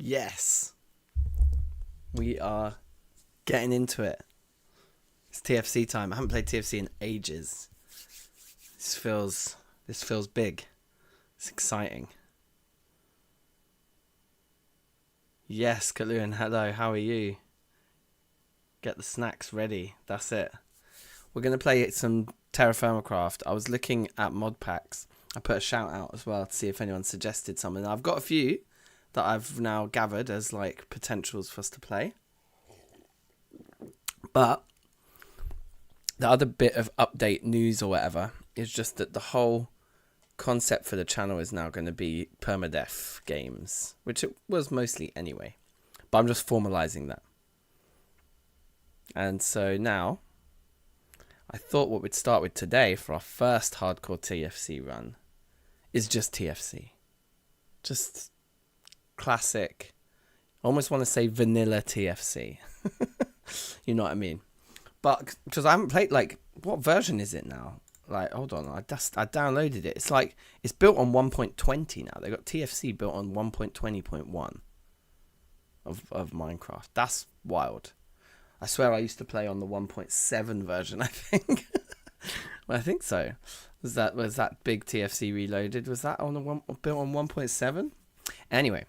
Yes. We are getting into it. It's TFC time. I haven't played TFC in ages. This feels big. It's exciting. Yes, Kaluan, hello, how are you? Get the snacks ready. That's it. We're going to play some terrafirmacraft. I was looking at mod packs. I put a shout out as well to see if anyone suggested something. I've got a few that I've now gathered as like potentials for us to play. But the other bit of update news or whatever is just that the whole concept for the channel is now going to be permadeath games, which it was mostly anyway. But I'm just formalizing that. And so now, I thought what we'd start with today for our first hardcore TFC run is just TFC. Just classic, almost want to say vanilla TFC. You know what I mean? But because I haven't played, like, what version is it now? Like, hold on, I downloaded it. It's like, it's built on 1.20 now. They got TFC built on 1.20.1 of Minecraft. That's wild. I swear I used to play on the 1.7 version, I think. Well, I think so. Was that big TFC Reloaded? Was that on the built on 1.7? Anyway.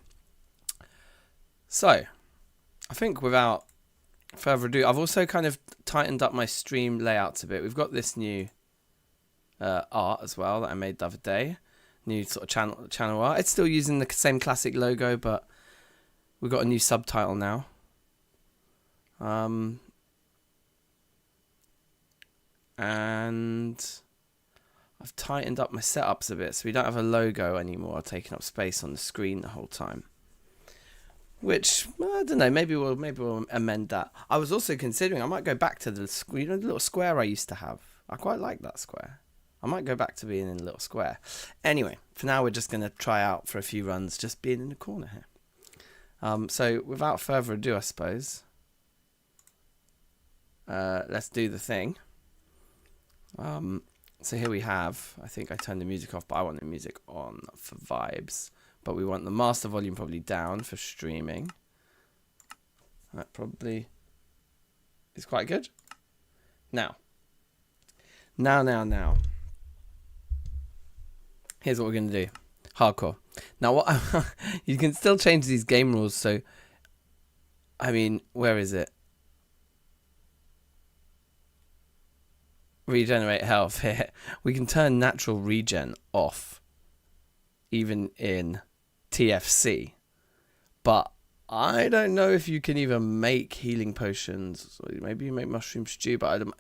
So, I think without further ado, I've also kind of tightened up my stream layouts a bit. We've got this new art as well that I made the other day. New sort of channel art. It's still using the same classic logo, but we've got a new subtitle now. And I've tightened up my setups a bit, so we don't have a logo anymore taking up space on the screen the whole time. Which, I don't know, maybe we'll amend that. I was also considering I might go back to the little square I used to have. I quite like that square. I might go back to being in a little square. Anyway, for now we're just going to try out for a few runs just being in the corner here. So without further ado, I suppose, let's do the thing. So here we have, I think I turned the music off, but I want the music on for vibes. But we want the master volume probably down for streaming. That probably is quite good. Now. Here's what we're going to do. Hardcore. Now, what you can still change these game rules. So, I mean, where is it? Regenerate health here. We can turn natural regen off, even in TFC. But I don't know if you can even make healing potions. Maybe you make mushroom stew, but I don't.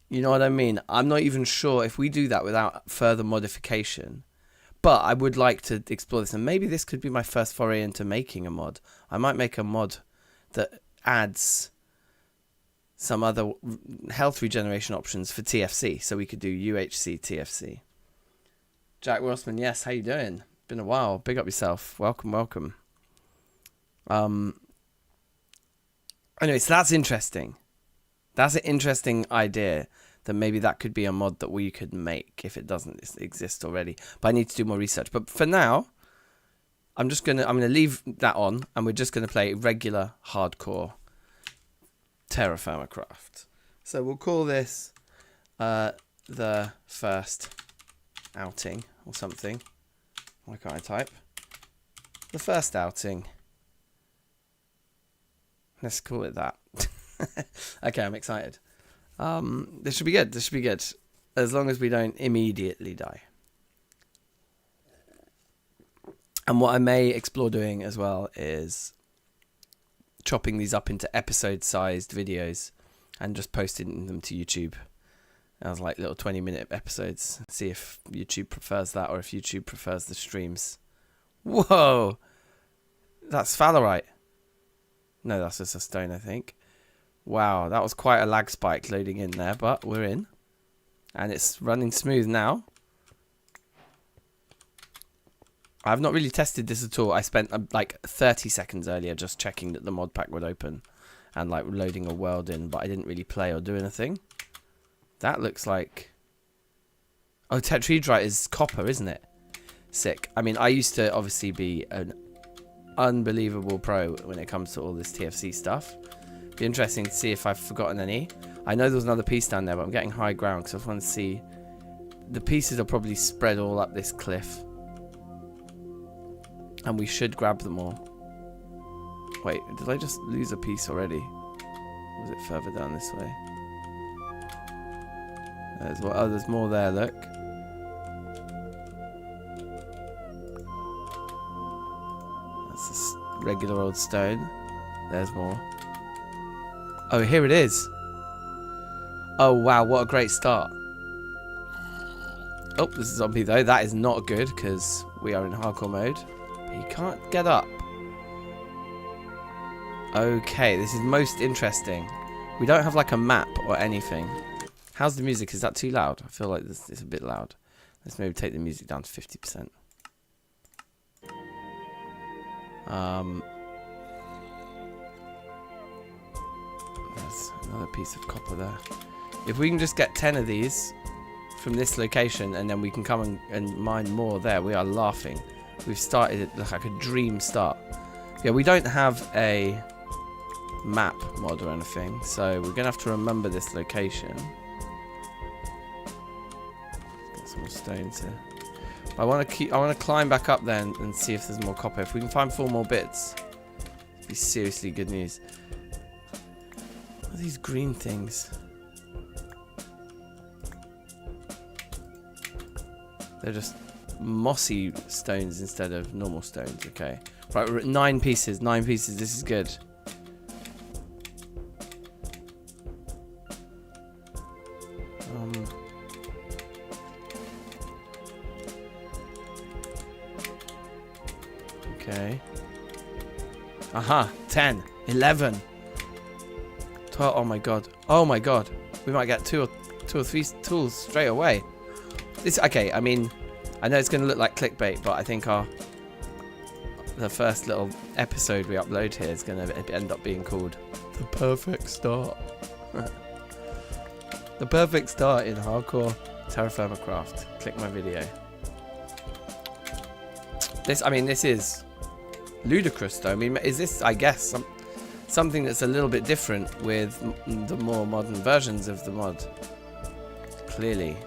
You know what I mean? I'm not even sure if we do that without further modification. But I would like to explore this, and maybe this could be my first foray into making a mod. I might make a mod that adds some other health regeneration options for TFC, so we could do UHC TFC. Jack Rossman, yes, how you doing? Been a while. Big up yourself. Welcome. Anyway, so that's interesting. That's an interesting idea, that maybe that could be a mod that we could make if it doesn't exist already. But I need to do more research. But for now, I'm gonna leave that on, and we're just gonna play regular hardcore terrafirmacraft. So we'll call this the first outing or something. Why can't I type? The first outing. Let's call it that. Okay, I'm excited. This should be good. As long as we don't immediately die. And what I may explore doing as well is chopping these up into episode-sized videos and just posting them to YouTube as like little 20-minute episodes. See if YouTube prefers that, or if YouTube prefers the streams. Whoa! That's Phalorite. No, that's just a stone, I think. Wow, that was quite a lag spike loading in there, but we're in. And it's running smooth now. I've not really tested this at all. I spent like 30 seconds earlier just checking that the mod pack would open and like loading a world in, but I didn't really play or do anything. That looks like... Oh, tetrahedrite is copper, isn't it? Sick. I mean, I used to obviously be an unbelievable pro when it comes to all this TFC stuff. Be interesting to see if I've forgotten any. I know there's another piece down there, but I'm getting high ground because I want to see. The pieces are probably spread all up this cliff. And we should grab them all. Wait, did I just lose a piece already? Or was it further down this way? There's more there, look. That's a regular old stone. There's more. Oh, here it is. Oh, wow, what a great start. Oh, there's a zombie though. That is not good because we are in hardcore mode. He can't get up. Okay, this is most interesting. We don't have like a map or anything. How's the music? Is that too loud? I feel like this is a bit loud. Let's maybe take the music down to 50%. There's another piece of copper there. If we can just get 10 of these from this location and then we can come and mine more there, we are laughing. We've started it like a dream start. Yeah, we don't have a map mod or anything, so we're gonna have to remember this location. Get some more stones here. I want to climb back up there and see if there's more copper. If we can find 4 more bits, it'd be seriously good news. What are these green things? They're just mossy stones instead of normal stones. Okay, right, we're at 9 pieces. 9 pieces. This is good. Okay. Aha, 10, 11, 12. Oh my god. Oh my god. We might get two or three tools straight away. This, okay, I mean, I know it's going to look like clickbait, but I think the first little episode we upload here is going to end up being called The Perfect Start. The perfect start in hardcore terrafirmacraft. Click my video. This is ludicrous though. I mean, is this, I guess, something that's a little bit different with the more modern versions of the mod? Clearly.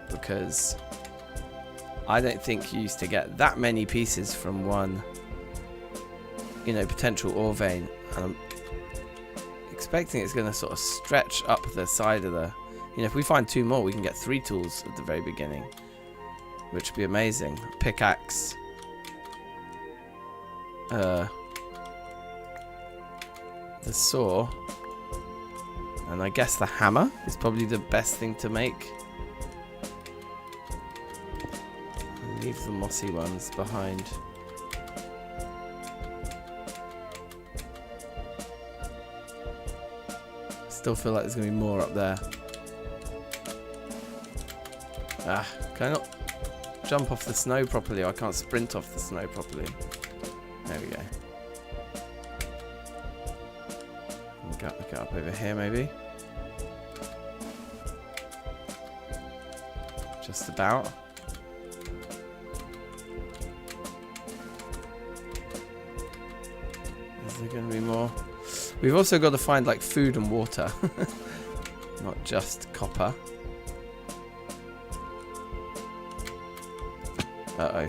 Because I don't think you used to get that many pieces from one, potential ore vein. And I'm expecting it's going to sort of stretch up the side of the... if we find 2 more, we can get 3 tools at the very beginning, which would be amazing. Pickaxe. The saw. And I guess the hammer is probably the best thing to make. Leave the mossy ones behind. Still feel like there's going to be more up there. Can I not jump off the snow properly? Or I can't sprint off the snow properly. There we go. Get up over here maybe. Just about. Is there going to be more? We've also got to find like food and water. Not just copper. Uh-oh.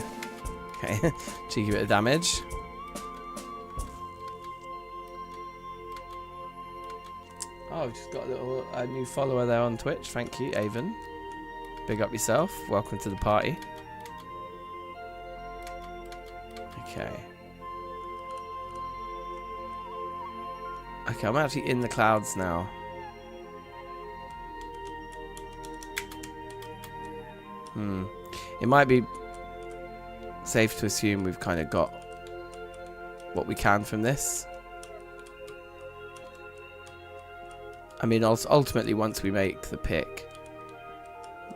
Okay. Cheeky bit of damage. Oh, I've just got a new follower there on Twitch. Thank you, Avon. Big up yourself. Welcome to the party. Okay. Okay, I'm actually in the clouds now. It might be safe to assume we've kind of got what we can from this. I mean, ultimately, once we make the pick,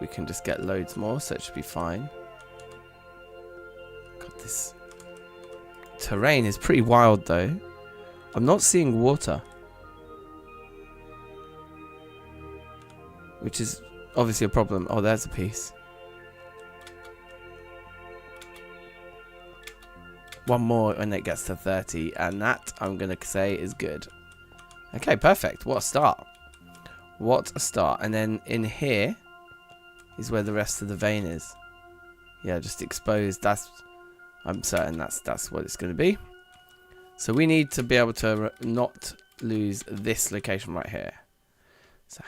we can just get loads more, so it should be fine. God, this terrain is pretty wild, though. I'm not seeing water, which is obviously a problem. Oh, there's a piece. one more when it gets to 30, and that, I'm going to say, is good. Okay, perfect. What a start. What a start. And then in here is where the rest of the vein is. Yeah, just exposed. I'm certain that's what it's going to be. So we need to be able to not lose this location right here. So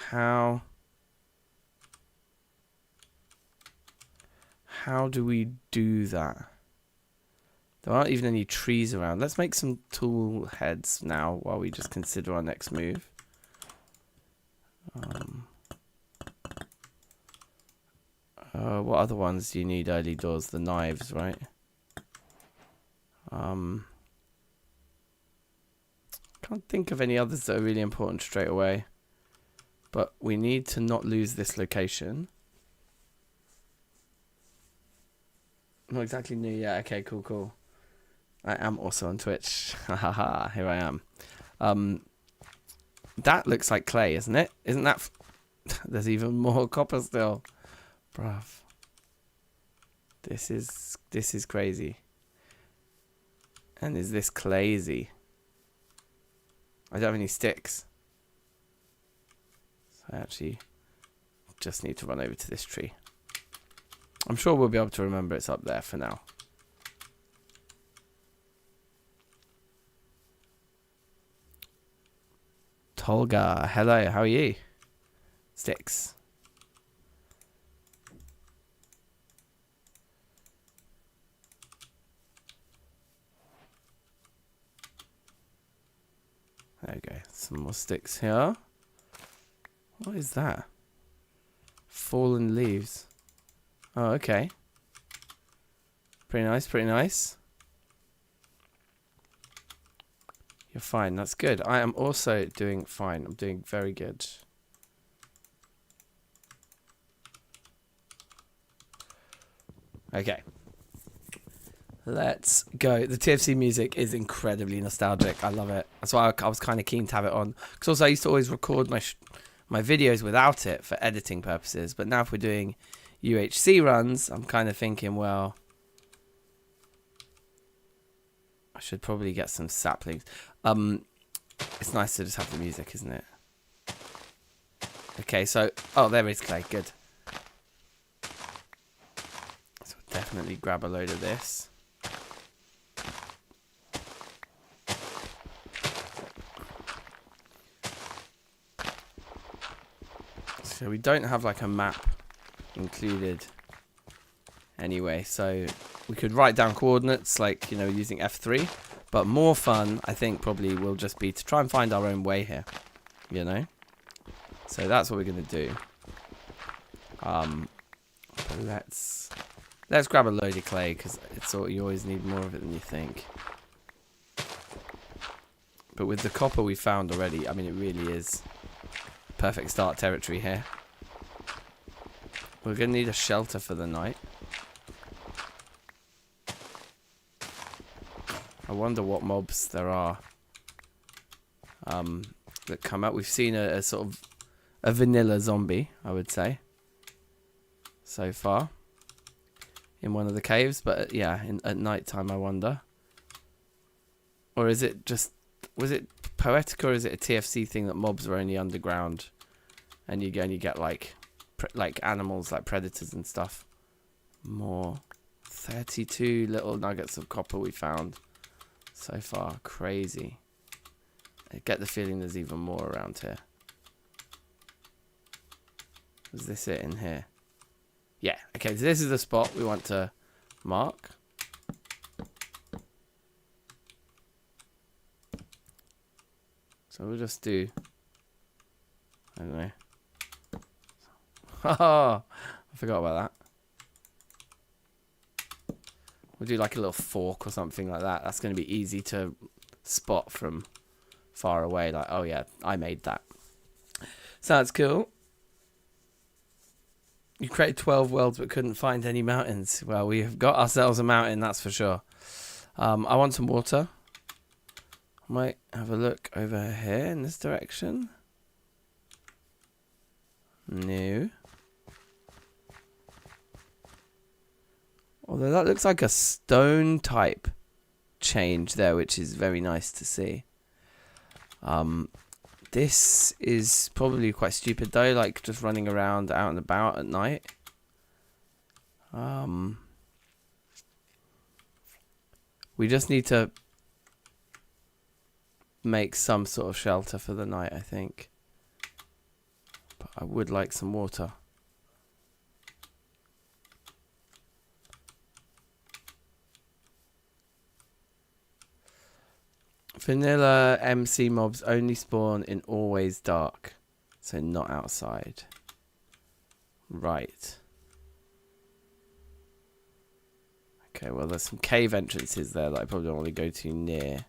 how do we do that? There aren't even any trees around. Let's make some tool heads now while we just consider our next move. What other ones do you need early doors? The knives, right? Can't think of any others that are really important straight away. But we need to not lose this location. Not exactly new yet. Okay, cool. I am also on Twitch. Haha, here I am. That looks like clay, isn't it? Isn't that... There's even more copper still. Bruv. This is crazy. And is this crazy? I don't have any sticks. So I actually just need to run over to this tree. I'm sure we'll be able to remember it's up there for now. Tolga, hello, how are you? Sticks. There we go. Some more sticks here. What is that? Fallen leaves. Oh, okay. Pretty nice. You're fine. That's good. I am also doing fine. I'm doing very good. Okay. Let's go. The TFC music is incredibly nostalgic. I love it. That's why I was kind of keen to have it on. Because also I used to always record my videos without it for editing purposes. But now if we're doing UHC runs, I'm kind of thinking, well, I should probably get some saplings. It's nice to just have the music, isn't it? Okay, so... Oh, there is clay. Good. So definitely grab a load of this. So we don't have like a map included anyway, so we could write down coordinates like, you know, using F3, but more fun I think probably will just be to try and find our own way here, you know. So that's what we're gonna do. But let's grab a load of clay, because it's all, you always need more of it than you think. But with the copper we found already, I mean, it really is perfect start territory here. We're going to need a shelter for the night. I wonder what mobs there are that come out. We've seen a sort of a vanilla zombie, I would say, so far in one of the caves. But yeah, at night time I wonder. Or is it just... Was it Poetic, or is it a TFC thing that mobs are only underground, and you get like animals like predators and stuff? More 32 little nuggets of copper we found so far. Crazy. I get the feeling there's even more around here. Is this it in here? Yeah. Okay, so this is the spot we want to mark. So we'll just do, I don't know. Oh, I forgot about that. We'll do like a little fork or something like that. That's going to be easy to spot from far away. Like, oh yeah, I made that. Sounds cool. You created 12 worlds but couldn't find any mountains. Well, we have got ourselves a mountain, that's for sure. I want some water. Might have a look over here in this direction. No. Although that looks like a stone type change there, which is very nice to see. This is probably quite stupid though, like just running around out and about at night. We just need to make some sort of shelter for the night, I think. But I would like some water. Vanilla MC mobs only spawn in always dark, so not outside. Right. Okay, well there's some cave entrances there that I probably don't want to go too near.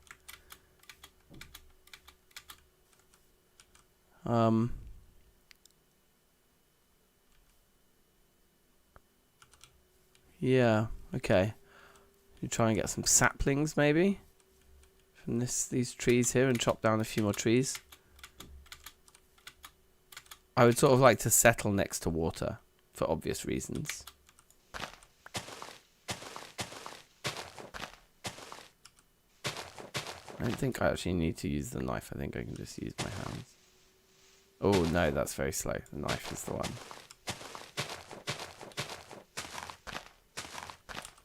Yeah, okay. You try and get some saplings maybe from these trees here and chop down a few more trees. I would sort of like to settle next to water for obvious reasons. I don't think I actually need to use the knife. I think I can just use my hands. Oh no, that's very slow. The knife is the one.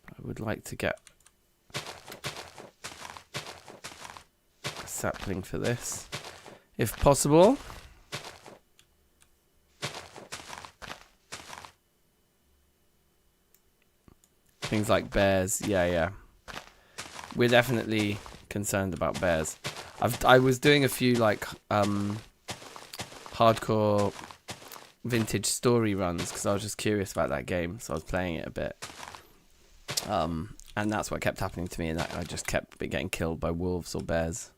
I would like to get a sapling for this, if possible. Things like bears, yeah. We're definitely concerned about bears. I was doing a few like hardcore vintage story runs because I was just curious about that game, so I was playing it a bit. And that's what kept happening to me, and I just kept getting killed by wolves or bears,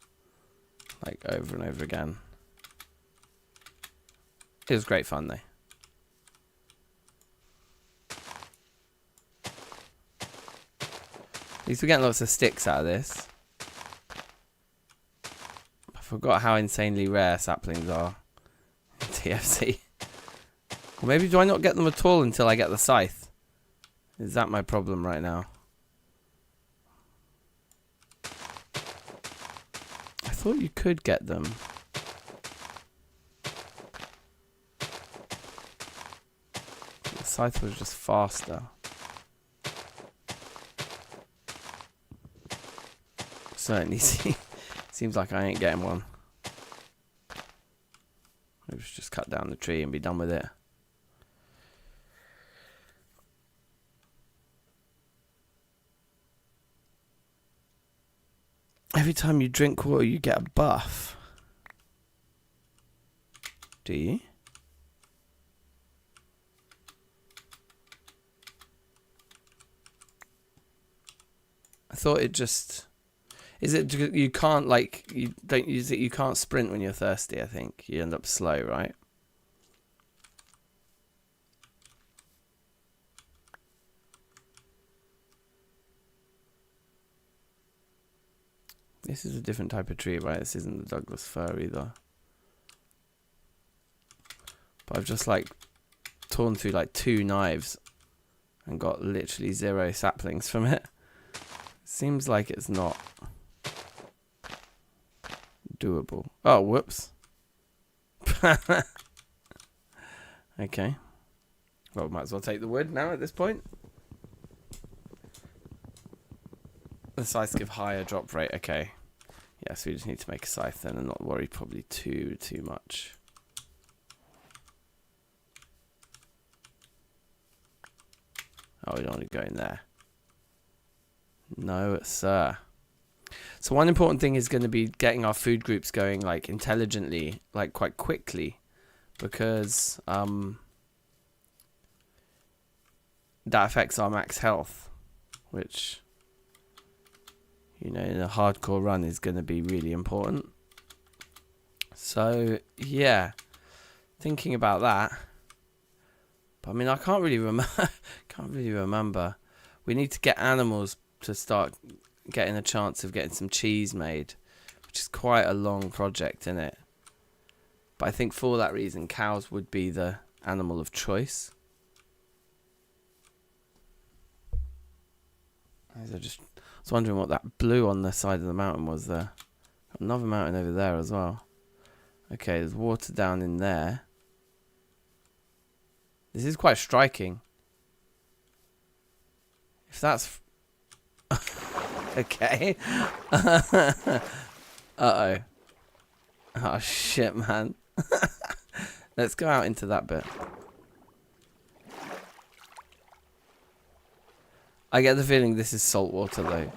like over and over again. It was great fun though. At least we're getting lots of sticks out of this. I forgot how insanely rare saplings are in TFC. Or maybe do I not get them at all until I get the scythe? Is that my problem right now? I thought you could get them. The scythe was just faster. Certainly seems like I ain't getting one. Maybe just cut down the tree and be done with it. Every time you drink water, you get a buff. Do you? I thought it just... Is it you can't like you don't use it? You can't sprint when you're thirsty. I think you end up slow, right? This is a different type of tree, right? This isn't the Douglas fir either. But I've just like torn through like 2 knives and got literally 0 saplings from it. Seems like it's not doable. Oh, whoops. Okay. Well, might as well take the wood now at this point. The scythes give higher drop rate. Okay. Yeah, so we just need to make a scythe then and not worry probably too much. Oh, we don't want to go in there. No, sir. So one important thing is going to be getting our food groups going like intelligently, like quite quickly, because that affects our max health, which, you know, in a hardcore run is going to be really important. So yeah, thinking about that. But I mean, I can't really remember. We need to get animals to start getting a chance of getting some cheese made, which is quite a long project, isn't it? But I think for that reason, cows would be the animal of choice. These are just was wondering what that blue on the side of the mountain was there. Another mountain over there as well. Okay, there's water down in there. This is quite striking. If that's... okay. Uh-oh. Oh, shit, man. Let's go out into that bit. I get the feeling this is salt water, though.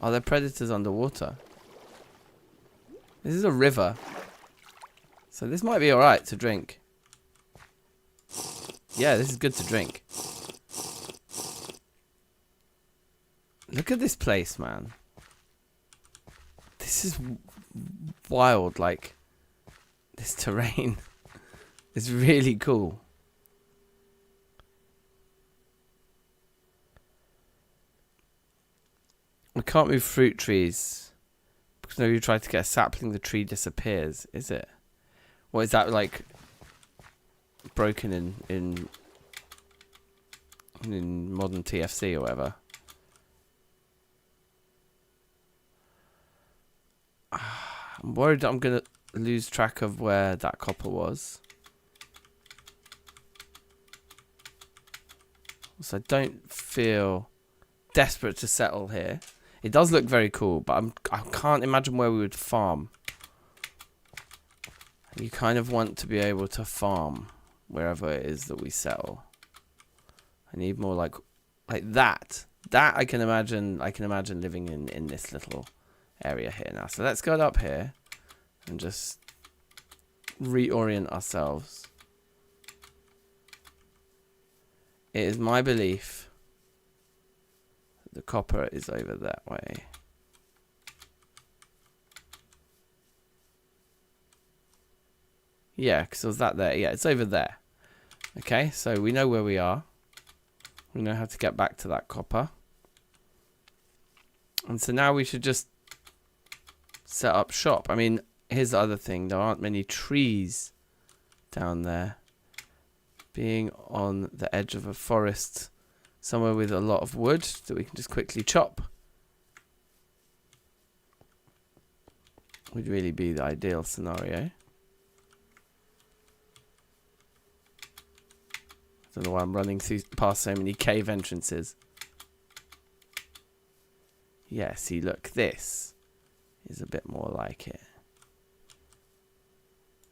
Are there predators underwater? This is a river. So this might be alright to drink. Yeah, this is good to drink. Look at this place, man. This is wild, like, this terrain is really cool. We can't move fruit trees because whenever you try to get a sapling, the tree disappears. Is it? What is that, like broken in modern TFC or whatever? I'm worried that I'm gonna lose track of where that copper was. So I don't feel desperate to settle here. It does look very cool, but I can't imagine where we would farm. You kind of want to be able to farm wherever it is that we settle. I need more like that. That I can imagine living in this little area here now. So let's go up here and just reorient ourselves. It is my belief the copper is over that way. Yeah, because was that there? Yeah, it's over there. Okay, so we know where we are. We know how to get back to that copper. And so now we should just set up shop. I mean, here's the other thing. There aren't many trees down there. Being on the edge of a forest somewhere with a lot of wood that we can just quickly chop would really be the ideal scenario. I don't know why I'm running past so many cave entrances. Yeah, see, look, this is a bit more like it.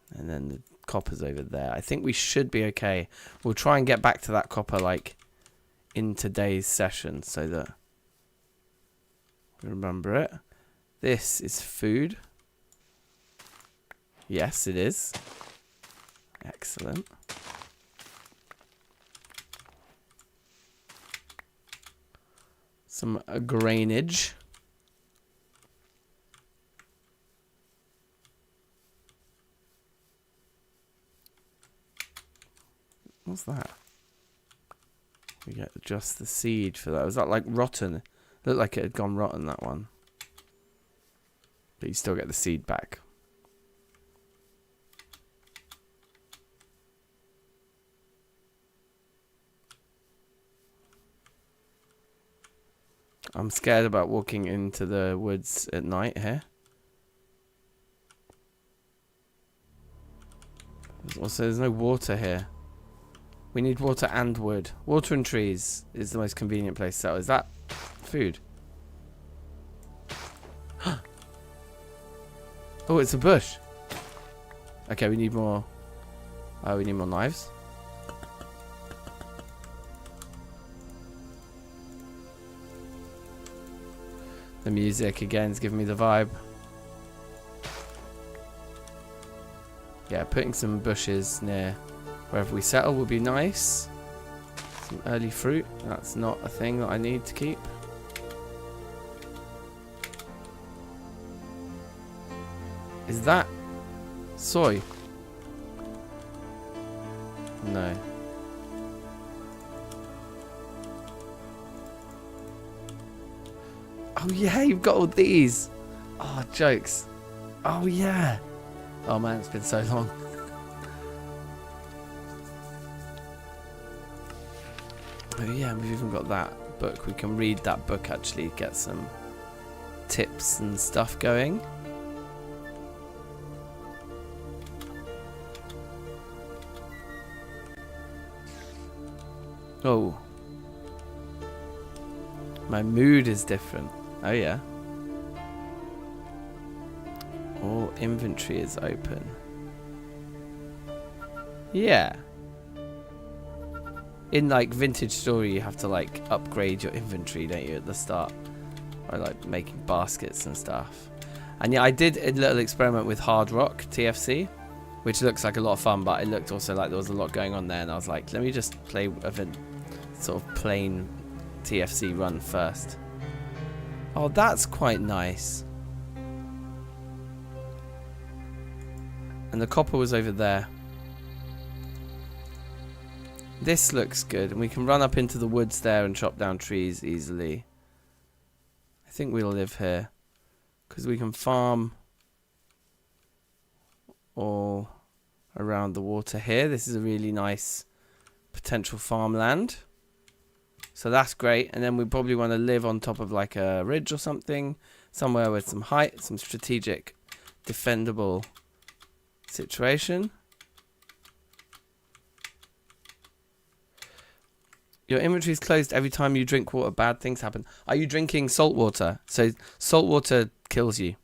And then the copper's over there. I think we should be okay. We'll try and get back to that copper, like, in today's session so that we remember it. This is food. Yes, it is. Excellent. Some grainage. What's that? We get just the seed for that. Was that like rotten? Looked like it had gone rotten, that one. But you still get the seed back. I'm scared about walking into the woods at night here. There's no water here. We need water and wood. Water and trees is the most convenient place to sell. Is that food? Oh, it's a bush. Okay, we need more. We need more knives. The music again is giving me the vibe. Yeah, putting some bushes near wherever we settle would be nice. Some early fruit. That's not a thing that I need to keep. Is that soy? No. Oh yeah, you've got all these. Oh, jokes. Oh yeah. Oh man, it's been so long. Oh yeah, we've even got that book. We can read that book actually, get some tips and stuff going. Oh. My mood is different. Oh yeah. All inventory is open. Yeah. In like Vintage Story, you have to like upgrade your inventory, don't you, at the start? By like making baskets and stuff. And yeah, I did a little experiment with Hard Rock TFC, which looks like a lot of fun, but it looked also like there was a lot going on there, and I was like, let me just play a sort of plain TFC run first. Oh, that's quite nice. And the copper was over there. This looks good, and we can run up into the woods there and chop down trees easily. I think we'll live here because we can farm all around the water here. This is a really nice potential farmland. So that's great. And then we probably want to live on top of like a ridge or something, somewhere with some height, some strategic, defendable situation. Your inventory is closed every time you drink water. Bad things happen. Are you drinking salt water? So salt water kills you.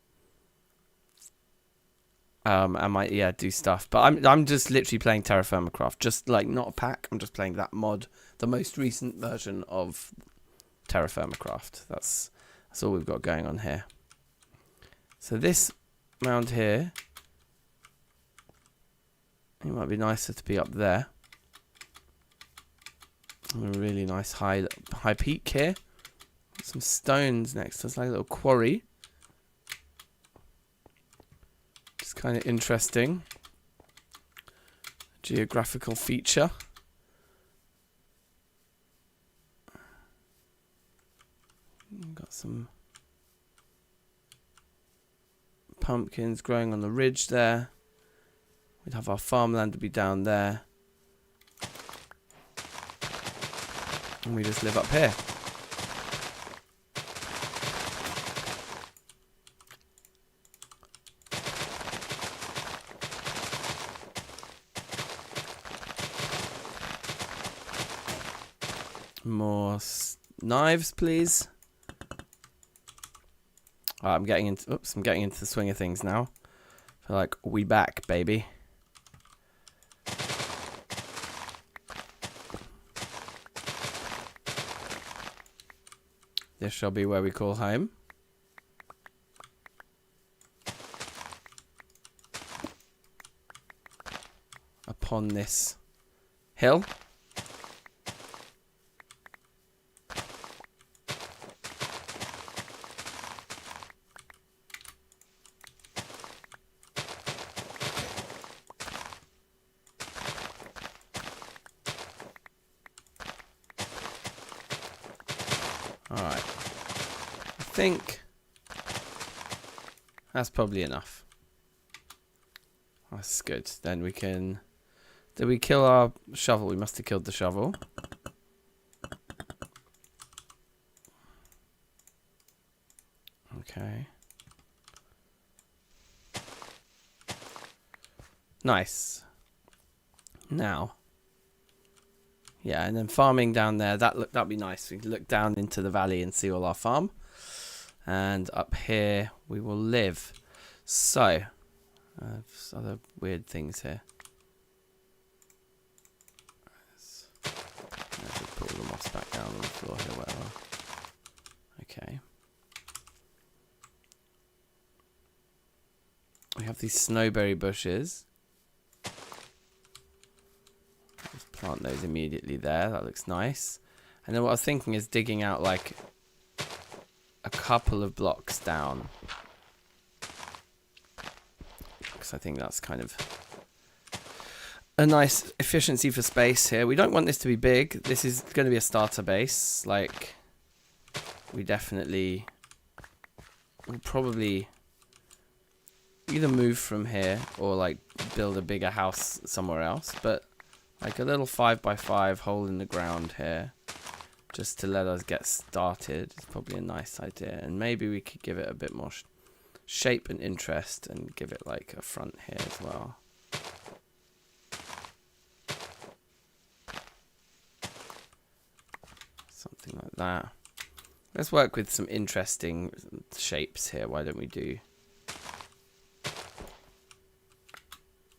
I might do stuff, but I'm just literally playing terrafirmacraft. Just like not a pack. I'm just playing that mod, the most recent version of terrafirmacraft. That's all we've got going on here. So this mound here, it might be nicer to be up there. A really nice high peak here. Some stones next to us, like a little quarry. Just kind of interesting. Geographical feature. Got some pumpkins growing on the ridge there. We'd have our farmland to be down there. And we just live up here. More knives, please. I'm getting into the swing of things now. I feel like we back, baby. This shall be where we call home. Upon this hill. Alright. I think that's probably enough. That's good. Then we can... Did we kill our shovel? We must have killed the shovel. Okay. Nice. Now... Yeah, and then farming down there, that'd be nice. We can look down into the valley and see all our farm. And up here, we will live. So, other weird things here. Let's put all the moss back down on the floor here, whatever. Okay. We have these snowberry bushes. Plant those immediately there. That looks nice. And then what I was thinking is digging out like a couple of blocks down, because I think that's kind of a nice efficiency for space here. We don't want this to be big. This is going to be a starter base. Like, we definitely will probably either move from here or like build a bigger house somewhere else, but like a little 5x5 hole in the ground here. just to let us get started is probably a nice idea. And maybe we could give it a bit more shape and interest and give it like a front here as well. Something like that. Let's work with some interesting shapes here. Why don't we do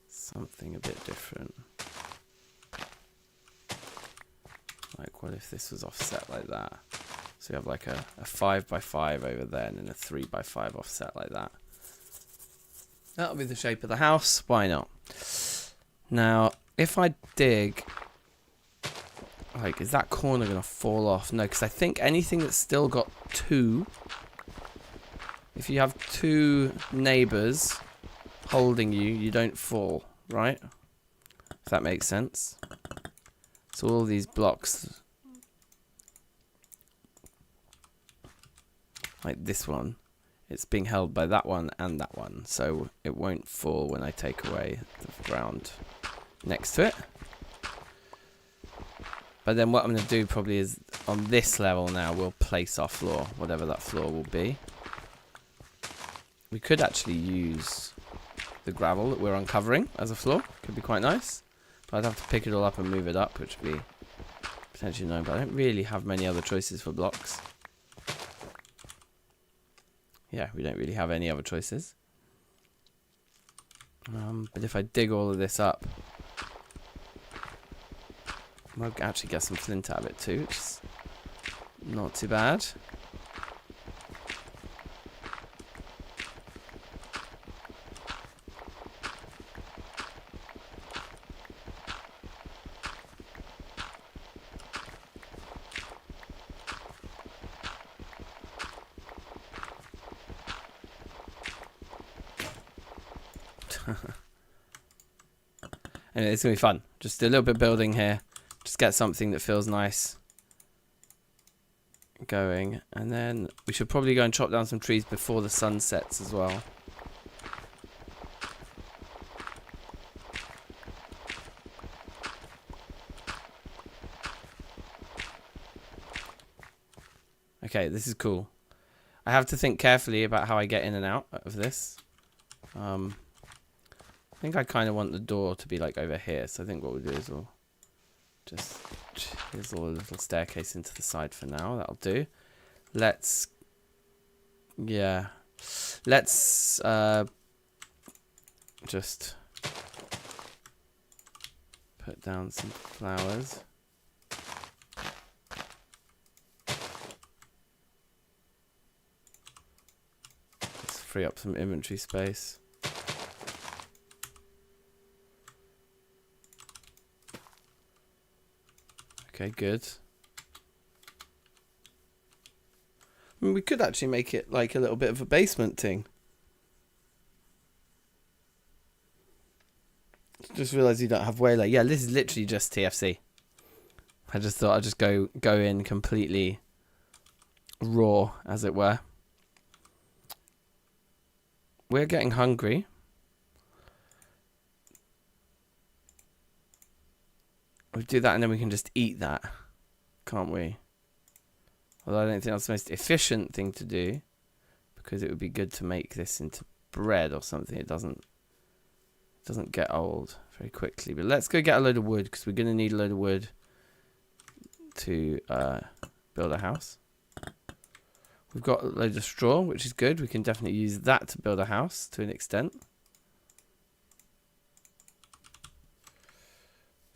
something a bit different? Like, what if this was offset like that? So we have like a 5x5 over there and then a 3x5 offset like that. That'll be the shape of the house. Why not? Now, if I dig, like, is that corner going to fall off? No, because I think anything that's still got two, if you have two neighbors holding you, you don't fall, right? If that makes sense. So all these blocks, like this one, it's being held by that one and that one, so it won't fall when I take away the ground next to it. But then what I'm going to do probably is on this level now, we'll place our floor, whatever that floor will be. We could actually use the gravel that we're uncovering as a floor. Could be quite nice. But I'd have to pick it all up and move it up, which would be potentially annoying. But I don't really have many other choices for blocks. Yeah, we don't really have any other choices. But if I dig all of this up, I'll actually get some flint out of it too, which is not too bad. Anyway, it's going to be fun. Just do a little bit of building here. Just get something that feels nice going. And then we should probably go and chop down some trees before the sun sets as well. Okay, this is cool. I have to think carefully about how I get in and out of this. I think I kind of want the door to be like over here. So I think what we'll do is we'll just, here's a little staircase into the side for now. That'll do. Let's just put down some flowers. Let's free up some inventory space. Okay, good. I mean, we could actually make it like a little bit of a basement thing. Just realised you don't have waylay. Yeah, this is literally just TFC. I just thought I'd just go in completely raw, as it were. We're getting hungry. We do that and then we can just eat that, can't we? Although I don't think that's the most efficient thing to do, because it would be good to make this into bread or something. It doesn't get old very quickly. But let's go get a load of wood, because we're going to need a load of wood to build a house. We've got a load of straw, which is good. We can definitely use that to build a house to an extent.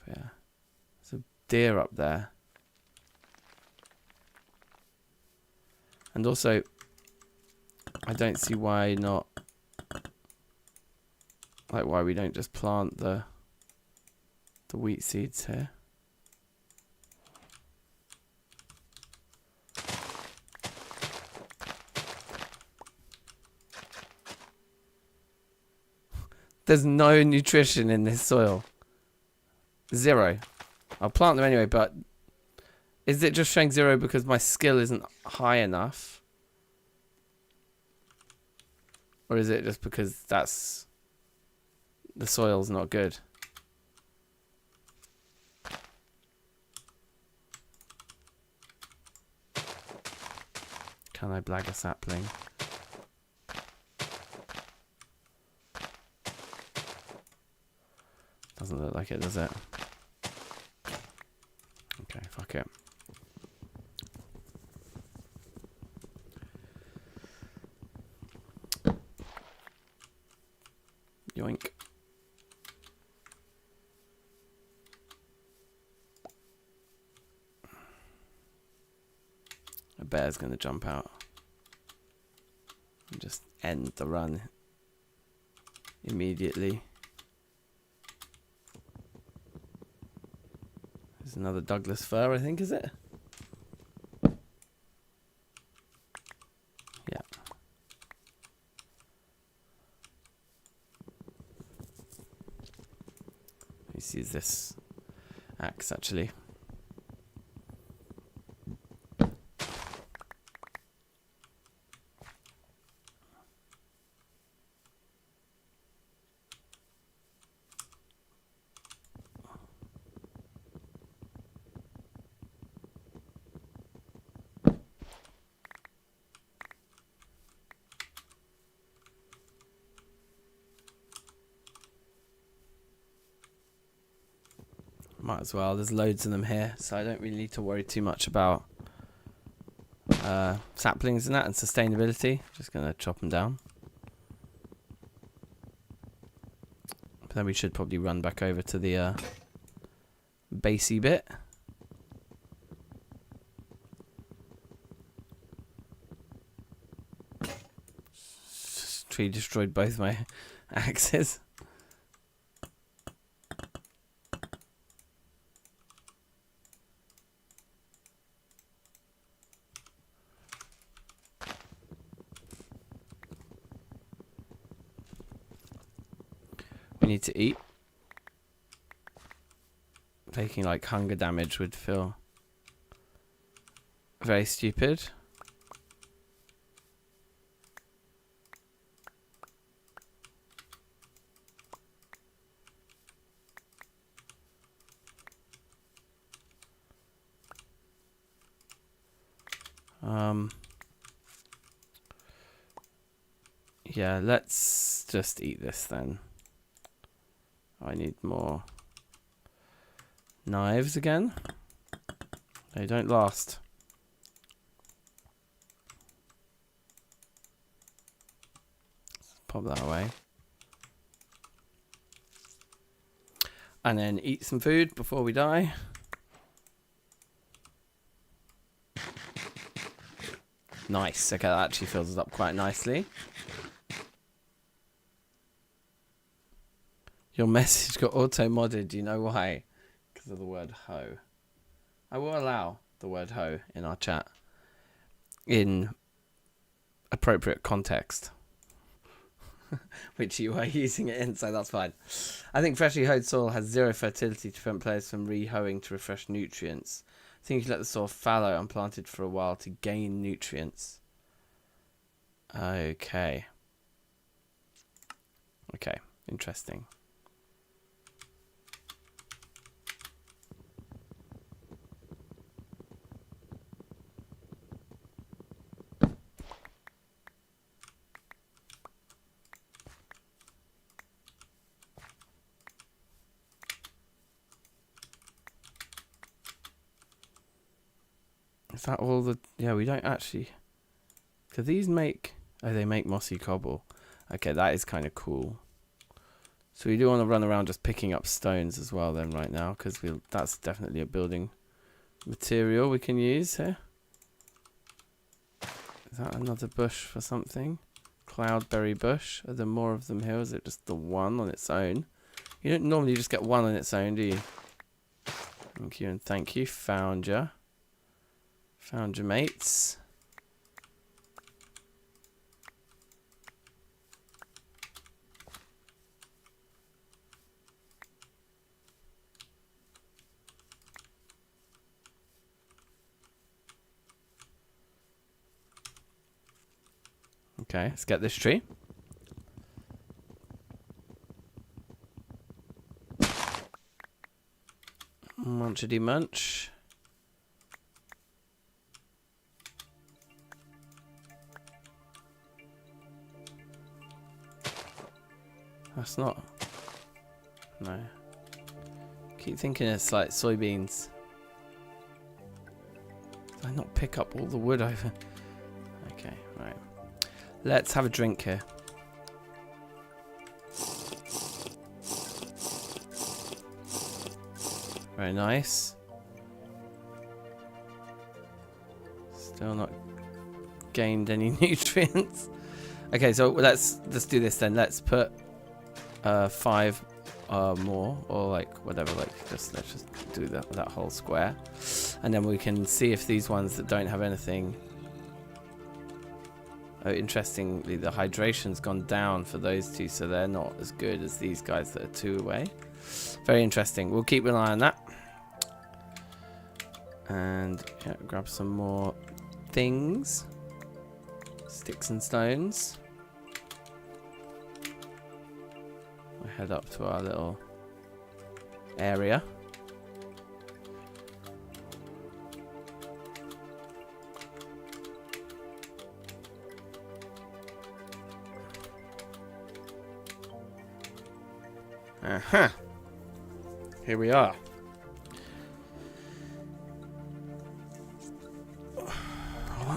But yeah. Deer up there, and also I don't see why not, like why we don't just plant the wheat seeds here. There's no nutrition in this soil. Zero. I'll plant them anyway, but is it just showing 0 because my skill isn't high enough? Or is it just because the soil's not good? Can I blag a sapling? Doesn't look like it, does it? Okay, fuck it. Yoink. A bear's gonna jump out and just end the run immediately. There's another Douglas fir, I think, is it? Yeah. Let's use this axe actually. Might as well, there's loads of them here, so I don't really need to worry too much about saplings and that and sustainability. Just gonna chop them down. But then we should probably run back over to the basey bit. Tree destroyed both my axes. We need to eat. Taking like hunger damage would feel very stupid. Yeah, let's just eat this then. I need more knives again. They don't last. Pop that away. And then eat some food before we die. Nice. Okay, that actually fills us up quite nicely. Your message got auto-modded. Do you know why? Because of the word hoe. I will allow the word hoe in our chat in appropriate context. Which you are using it in, so that's fine. I think freshly hoed soil has zero fertility to prevent players from re-hoeing to refresh nutrients. I think you should let the soil fallow and planted for a while to gain nutrients. Okay. Okay, interesting. Is that all the... Yeah, we don't actually... Do these make... Oh, they make mossy cobble. Okay, that is kind of cool. So we do want to run around just picking up stones as well then right now, because that's definitely a building material we can use here. Is that another bush for something? Cloudberry bush. Are there more of them here? Or is it just the one on its own? You don't normally just get one on its own, do you? Thank you and thank you. Found ya. Found your mates. Okay, let's get this tree. Munchity munch. That's not. No. Keep thinking it's like soybeans. Did I not pick up all the wood over? Okay, right. Let's have a drink here. Very nice. Still not gained any nutrients. Okay, so let's do this then. Let's put 5 more, or like whatever. Like let's just do that whole square, and then we can see if these ones that don't have anything. Oh, interestingly, the hydration's gone down for those two, so they're not as good as these guys that are 2 away. Very interesting. We'll keep an eye on that. And yeah, grab some more things. Sticks and stones. We'll head up to our little area. Aha! Here we are.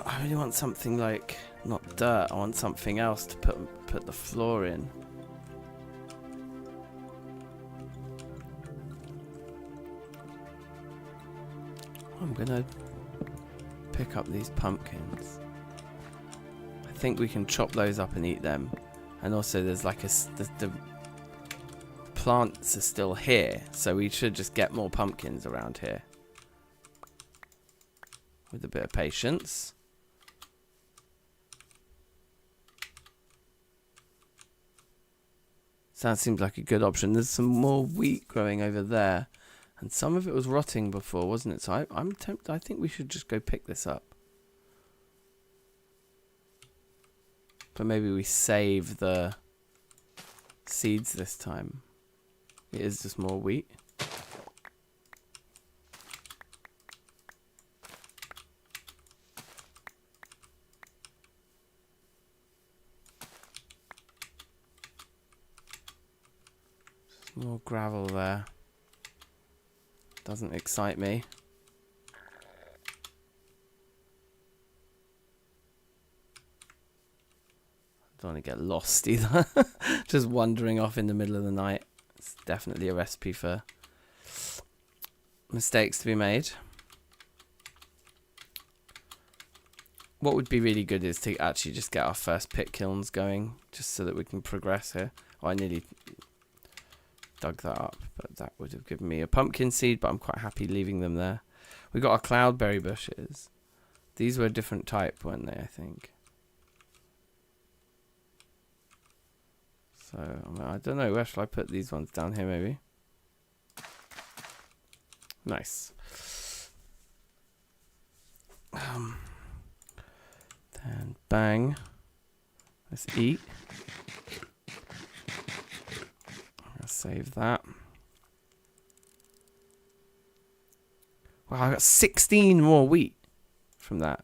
I really want something like, not dirt, I want something else to put the floor in. I'm gonna pick up these pumpkins. I think we can chop those up and eat them. And also there's like the plants are still here, so we should just get more pumpkins around here. With a bit of patience. That seems like a good option. There's some more wheat growing over there. And some of it was rotting before, wasn't it? So I'm tempted. I think we should just go pick this up. But maybe we save the seeds this time. It is just more wheat. More gravel there. Doesn't excite me. Don't want to get lost either. Just wandering off in the middle of the night. It's definitely a recipe for mistakes to be made. What would be really good is to actually just get our first pit kilns going, just so that we can progress here. Oh, I nearly dug that up, but that would have given me a pumpkin seed, but I'm quite happy leaving them there. We got our cloudberry bushes. These were a different type, weren't they, I think? So, I don't know, where shall I put these ones? Down here, maybe? Nice. Then, bang. Let's eat. Save that. Wow, I got 16 more wheat from that.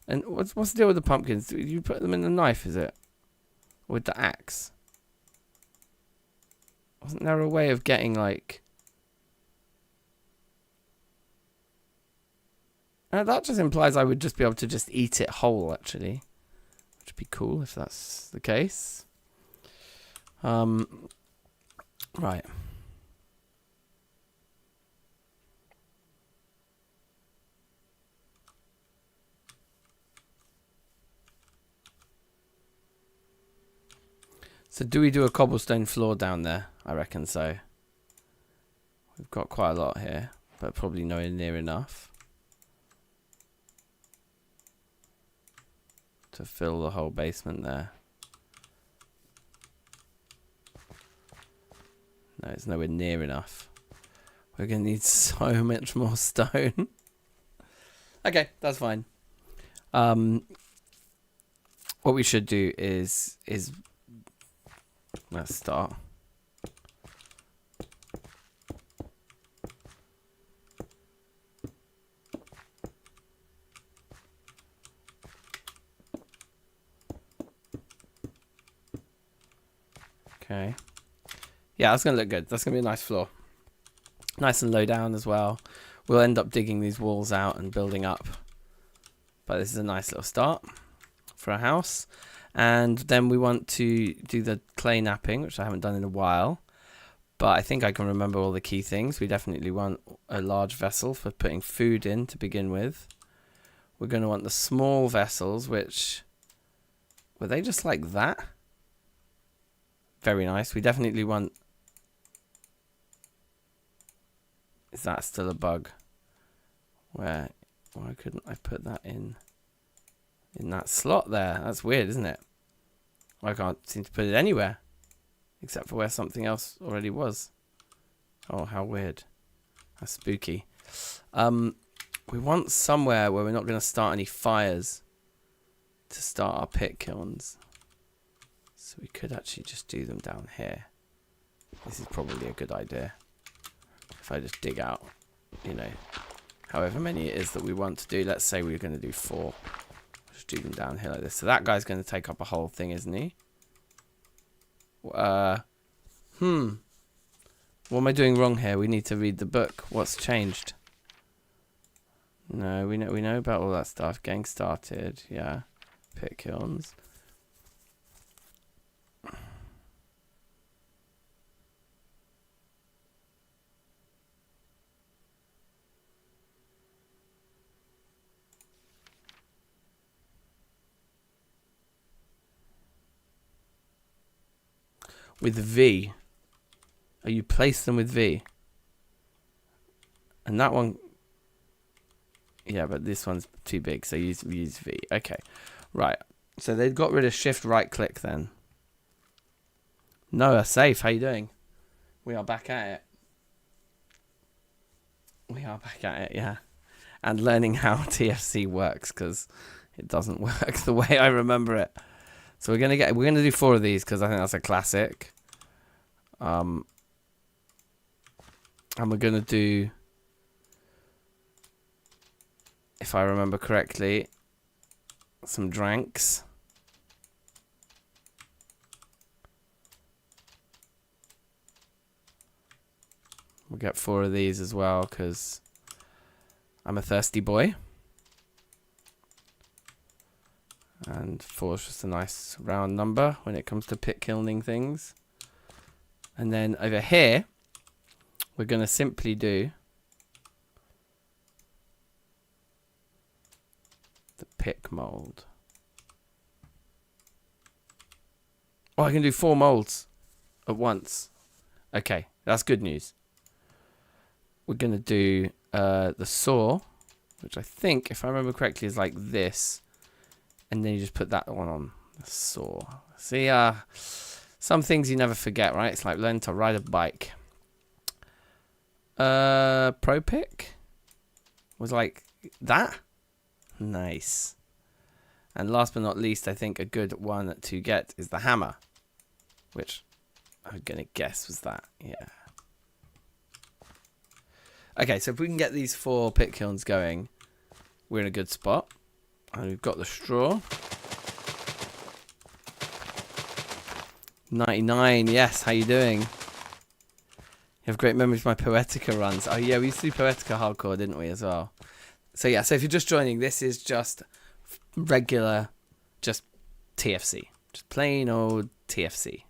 And what's the deal with the pumpkins? Do you put them in the knife, is it? Or with the axe? Wasn't there a way of getting like... that just implies I would just be able to just eat it whole, actually. Which would be cool if that's the case. Right. So do we do a cobblestone floor down there? I reckon so. We've got quite a lot here, but probably nowhere near enough to fill the whole basement there. No, it's nowhere near enough. We're going to need so much more stone. Okay, that's fine. What we should do is let's start. Okay. Yeah, that's going to look good. That's going to be a nice floor. Nice and low down as well. We'll end up digging these walls out and building up. But this is a nice little start for a house. And then we want to do the clay napping, which I haven't done in a while. But I think I can remember all the key things. We definitely want a large vessel for putting food in to begin with. We're going to want the small vessels, which... Were they just like that? Very nice. We definitely want... Is that still a bug? Why couldn't I put that in that slot there? That's weird, isn't it? I can't seem to put it anywhere. Except for where something else already was. Oh, how weird. How spooky. We want somewhere where we're not going to start any fires to start our pit kilns. So we could actually just do them down here. This is probably a good idea. If I just dig out, you know, however many it is that we want to do. Let's say we're going to do 4. Just do them down here like this. So that guy's going to take up a whole thing, isn't he? What am I doing wrong here? We need to read the book. What's changed? No, we know about all that stuff. Getting started, yeah. Pit kilns. With V. Oh, you place them with V. And that one... Yeah, but this one's too big, so we use V. Okay, right. So they've got rid of shift right click then. Noah, safe, how you doing? We are back at it. We are back at it, yeah. And learning how TFC works, because it doesn't work the way I remember it. So we're gonna do 4 of these because I think that's a classic. And we're gonna do, if I remember correctly, some drinks. We'll get 4 of these as well because I'm a thirsty boy. And 4 is just a nice round number when it comes to pit kilning things. And then over here, we're going to simply do the pick mold. Oh, I can do 4 molds at once. Okay, that's good news. We're going to do the saw, which I think, if I remember correctly, is like this. And then you just put that one on the saw. See, some things you never forget, right? It's like learning to ride a bike. Pro pick was like that. Nice. And last but not least, I think a good one to get is the hammer, which I'm gonna guess was that. Yeah. Okay, so if we can get these 4 pit kilns going, we're in a good spot. And we've got the straw. 99, yes, how you doing? You have great memories of my Poetica runs. Oh yeah, we used to do Poetica hardcore, didn't we, as well? So yeah, so if you're just joining, this is just regular, just TFC. Just plain old TFC.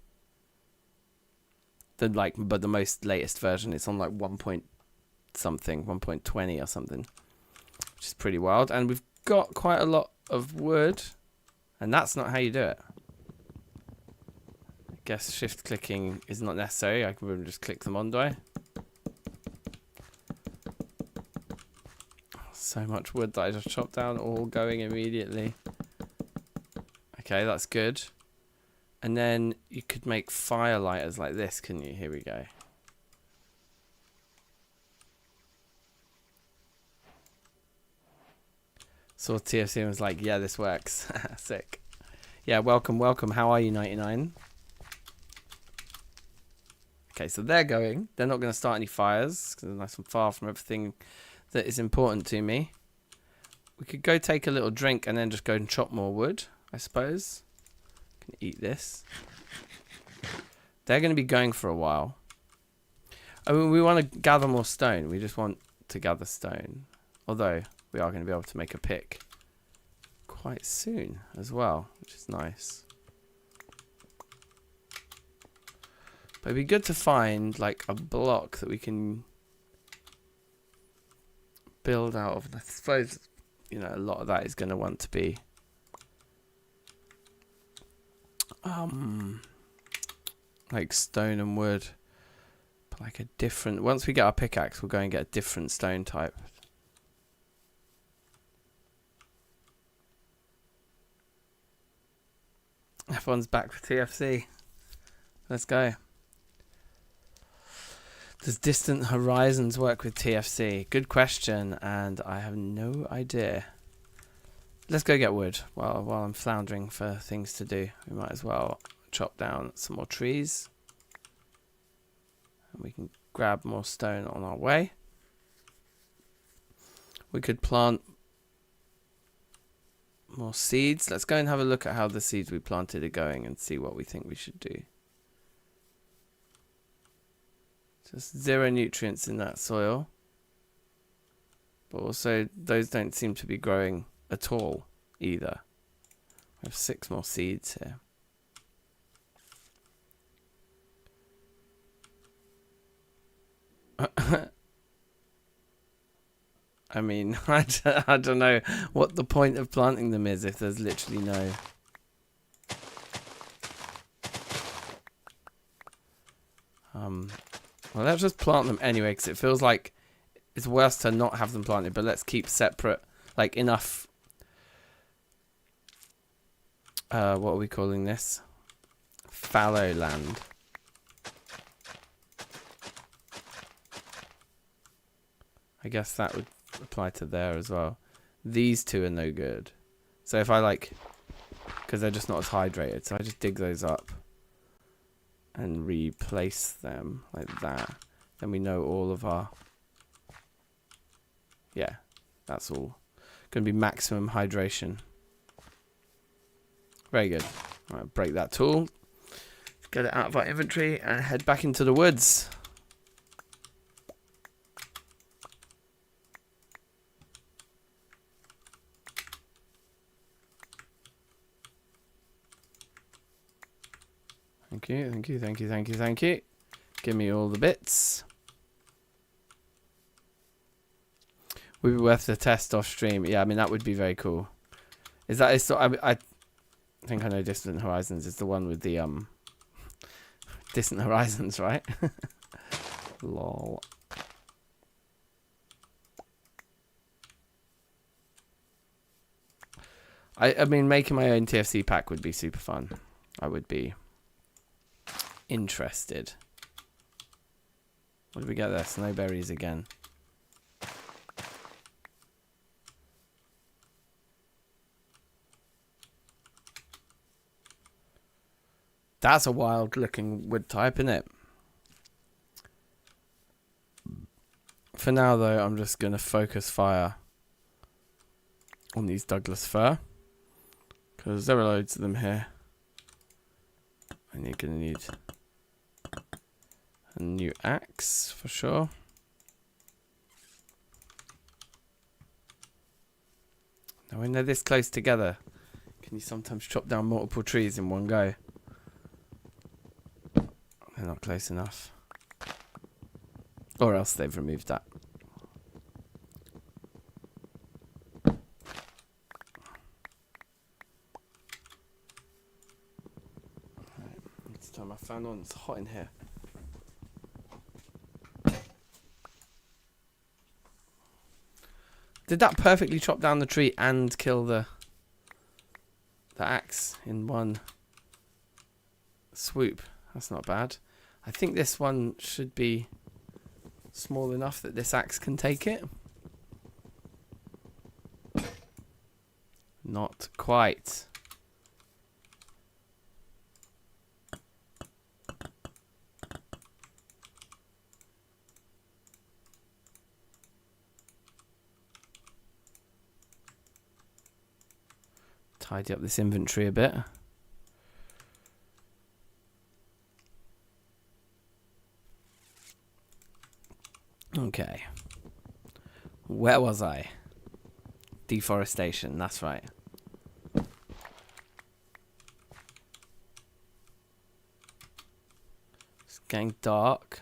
But the most latest version, it's on like 1 point something, 1.20 or something. Which is pretty wild. And we've got quite a lot of wood, and that's not how you do it. I guess shift clicking is not necessary. I can just click them on, do I? So much wood that I just chopped down, all going immediately. Okay, that's good. And then you could make fire lighters like this, couldn't you? Here we go. Saw TFC and was like, yeah, this works. Sick. Yeah, welcome, welcome. How are you, 99? Okay, so they're going. They're not going to start any fires because they're nice and far from everything that is important to me. We could go take a little drink and then just go and chop more wood, I suppose. Can eat this. They're going to be going for a while. I mean, we want to gather more stone. We just want to gather stone. Although, we are going to be able to make a pick quite soon as well, which is nice. But it'd be good to find, like, a block that we can build out of. And I suppose, you know, a lot of that is going to want to be like stone and wood. But like a different... Once we get our pickaxe, we'll go and get a different stone type. Everyone's back for TFC. Let's go. Does Distant Horizons work with TFC? Good question, and I have no idea. Let's go get wood while I'm floundering for things to do. We might as well chop down some more trees. And we can grab more stone on our way. We could plant more seeds. Let's go and have a look at how the seeds we planted are going and see what we think we should do. Just 0 nutrients in that soil. But also, those don't seem to be growing at all either. We have 6 more seeds here. I mean, I don't know what the point of planting them is if there's literally no... Well, let's just plant them anyway, because it feels like it's worse to not have them planted, but let's keep separate, like, enough... what are we calling this? Fallow land. I guess that would apply to there as well. These two are no good. So if I like... Because they're just not as hydrated, so I just dig those up and replace them like that. Then we know all of our... Yeah, that's all. Going to be maximum hydration. Very good. Alright, break that tool. Get it out of our inventory and head back into the woods. Thank you, thank you, thank you, thank you, thank you. Give me all the bits. Would be worth the test off stream. Yeah, I mean, that would be very cool. Is that... I think I know Distant Horizons is the one with the... Distant Horizons, right? Lol. I mean, making my own TFC pack would be super fun. I would be interested. What did we get there? Snowberries again. That's a wild looking wood type, isn't it? For now, though, I'm just going to focus fire on these Douglas fir, because there are loads of them here. And you're going to need a new axe for sure. Now, when they're this close together, can you sometimes chop down multiple trees in one go? They're not close enough. Or else they've removed that. Right, let's turn my fan on. It's hot in here. Did that perfectly chop down the tree and kill the axe in one swoop? That's not bad. I think this one should be small enough that this axe can take it. Not quite. Tidy up this inventory a bit. Okay. Where was I? Deforestation, that's right. It's getting dark.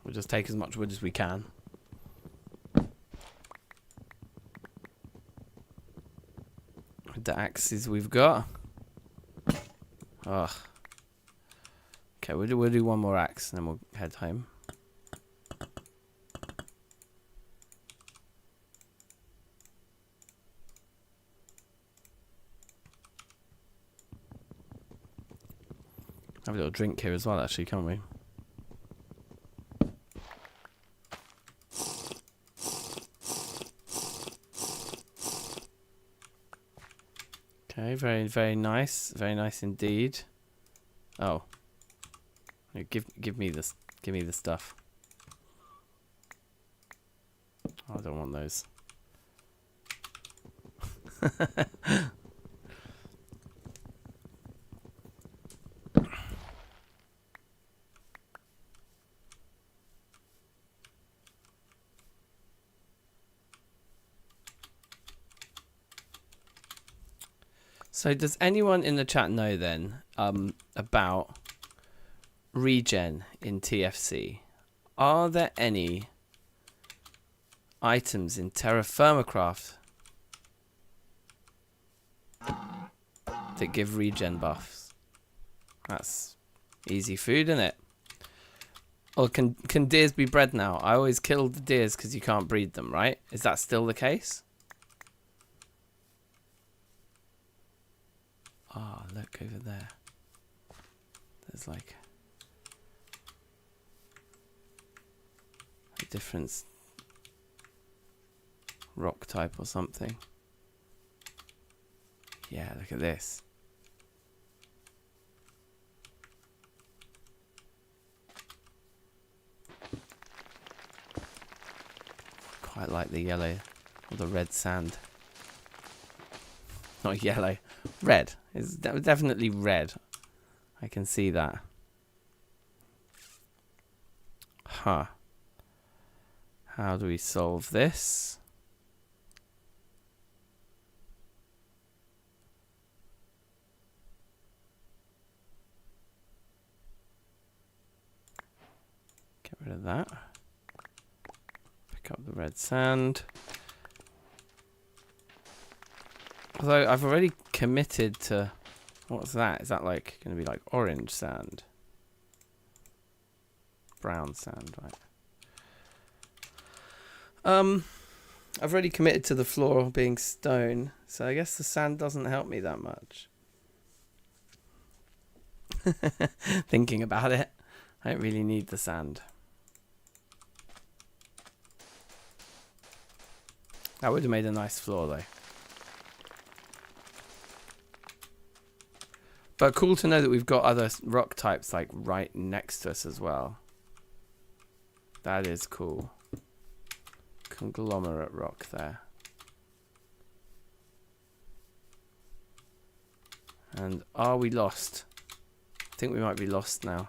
We'll just take as much wood as we can. With the axes we've got. Ugh. Okay, we'll do one more axe and then we'll head home. Have a little drink here as well, actually, can't we? Okay, very, very nice. Very nice indeed. Oh. Give me this. Give me the stuff. Oh, I don't want those. So does anyone in the chat know then about regen in TFC? Are there any items in terrafirmacraft that give regen buffs? That's easy food, isn't it? Or can deers be bred now? I always killed the deers because you can't breed them, right? Is that still the case? Ah, oh, look over there. There's like a different rock type or something. Yeah, look at this. Quite like the yellow or the red sand. Not yellow, red. It's definitely red. I can see that. Huh. How do we solve this? Get rid of that. Pick up the red sand. Although I've already committed to... What's that? Is that like going to be like orange sand? Brown sand, right? I've already committed to the floor being stone, so I guess the sand doesn't help me that much. Thinking about it, I don't really need the sand. That would have made a nice floor though. But cool to know that we've got other rock types like right next to us as well. That is cool. Conglomerate rock there. And are we lost? I think we might be lost now.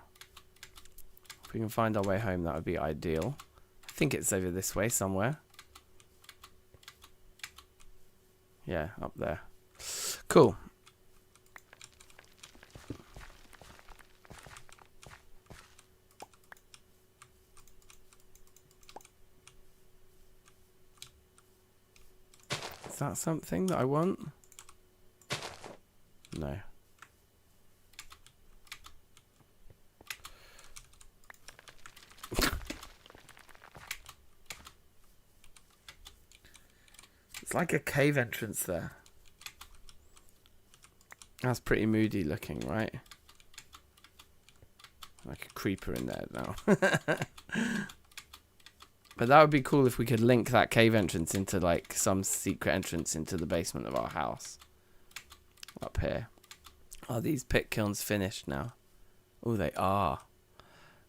If we can find our way home, that would be ideal. I think it's over this way somewhere. Yeah, up there. Cool. Is that something that I want? No. It's like a cave entrance there. That's pretty moody looking, right? Like a creeper in there now. But that would be cool if we could link that cave entrance into like some secret entrance into the basement of our house. Up here. Are these pit kilns finished now? Oh, they are.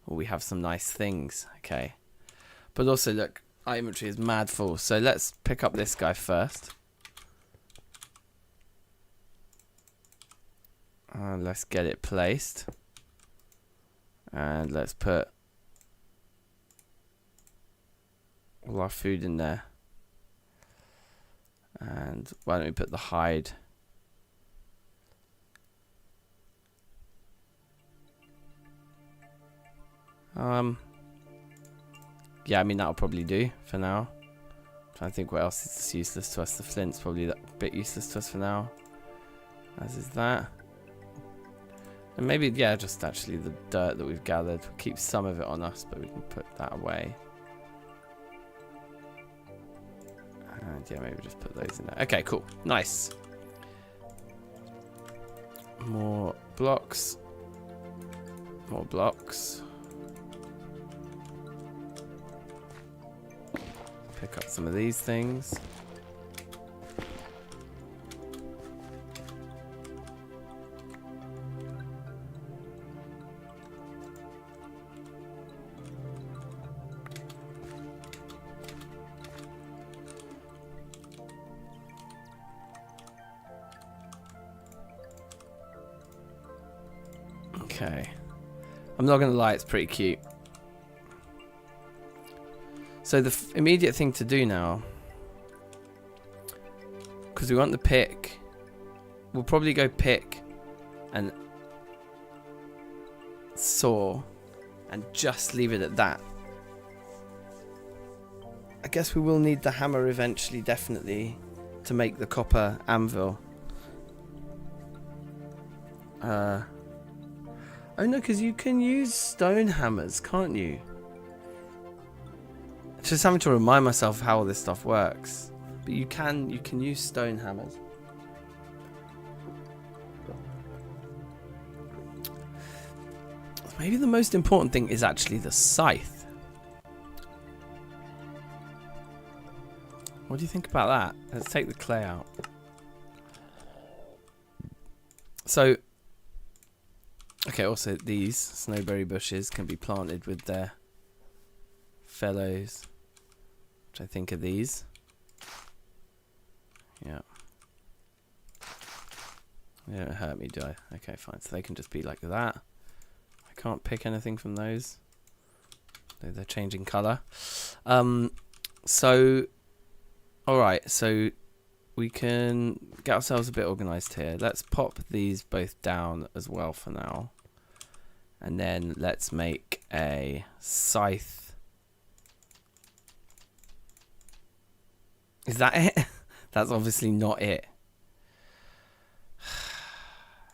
Oh, we have some nice things. Okay. But also, look, our inventory is mad full. So let's pick up this guy first. Let's get it placed. And let's put all our food in there. And why don't we put the hide? Yeah, I mean, that'll probably do for now. I'm trying to think what else is useless to us. The flint's probably a bit useless to us for now. As is that. And maybe, yeah, just actually the dirt that we've gathered. We'll keep some of it on us, but we can put that away. And yeah, maybe just put those in there. Okay, cool. Nice. More blocks. More blocks. Pick up some of these things. Okay. I'm not gonna lie, it's pretty cute. So the immediate thing to do now, because we want the pick, we'll probably go pick and saw and just leave it at that. I guess we will need the hammer eventually, definitely, to make the copper anvil. Oh no, because you can use stone hammers, can't you? Just having to remind myself how all this stuff works. But you can use stone hammers. Maybe the most important thing is actually the scythe. What do you think about that? Let's take the clay out. So, okay, also these snowberry bushes can be planted with their fellows. Which I think are these. Yeah. They don't hurt me, do I? Okay, fine. So they can just be like that. I can't pick anything from those. They're changing colour. So, alright. So, we can get ourselves a bit organised here. Let's pop these both down as well for now. And then let's make a scythe. Is that it? That's obviously not it.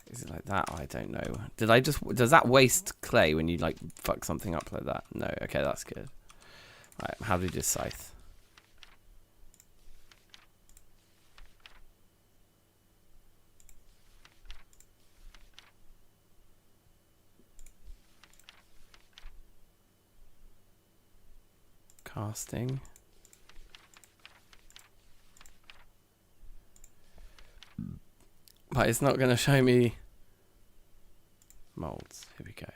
Is it like that? I don't know. Does that waste clay when you like fuck something up like that? No. Okay, that's good. Right, how do we do scythe? Casting. But it's not going to show me molds. Here we go.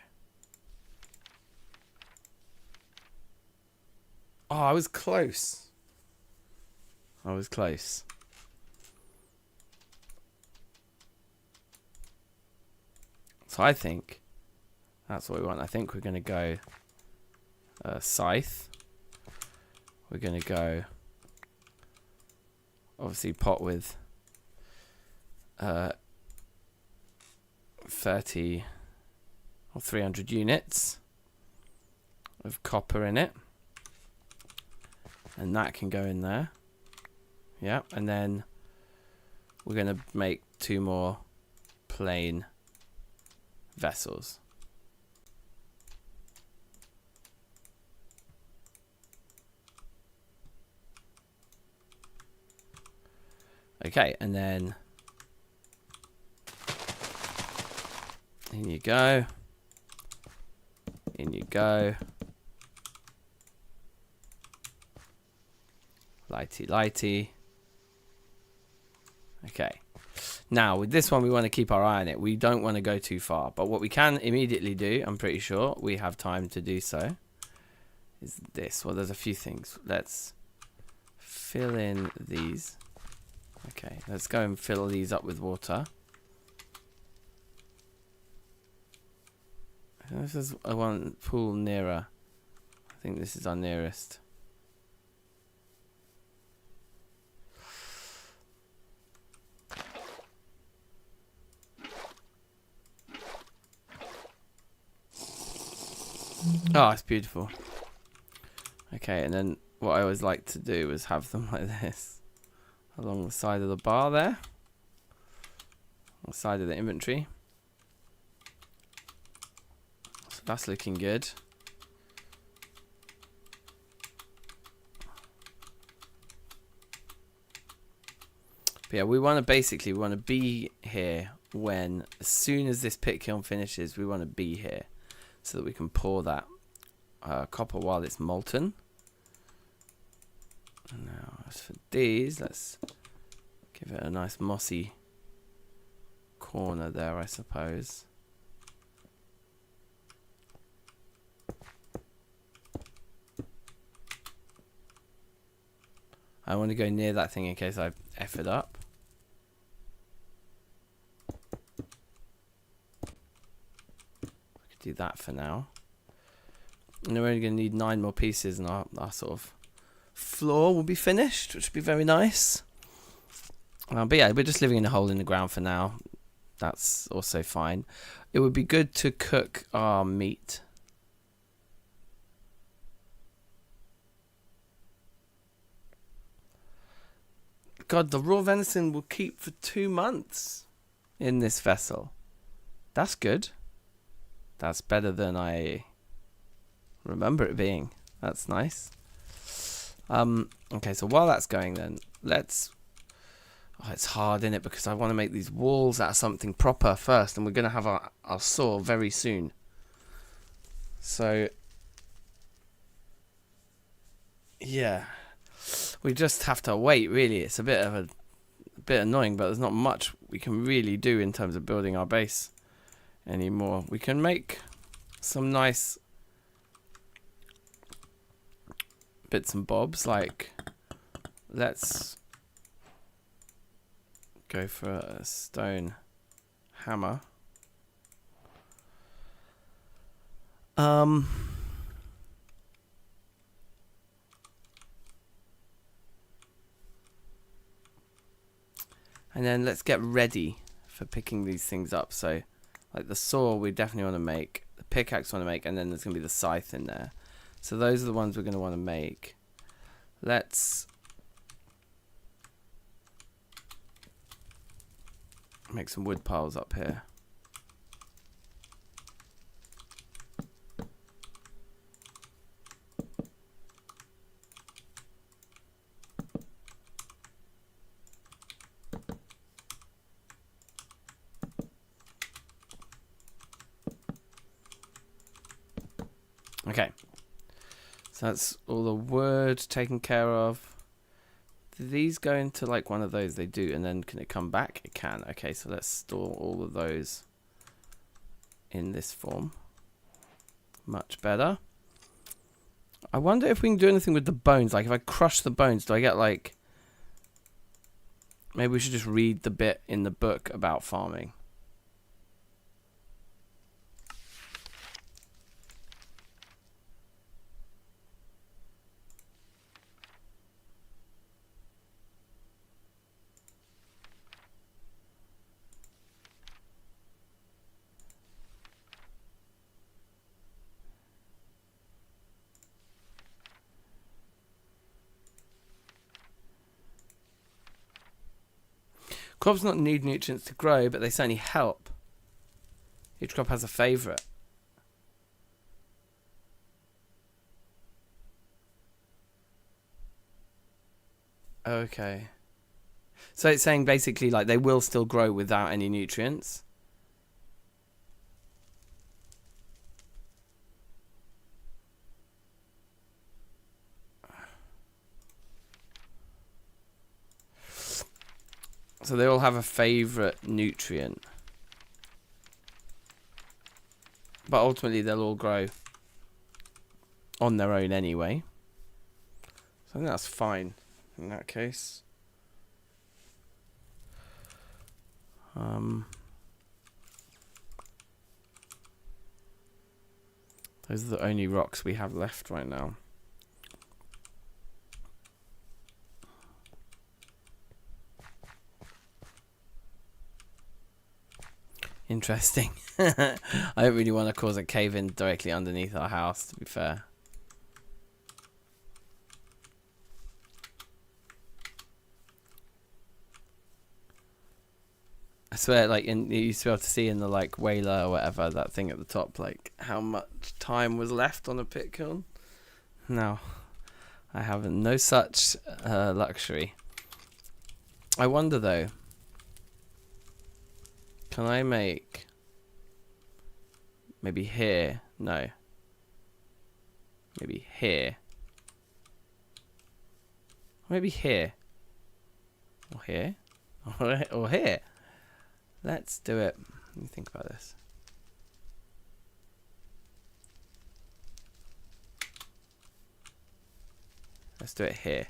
Oh, I was close. I was close. So I think that's what we want. I think we're going to go scythe. We're going to go obviously pot with 30 or 300 units of copper in it, and that can go in there. Yeah, and then we're going to make 2 more plain vessels. Okay, and then in you go. In you go. Lighty, lighty. Okay. Now, with this one, we want to keep our eye on it. We don't want to go too far. But what we can immediately do, I'm pretty sure we have time to do so, is this. Well, there's a few things. Let's fill in these. Okay, let's go and fill these up with water. This is one pool nearer. I think this is our nearest. Oh, it's beautiful. Okay, and then what I always like to do is have them like this along the side of the bar there, on the side of the inventory. So that's looking good. But yeah, we want to be here when, as soon as this pit kiln finishes, we want to be here so that we can pour that copper while it's molten. And now, as for these, let's give it a nice mossy corner there, I suppose. I want to go near that thing in case I F it up. Do that for now, and we're only going to need 9 more pieces, and our sort of floor will be finished, which would be very nice. But yeah, we're just living in a hole in the ground for now. That's also fine. It would be good to cook our meat. God, the raw venison will keep for 2 months in this vessel. That's good. That's better than I remember it being. That's nice. Okay, so while that's going then, let's... Oh, it's hard, isn't it? Because I want to make these walls out of something proper first, and we're going to have our saw very soon. So... yeah. We just have to wait, really. It's a bit annoying, but there's not much we can really do in terms of building our base anymore. We can make some nice bits and bobs, like let's go for a stone hammer. And then let's get ready for picking these things up. So like the saw we definitely want to make, the pickaxe we want to make, and then there's going to be the scythe in there. So those are the ones we're going to want to make. Let's make some wood piles up here. Okay, so that's all the wood taken care of. Do these go into like one of those? They do, and then can it come back? It can. Okay, so let's store all of those in this form. Much better. I wonder if we can do anything with the bones. Like if I crush the bones, do I get like... Maybe we should just read the bit in the book about farming. Crops not need nutrients to grow, but they certainly help. Each crop has a favourite. Okay. So it's saying basically like they will still grow without any nutrients. So they all have a favourite nutrient. But ultimately they'll all grow. on their own anyway. So I think that's fine in that case. Those are the only rocks we have left right now. Interesting. I don't really want to cause a cave-in directly underneath our house, to be fair. I swear, like, you used to be able to see in the, like, whaler or whatever, that thing at the top, like, how much time was left on a pit kiln. No, I have no such luxury. I wonder, though, can I make maybe here? No. Maybe here. Maybe here. Or here. Or here. Let's do it. Let me think about this. Let's do it here.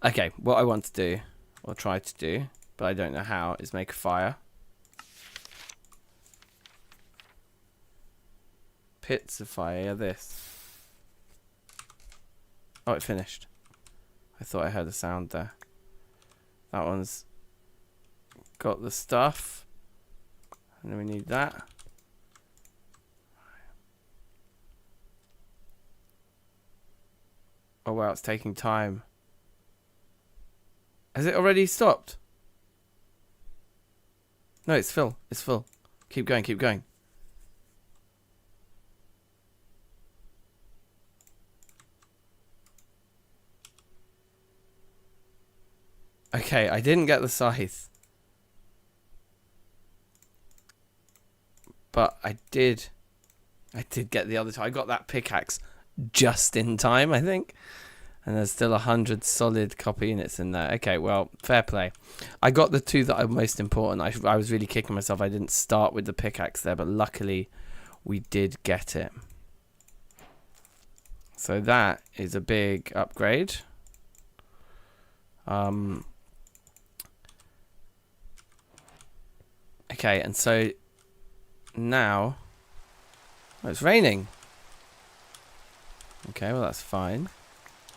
Okay, what I want to do, or try to do, but I don't know how, is make a fire. Pits of fire, yeah, this. Oh, it finished. I thought I heard a sound there. That one's got the stuff. And then we need that. Oh wow, it's taking time. Has it already stopped? No, it's full. It's full. Keep going, keep going. Okay, I didn't get the scythe. But I did get the other two. I got that pickaxe just in time, I think. And there's still 100 solid copper units in there. Okay, well, fair play. I got the two that are most important. I was really kicking myself. I didn't start with the pickaxe there, but luckily we did get it. So that is a big upgrade. Okay, and so now it's raining. Okay, well that's fine.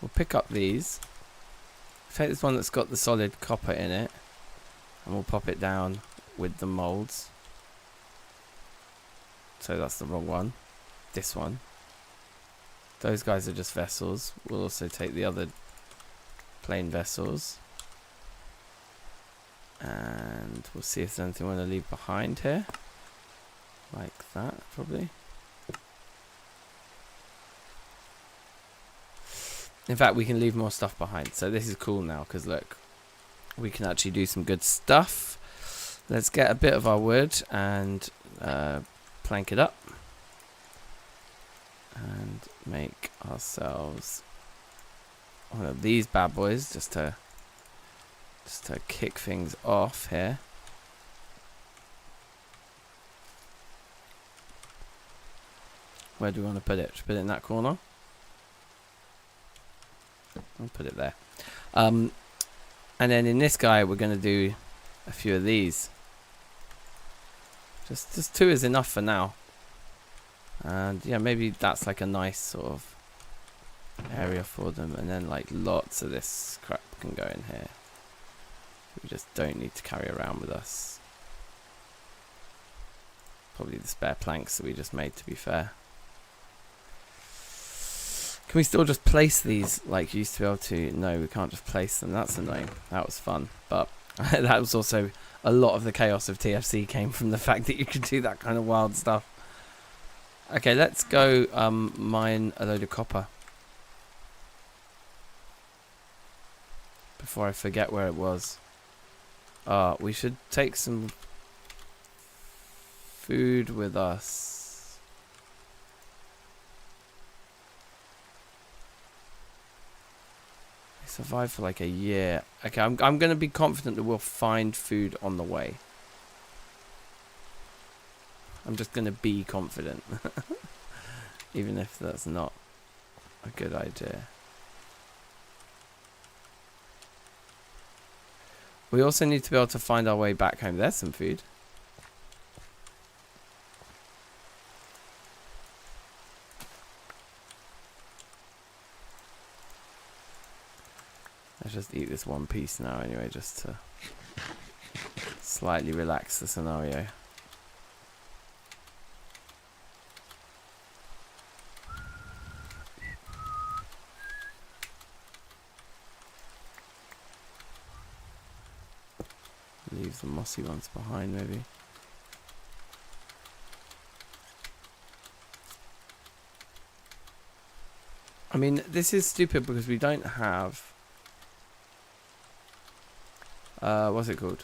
We'll pick up these. Take this one that's got the solid copper in it, and we'll pop it down with the molds. So that's the wrong one. This one. Those guys are just vessels. We'll also take the other plain vessels. And we'll see if there's anything we want to leave behind here. Like that, probably. In fact, we can leave more stuff behind. So this is cool now, because look, we can actually do some good stuff. Let's get a bit of our wood and plank it up. And make ourselves one of these bad boys, just to kick things off here. Where do we want to put it? Should we put it in that corner? I'll put it there. And then in this guy, we're going to do a few of these. Just two is enough for now. And yeah, maybe that's like a nice sort of area for them. And then like lots of this crap can go in here. We just don't need to carry around with us. Probably the spare planks that we just made, to be fair. Can we still just place these like you used to be able to? No, we can't just place them. That's annoying. That was fun. But that was also a lot of the chaos of TFC came from the fact that you could do that kind of wild stuff. Okay, let's go mine a load of copper. Before I forget where it was. We should take some food with us. Survive for like a year. Okay, I'm gonna be confident that we'll find food on the way. I'm just gonna be confident. even if that's not a good idea. We also need to be able to find our way back home. There's some food. Let's just eat this one piece now anyway, just to slightly relax the scenario. Leave the mossy ones behind, maybe. I mean, this is stupid because we don't have... what's it called?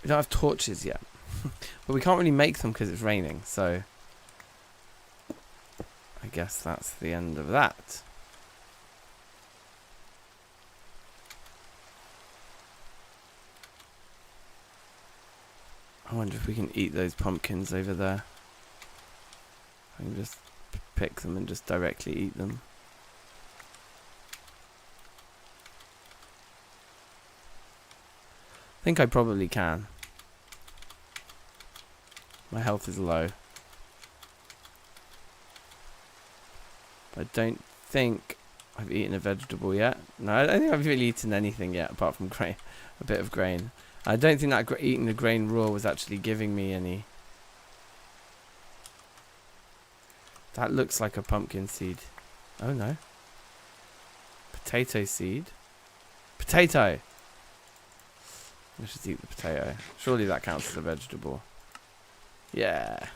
We don't have torches yet. But we can't really make them because it's raining, so... I guess that's the end of that. I wonder if we can eat those pumpkins over there. I can just pick them and just directly eat them. I think I probably can. My health is low. But I don't think I've eaten a vegetable yet. No, I don't think I've really eaten anything yet apart from grain, a bit of grain. I don't think that eating the grain raw was actually giving me any. That looks like a pumpkin seed. Oh no. Potato seed. Potato! Let's just eat the potato. Surely that counts as a vegetable. Yeah.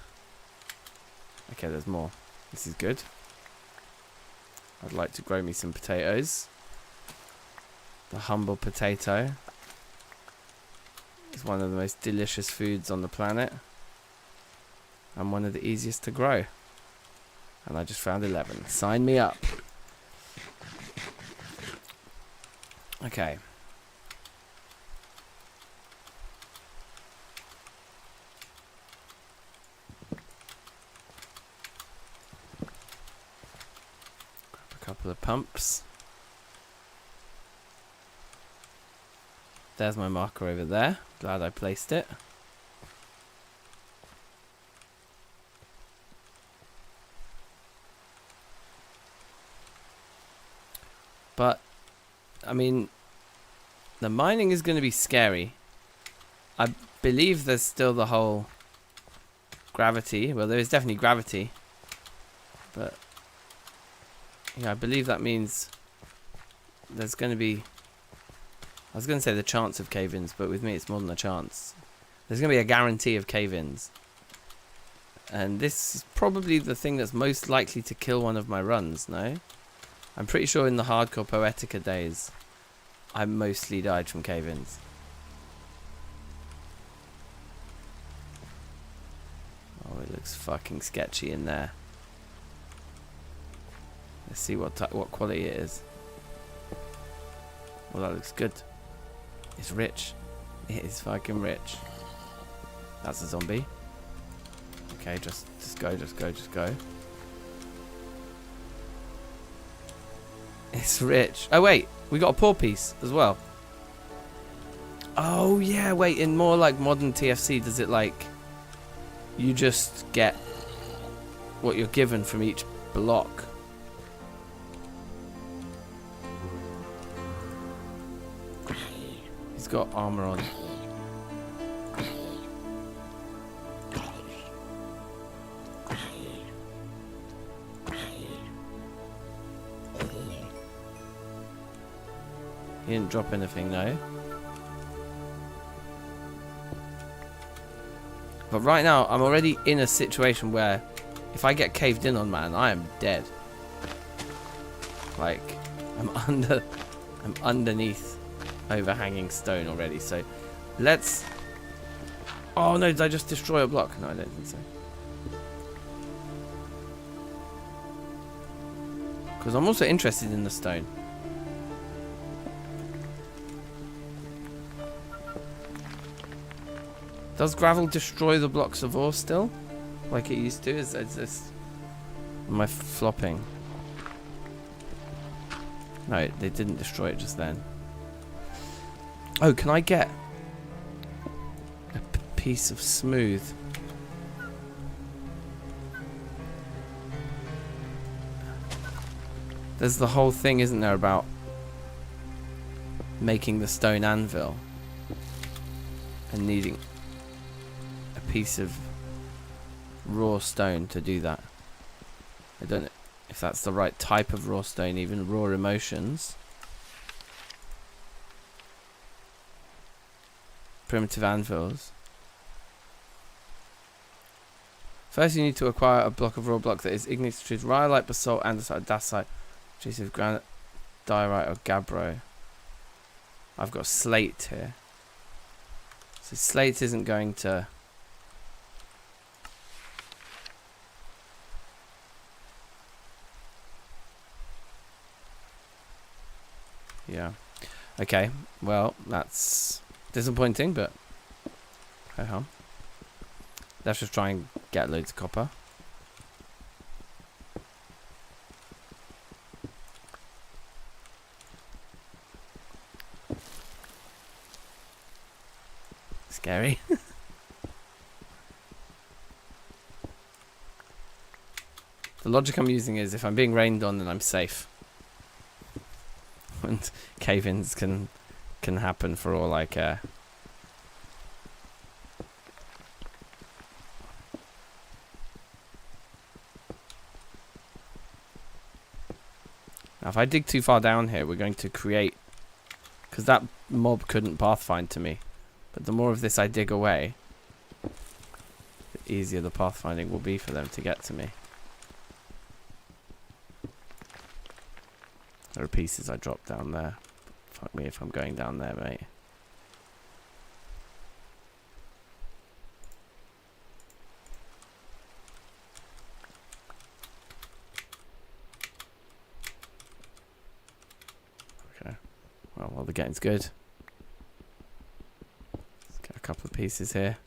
Okay, there's more. This is good. I'd like to grow me some potatoes. The humble potato is one of the most delicious foods on the planet. And one of the easiest to grow. And I just found 11. Sign me up. Okay. Grab a couple of pumps. There's my marker over there. Glad I placed it. But, I mean, the mining is going to be scary. I believe there's still the whole gravity. Well, there is definitely gravity. But, yeah, I believe that means there's going to be... I was going to say the chance of cave-ins, but with me it's more than a chance. There's going to be a guarantee of cave-ins. And this is probably the thing that's most likely to kill one of my runs, no? I'm pretty sure in the hardcore Poetica days, I mostly died from cave-ins. Oh, it looks fucking sketchy in there. Let's see what quality it is. Well, that looks good. It's rich. It is fucking rich. That's a zombie. Okay, just go, just go, just go. It's rich. Oh wait, we got a poor piece as well. Oh yeah, wait, in more like modern TFC, does it like you just get what you're given from each block? He's got armor on. He didn't drop anything, no. But right now, I'm already in a situation where if I get caved in on, man, I am dead. Like, I'm underneath overhanging stone already. So, let's... Oh no, did I just destroy a block? No, I don't think so. Because I'm also interested in the stone. Does gravel destroy the blocks of ore still? Like it used to? Is this... Am I flopping? No, they didn't destroy it just then. Oh, can I get a piece of smooth? There's the whole thing, isn't there, about making the stone anvil and needing a piece of raw stone to do that. I don't know if that's the right type of raw stone, even raw emotions. Primitive anvils. First you need to acquire a block of raw block that is igneous to rhyolite, basalt, andesite, dacite, adhesive granite, diorite or gabbro. I've got slate here. So slate isn't going to... Yeah. Okay. Well, that's disappointing, but ho-hum. Let's just try and get loads of copper. Scary. The logic I'm using is if I'm being rained on, then I'm safe. And cave-ins can happen for all I care. Now if I dig too far down here, we're going to create... Because that mob couldn't pathfind to me. But the more of this I dig away, the easier the pathfinding will be for them to get to me. There are pieces I dropped down there. Fuck me if I'm going down there, mate. Okay. Well, the getting's good. Let's get a couple of pieces here.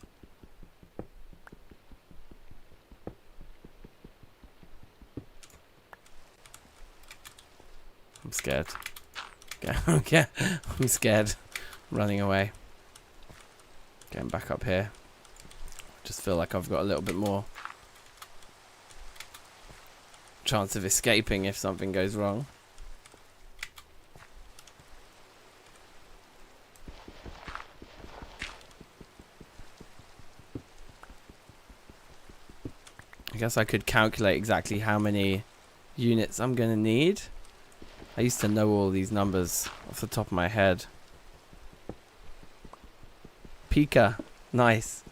I'm scared. Okay, I'm scared. Running away. Getting back up here. Just feel like I've got a little bit more chance of escaping if something goes wrong. I guess I could calculate exactly how many units I'm going to need. I used to know all these numbers off the top of my head. Pika. Nice.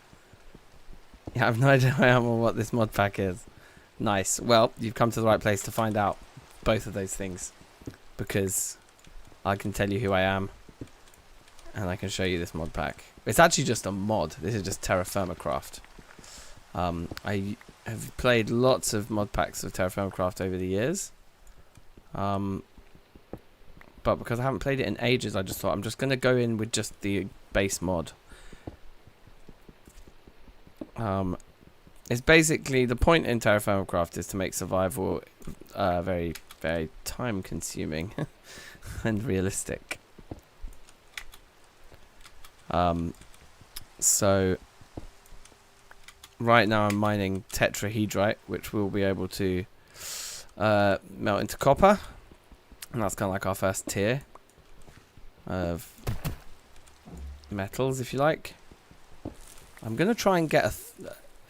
Yeah, I have no idea what this mod pack is. Nice. Well, you've come to the right place to find out both of those things. Because I can tell you who I am. And I can show you this mod pack. It's actually just a mod. This is just terrafirmacraft. I have played lots of mod packs of terrafirmacraft over the years. But because I haven't played it in ages, I just thought I'm just going to go in with just the base mod. It's basically, the point in terrafirmacraft is to make survival very, very time consuming and realistic. So right now I'm mining tetrahedrite, which we'll be able to melt into copper. And that's kind of like our first tier of metals, if you like. I'm going to try and get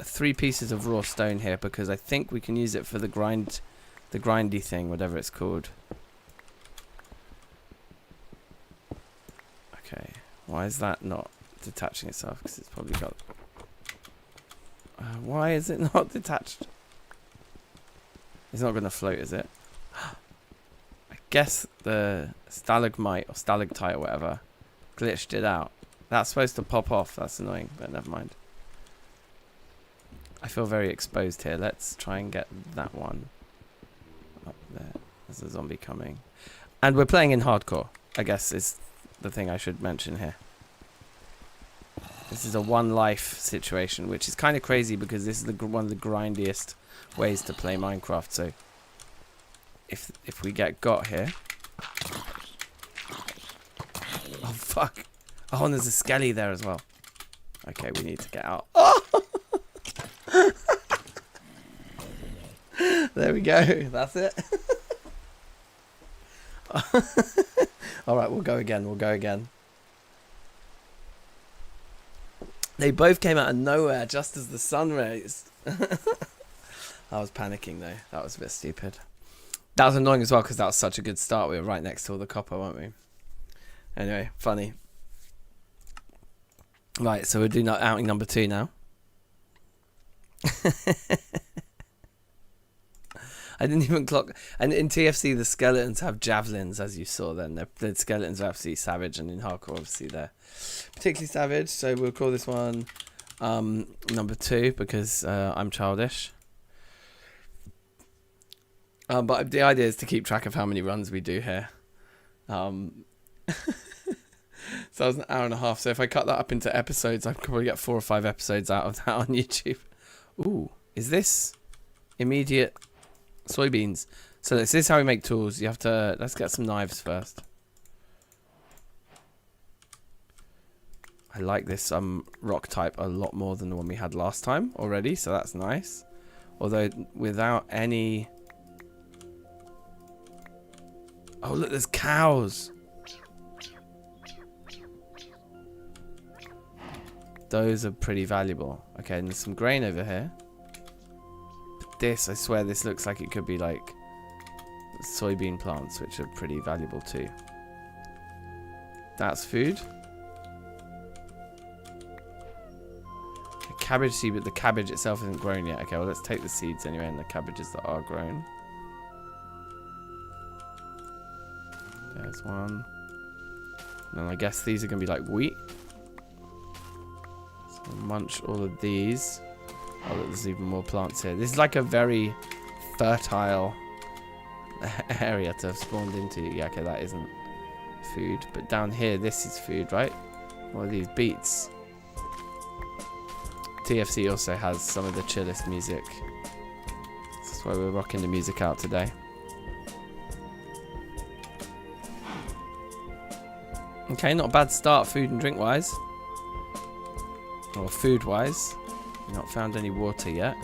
3 pieces of raw stone here because I think we can use it for the grindy thing, whatever it's called. Okay, why is that not detaching itself? Because it's probably got... why is it not detached? It's not going to float, is it? Guess the stalagmite or stalactite or whatever glitched it out. That's supposed to pop off. That's annoying, but never mind. I feel very exposed here. Let's try and get that one up there. There's a zombie coming. And we're playing in hardcore, I guess is the thing I should mention here. This is a one life situation, which is kind of crazy because this is one of the grindiest ways to play Minecraft. So if we get got here, oh fuck! Oh, and there's a skelly there as well. Okay, we need to get out. Oh! There we go. That's it. All right, we'll go again. We'll go again. They both came out of nowhere just as the sun raised. I was panicking though. That was a bit stupid. That was annoying as well because that was such a good start. We were right next to all the copper, weren't we? Anyway, funny. Right, so we'll do outing number 2 now. I didn't even clock. And in TFC, the skeletons have javelins, as you saw then. The skeletons are absolutely savage, and in hardcore, obviously, they're particularly savage. So we'll call this one number 2 because I'm childish. But the idea is to keep track of how many runs we do here. So that was an hour and a half. So if I cut that up into episodes, I could probably get 4 or 5 episodes out of that on YouTube. Ooh, is this immediate soybeans? So this is how we make tools. You have to, let's get some knives first. I like this rock type a lot more than the one we had last time already, so that's nice. Although without any... Oh look, there's cows. Those are pretty valuable. Okay, and there's some grain over here. But this, I swear this looks like it could be like soybean plants, which are pretty valuable too. That's food. A cabbage seed, but the cabbage itself isn't grown yet. Okay, well let's take the seeds anyway and the cabbages that are grown. There's one. And I guess these are going to be like wheat. So munch all of these. Oh, look, there's even more plants here. This is like a very fertile area to have spawned into. Yeah, okay, that isn't food. But down here, this is food, right? What are these? Beets. TFC also has some of the chillest music. That's why we're rocking the music out today. Okay, not a bad start food and drink wise. Or food wise. We've not found any water yet.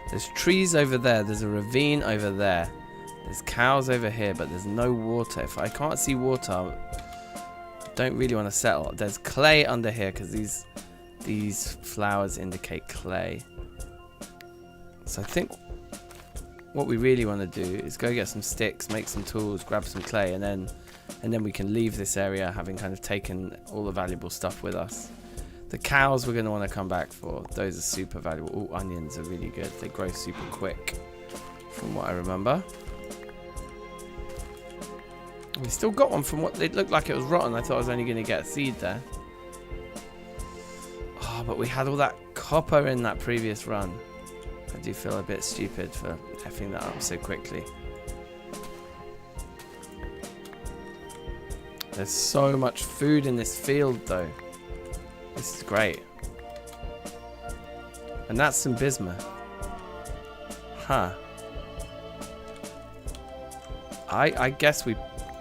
There's trees over there. There's a ravine over there. There's cows over here, but there's no water. If I can't see water, I don't really want to settle. There's clay under here because these flowers indicate clay. So I think what we really want to do is go get some sticks, make some tools, grab some clay, and then we can leave this area having kind of taken all the valuable stuff with us. The cows we're going to want to come back for. Those are super valuable. Oh, onions are really good. They grow super quick from what I remember. We still got one from what it looked like it was rotten. I thought I was only going to get a seed there. Oh, but we had all that copper in that previous run. I do feel a bit stupid for effing that up so quickly. There's so much food in this field though. This is great. And that's some bismuth. Huh. I guess we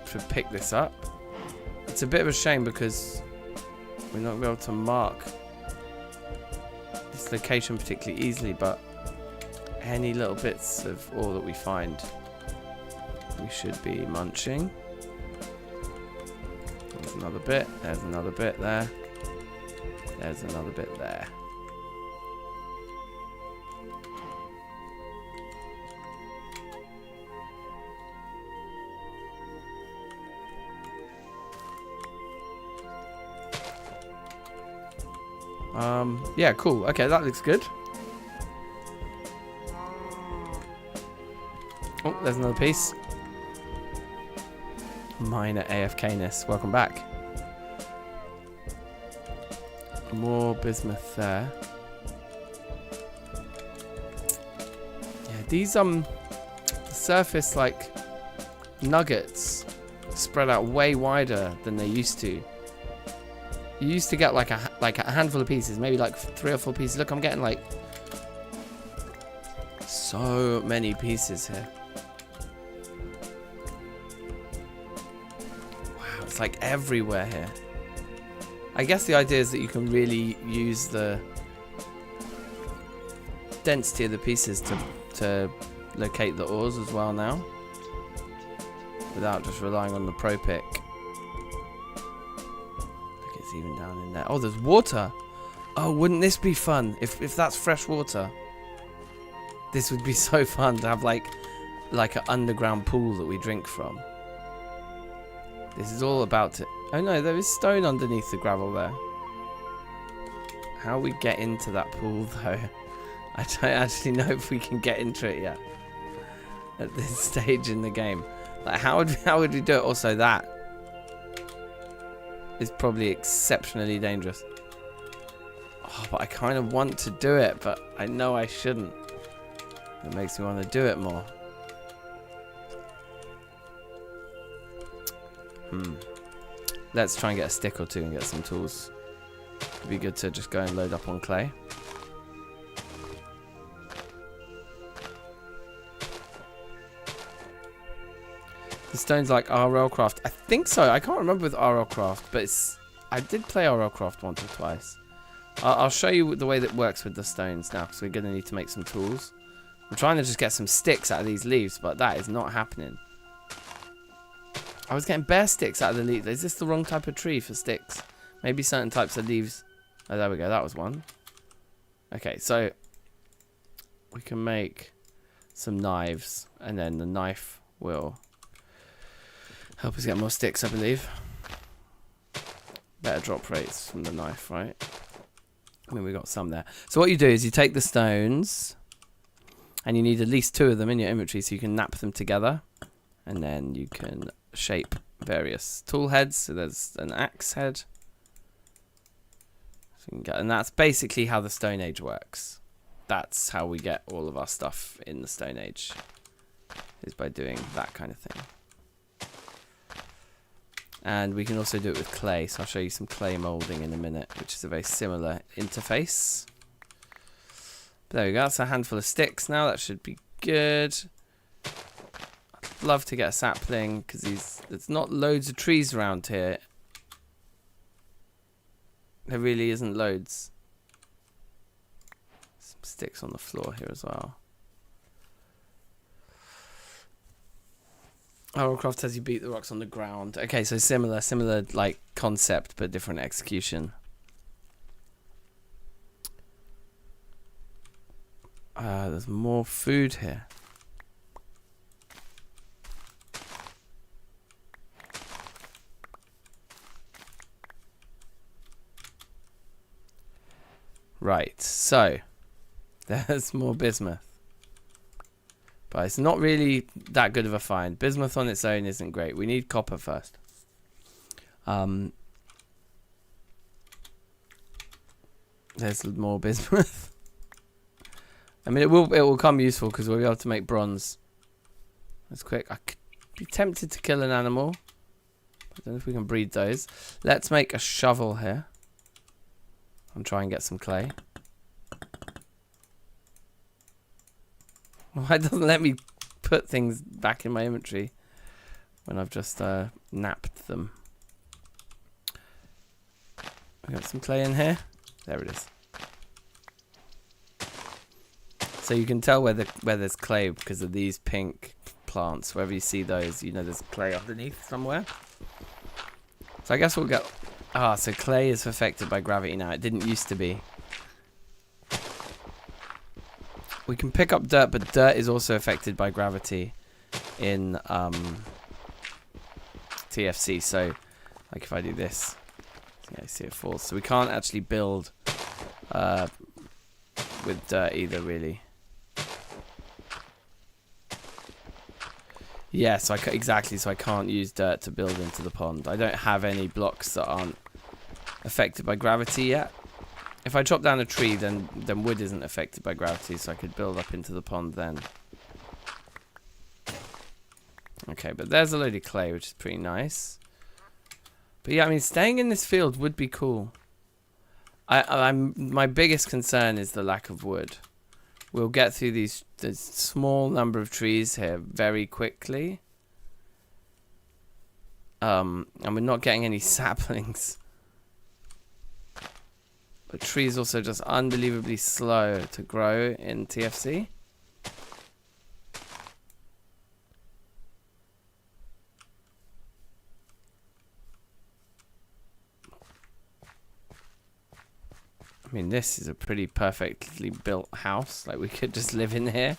should pick this up. It's a bit of a shame because we're not going to be able to mark this location particularly easily, but any little bits of ore that we find, we should be munching. There's another bit. There's another bit there. There's another bit there. Yeah, cool. Okay, that looks good. Oh, there's another piece. Minor AFK-ness. Welcome back. More bismuth there. Yeah, these surface like nuggets spread out way wider than they used to. You used to get like a handful of pieces, maybe like 3 or 4 pieces. Look, I'm getting like so many pieces here. Wow, it's like everywhere here. I guess the idea is that you can really use the density of the pieces to locate the ores as well now, without just relying on the pro pick. Look, it's even down in there. Oh, there's water. Oh, wouldn't this be fun if that's fresh water? This would be so fun to have like an underground pool that we drink from. This is all about to... Oh no, there is stone underneath the gravel there. How we get into that pool though, I don't actually know if we can get into it yet at this stage in the game. Like how would we do it? Also, that is probably exceptionally dangerous. Oh, but I kind of want to do it, but I know I shouldn't. It makes me want to do it more. Let's try and get a stick or 2 and get some tools. It'd be good to just go and load up on clay. The stone's like RLcraft. I think so. I can't remember with RLcraft, but I did play RLcraft once or twice. I'll show you the way that works with the stones now, because we're going to need to make some tools. I'm trying to just get some sticks out of these leaves, but that is not happening. I was getting bare sticks out of the leaves. Is this the wrong type of tree for sticks? Maybe certain types of leaves. Oh, there we go. That was one. Okay, so we can make some knives, and then the knife will help us get more sticks, I believe. Better drop rates from the knife, right? I mean, we got some there. So what you do is you take the stones, and you need at least 2 of them in your inventory so you can nap them together. And then you can shape various tool heads. So there's an axe head. So you can get, and that's basically how the Stone Age works. That's how we get all of our stuff in the Stone Age, is by doing that kind of thing. And we can also do it with clay. So I'll show you some clay molding in a minute, which is a very similar interface. But there we go. That's a handful of sticks now. That should be good. I'd love to get a sapling because there's not loads of trees around here. There really isn't loads. Some sticks on the floor here as well. RLcraft says you beat the rocks on the ground. Okay, so similar like concept but different execution. There's more food here. Right, so there's more bismuth. But it's not really that good of a find. Bismuth on its own isn't great. We need copper first. There's more bismuth. I mean, it will come useful because we'll be able to make bronze. That's quick. I could be tempted to kill an animal. I don't know if we can breed those. Let's make a shovel here. And try and get some clay. Why doesn't let me put things back in my inventory when I've just napped them? I got some clay in here. There it is. So you can tell where there's clay because of these pink plants. Wherever you see those, you know there's clay underneath somewhere. So I guess we'll get... Ah, so clay is affected by gravity now. It didn't used to be. We can pick up dirt, but dirt is also affected by gravity in TFC. So, like if I do this, yeah, you see it falls. So we can't actually build with dirt either, really. Yeah, so exactly. So I can't use dirt to build into the pond. I don't have any blocks that aren't affected by gravity yet. If I chop down a tree, then wood isn't affected by gravity, so I could build up into the pond then. Okay, but there's a load of clay, which is pretty nice. But yeah, I mean, staying in this field would be cool. My biggest concern is the lack of wood. We'll get through this small number of trees here very quickly. And we're not getting any saplings. But trees also just unbelievably slow to grow in TFC. I mean, this is a pretty perfectly built house. Like, we could just live in here.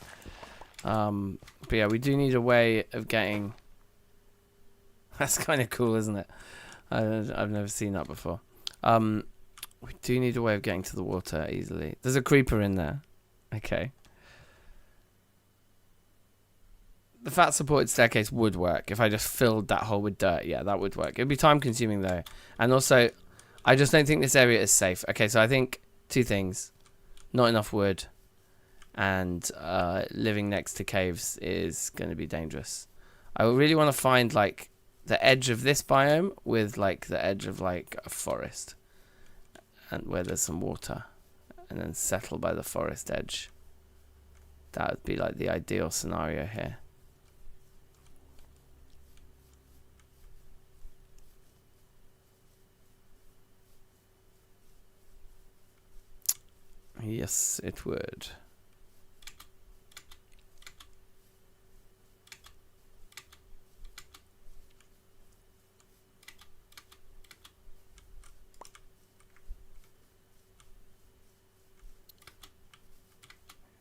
But yeah, we do need a way of getting... That's kind of cool, isn't it? I've never seen that before. We do need a way of getting to the water easily. There's a creeper in there. Okay. The fat supported staircase would work if I just filled that hole with dirt. Yeah, that would work. It'd be time consuming though. And also, I just don't think this area is safe. Okay, so I think two things. Not enough wood. And living next to caves is going to be dangerous. I really want to find like the edge of this biome with like the edge of like a forest. And where there's some water. And then settle by the forest edge. That would be like the ideal scenario here. Yes, it would.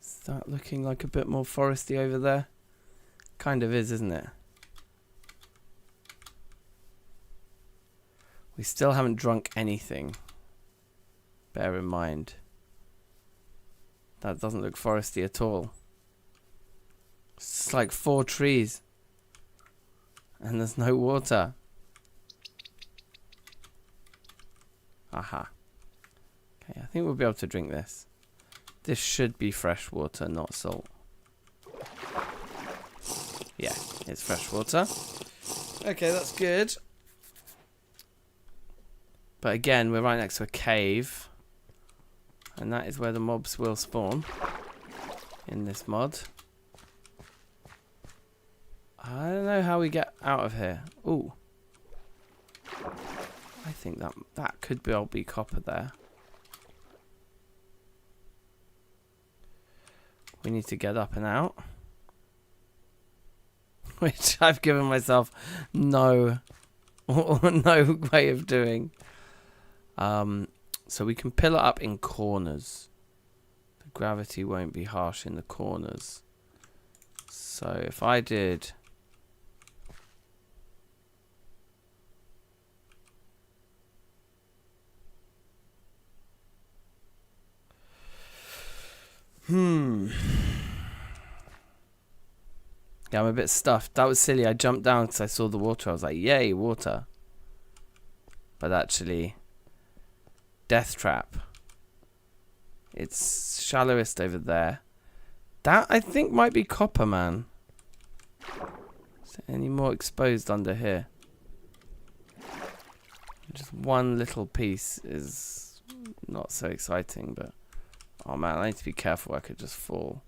Is that looking like a bit more foresty over there? Kind of is, isn't it? We still haven't drunk anything. Bear in mind. That doesn't look foresty at all. It's like 4 trees. And there's no water. Aha. Okay, I think we'll be able to drink this. This should be fresh water, not salt. Yeah, it's fresh water. Okay, that's good. But again, we're right next to a cave. And that is where the mobs will spawn. In this mod. I don't know how we get out of here. Ooh. I think that could be copper there. We need to get up and out. Which I've given myself no way of doing. So we can pillar up in corners. The gravity won't be harsh in the corners. So if I did... Yeah, I'm a bit stuffed. That was silly. I jumped down because I saw the water. I was like, yay, water. But actually, death trap. It's shallowest over there. That, I think, might be copper, man. Is there any more exposed under here? Just one little piece is not so exciting, but... Oh, man, I need to be careful. I could just fall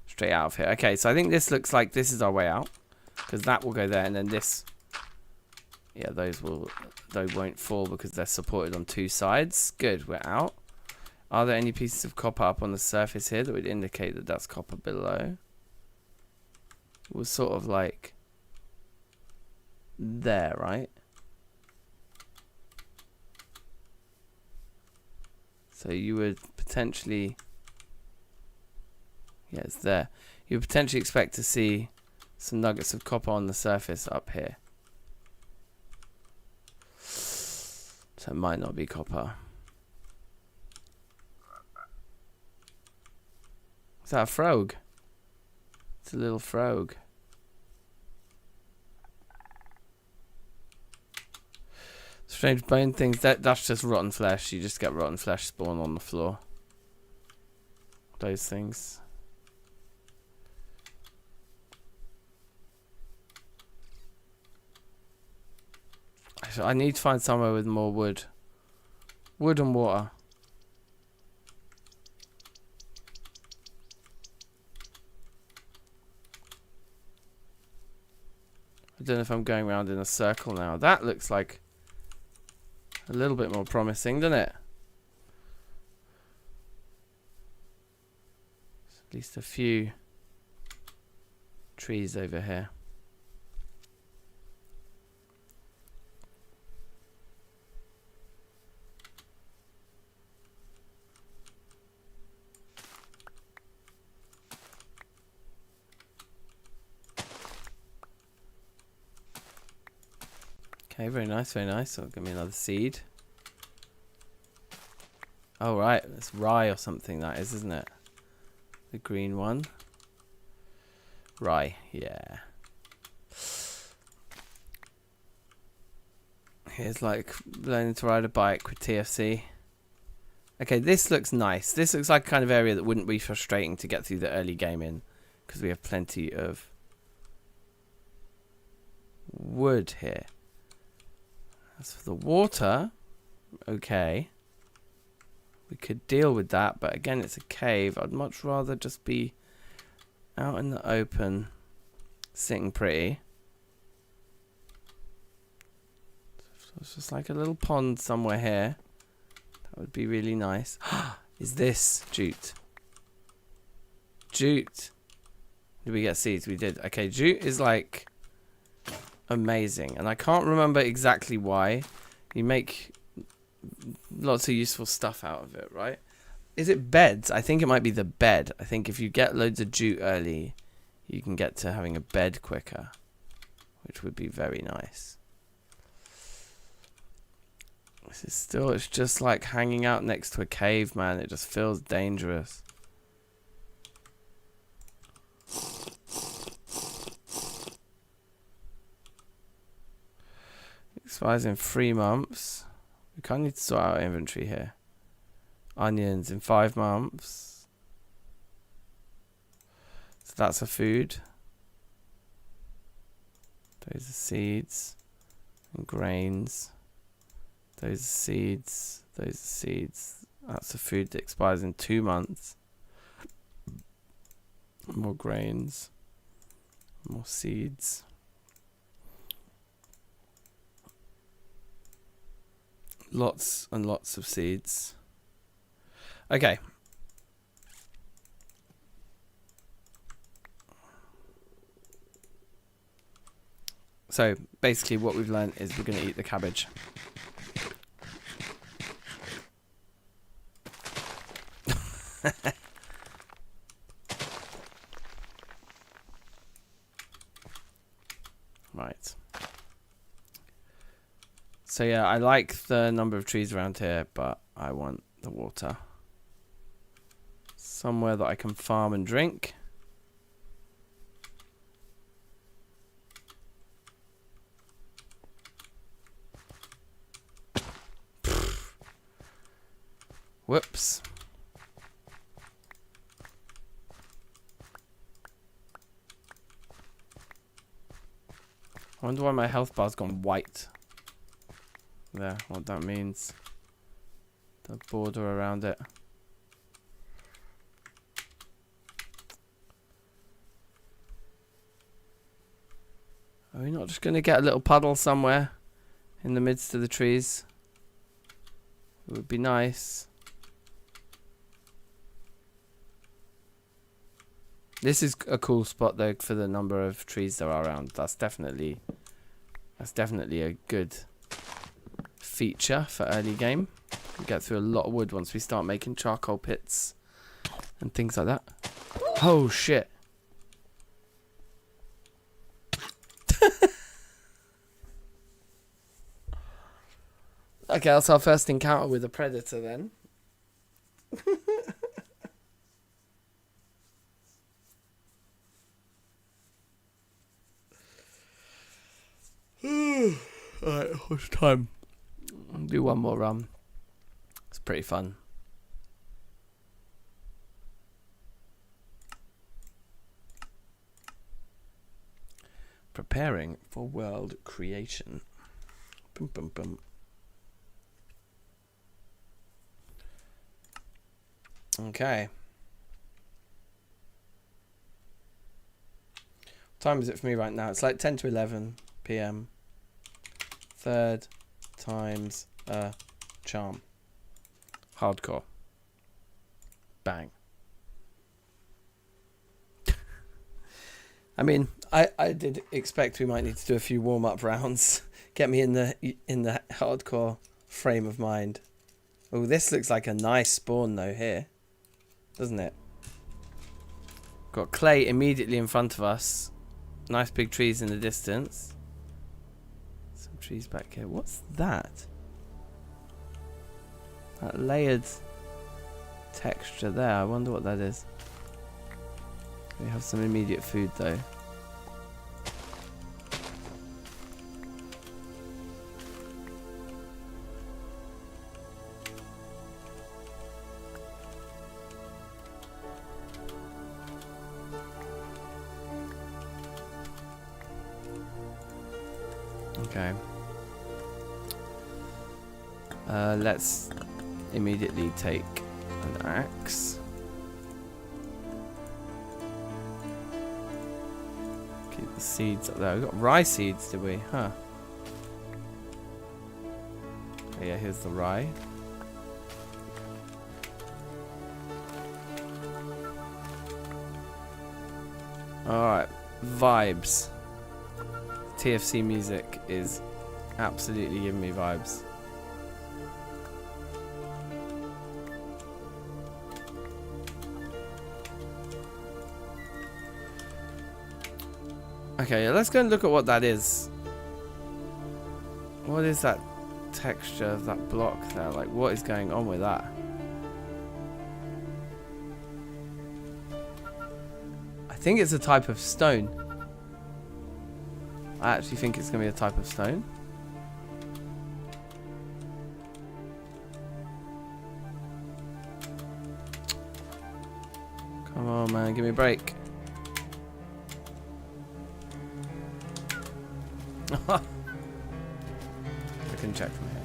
straight out of here. Okay, so I think this looks like this is our way out. Because that will go there, and then this... Yeah, they won't fall because they're supported on 2 sides. Good, we're out. Are there any pieces of copper up on the surface here that would indicate that that's copper below? It was sort of like... there, right? So you would potentially... Yeah, it's there. You would potentially expect to see some nuggets of copper on the surface up here. So it might not be copper. Is that a frog? It's a little frog. Strange bone things. That's just rotten flesh. You just get rotten flesh spawn on the floor. Those things. I I need to find somewhere with more wood. Wood and water. I don't know if I'm going around in a circle now. That looks like a little bit more promising, doesn't it? At least a few trees over here. Okay, very nice, very nice. So give me another seed. Oh, right. It's rye or something, that is, isn't it? The green one. Rye, yeah. Here's like learning to ride a bike with TFC. Okay, this looks nice. This looks like a kind of area that wouldn't be frustrating to get through the early game in, because we have plenty of wood here. As for the water, okay. We could deal with that, but again, it's a cave. I'd much rather just be out in the open, sitting pretty. So it's just like a little pond somewhere here. That would be really nice. Is this jute? Jute. Did we get seeds? We did. Okay, jute is like amazing, and I can't remember exactly why. You make lots of useful stuff out of it, right? Is it beds? I think it might be the bed. I think if you get loads of jute early, you can get to having a bed quicker, which would be very nice. This is still, it's just like hanging out next to a cave, man. It just feels dangerous. Expires in 3 months. We kind of need to sort out our inventory here. Onions in 5 months. So that's a food. Those are seeds and grains. Those are seeds. Those are seeds. That's a food that expires in 2 months. More grains. More seeds. Lots and lots of seeds. Okay. So basically what we've learned is we're going to eat the cabbage. Right. So yeah, I like the number of trees around here, but I want the water. Somewhere that I can farm and drink. Whoops. I wonder why my health bar's gone white. There, what that means. The border around it. Are we not just going to get a little puddle somewhere in the midst of the trees? It would be nice. This is a cool spot though for the number of trees there are around. That's definitely a good feature for early game. We get through a lot of wood once we start making charcoal pits and things like that. Oh shit. Okay, that's our first encounter with a predator then. Alright, what's time? I'll do one more run. It's pretty fun. Preparing for world creation. Boom, boom, boom. Okay. What time is it for me right now? It's like 10 to 11 p.m. Third time's a charm. Hardcore. Bang. I mean, I did expect we might need to do a few warm-up rounds. Get me in the hardcore frame of mind. Oh, this looks like a nice spawn though here, doesn't it? Got clay immediately in front of us. Nice big trees in the distance. Some trees back here. What's that? That layered texture there. I wonder what that is. We have some immediate food though. Okay. Let's immediately take an axe. Keep the seeds up there. We got rye seeds, did we? Huh. Oh, yeah, here's the rye. Alright, vibes. TFC music is absolutely giving me vibes. Okay, let's go and look at what that is. What is that texture of that block there? Like, what is going on with that? I think it's a type of stone. I actually think it's going to be a type of stone. Come on, man, give me a break. I can check from here.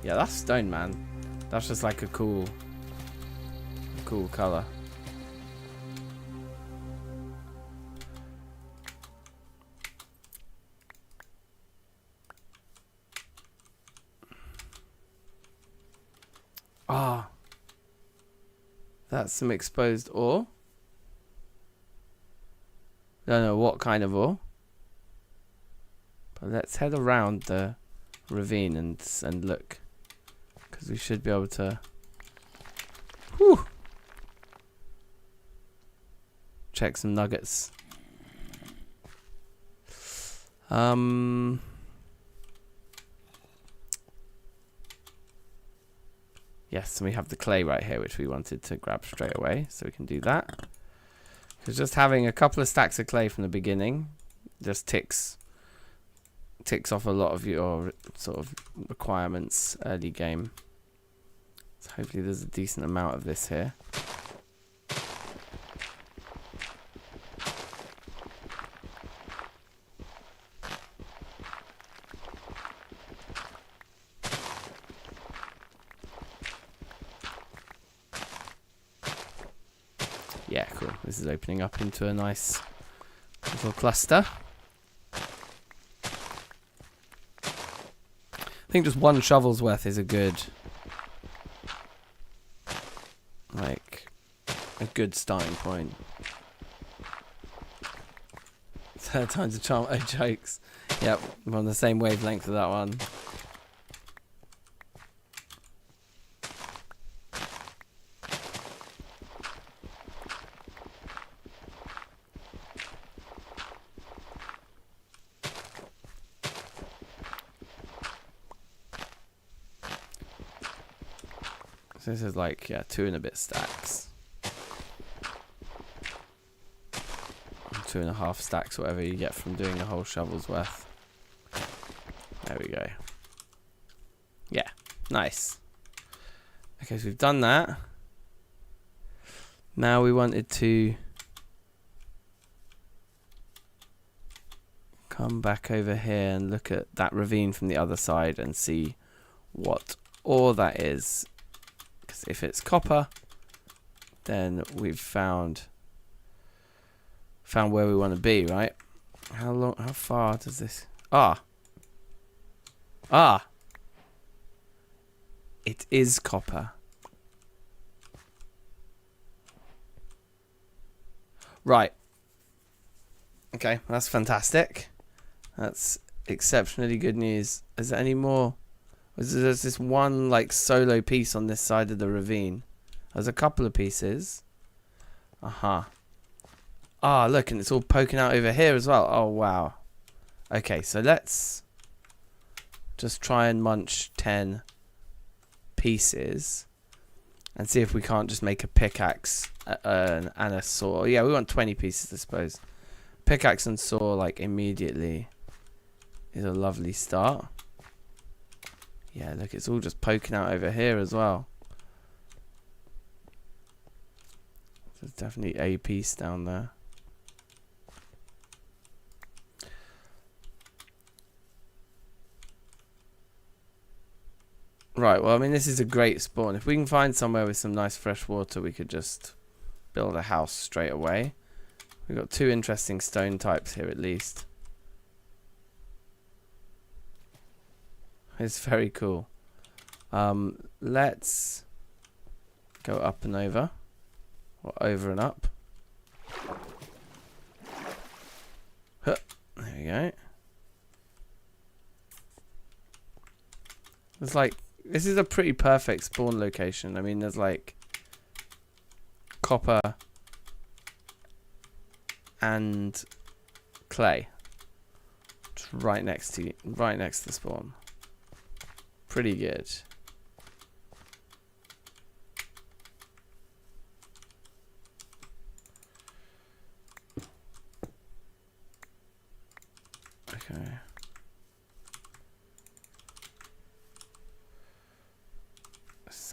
Yeah, that's stone, man. That's just like a cool color. Ah, that's some exposed ore. Don't know what kind of ore. But let's head around the ravine and look, because we should be able to. Whew. Check some nuggets. Yes, and we have the clay right here, which we wanted to grab straight away, so we can do that. Because just having a couple of stacks of clay from the beginning just ticks off a lot of your sort of requirements early game. So hopefully there's a decent amount of this here. Yeah, cool. This is opening up into a nice little cluster. I think just one shovel's worth is a good, like, a good starting point. Third time's a charm. Oh, jokes. Yep, I'm on the same wavelength with that one. So this is like, yeah, 2 and a bit stacks. 2.5 stacks, whatever you get from doing a whole shovel's worth. There we go. Yeah, nice. Okay, so we've done that. Now we wanted to come back over here and look at that ravine from the other side and see what ore that is. Because if it's copper, then we've found where we want to be, right? How far does this... Ah! It is copper. Right. Okay, that's fantastic. That's exceptionally good news. Is there any more? There's this one like solo piece on this side of the ravine. There's a couple of pieces. Ah, look, and it's all poking out over here as well. Oh, wow. Okay, so let's just try and munch 10 pieces and see if we can't just make a pickaxe and a saw. Yeah, we want 20 pieces, I suppose. Pickaxe and saw, like, immediately is a lovely start. Yeah, look, it's all just poking out over here as well. There's definitely a piece down there. Right, well, I mean, this is a great spawn. If we can find somewhere with some nice fresh water, we could just build a house straight away. We've got 2 interesting stone types here at least. It's very cool. Let's go up and over. Or over and up. Huh, there we go. It's like... This is a pretty perfect spawn location. I mean, there's like copper and clay. Just right next to the spawn. Pretty good. Okay.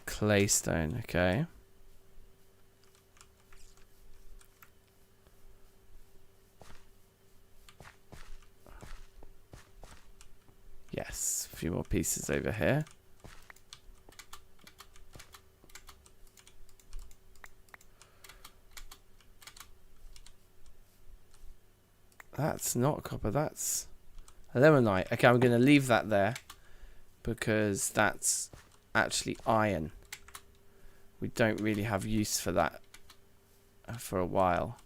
Claystone, okay. Yes, a few more pieces over here. That's not copper, that's limonite. Okay, I'm going to leave that there because that's actually iron. We don't really have use for that for a while.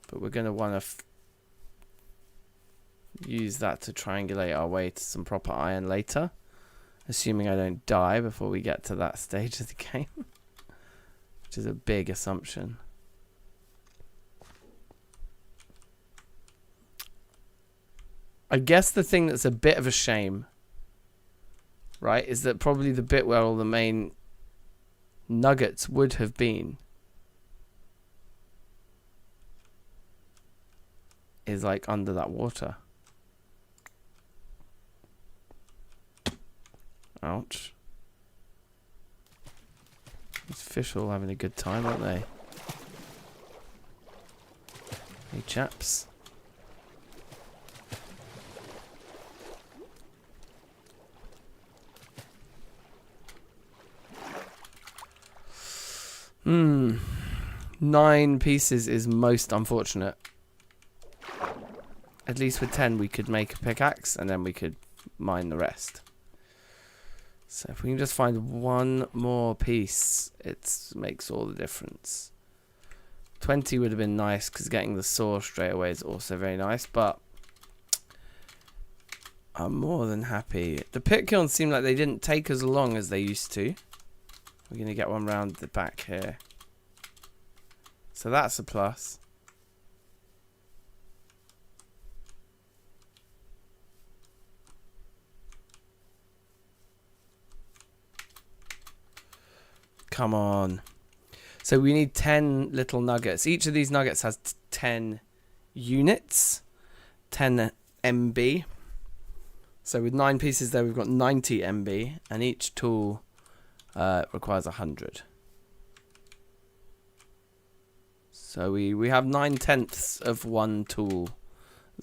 But we're going to want to use that to triangulate our way to some proper iron later. Assuming I don't die before we get to that stage of the game. Which is a big assumption. I guess the thing that's a bit of a shame, right, is that probably the bit where all the main nuggets would have been is like under that water. Ouch. These fish are all having a good time, aren't they? Hey chaps. Hmm. 9 pieces is most unfortunate. At least with 10 we could make a pickaxe and then we could mine the rest. So if we can just find one more piece, it makes all the difference. 20 would have been nice because getting the saw straight away is also very nice, but I'm more than happy. The pit kilns seem like they didn't take as long as they used to. We're going to get one round the back here. So that's a plus. Come on. So we need 10 little nuggets. Each of these nuggets has 10 units. 10 MB. So with 9 pieces there, we've got 90 MB. And each tool requires 100. So we have 9/10 of one tool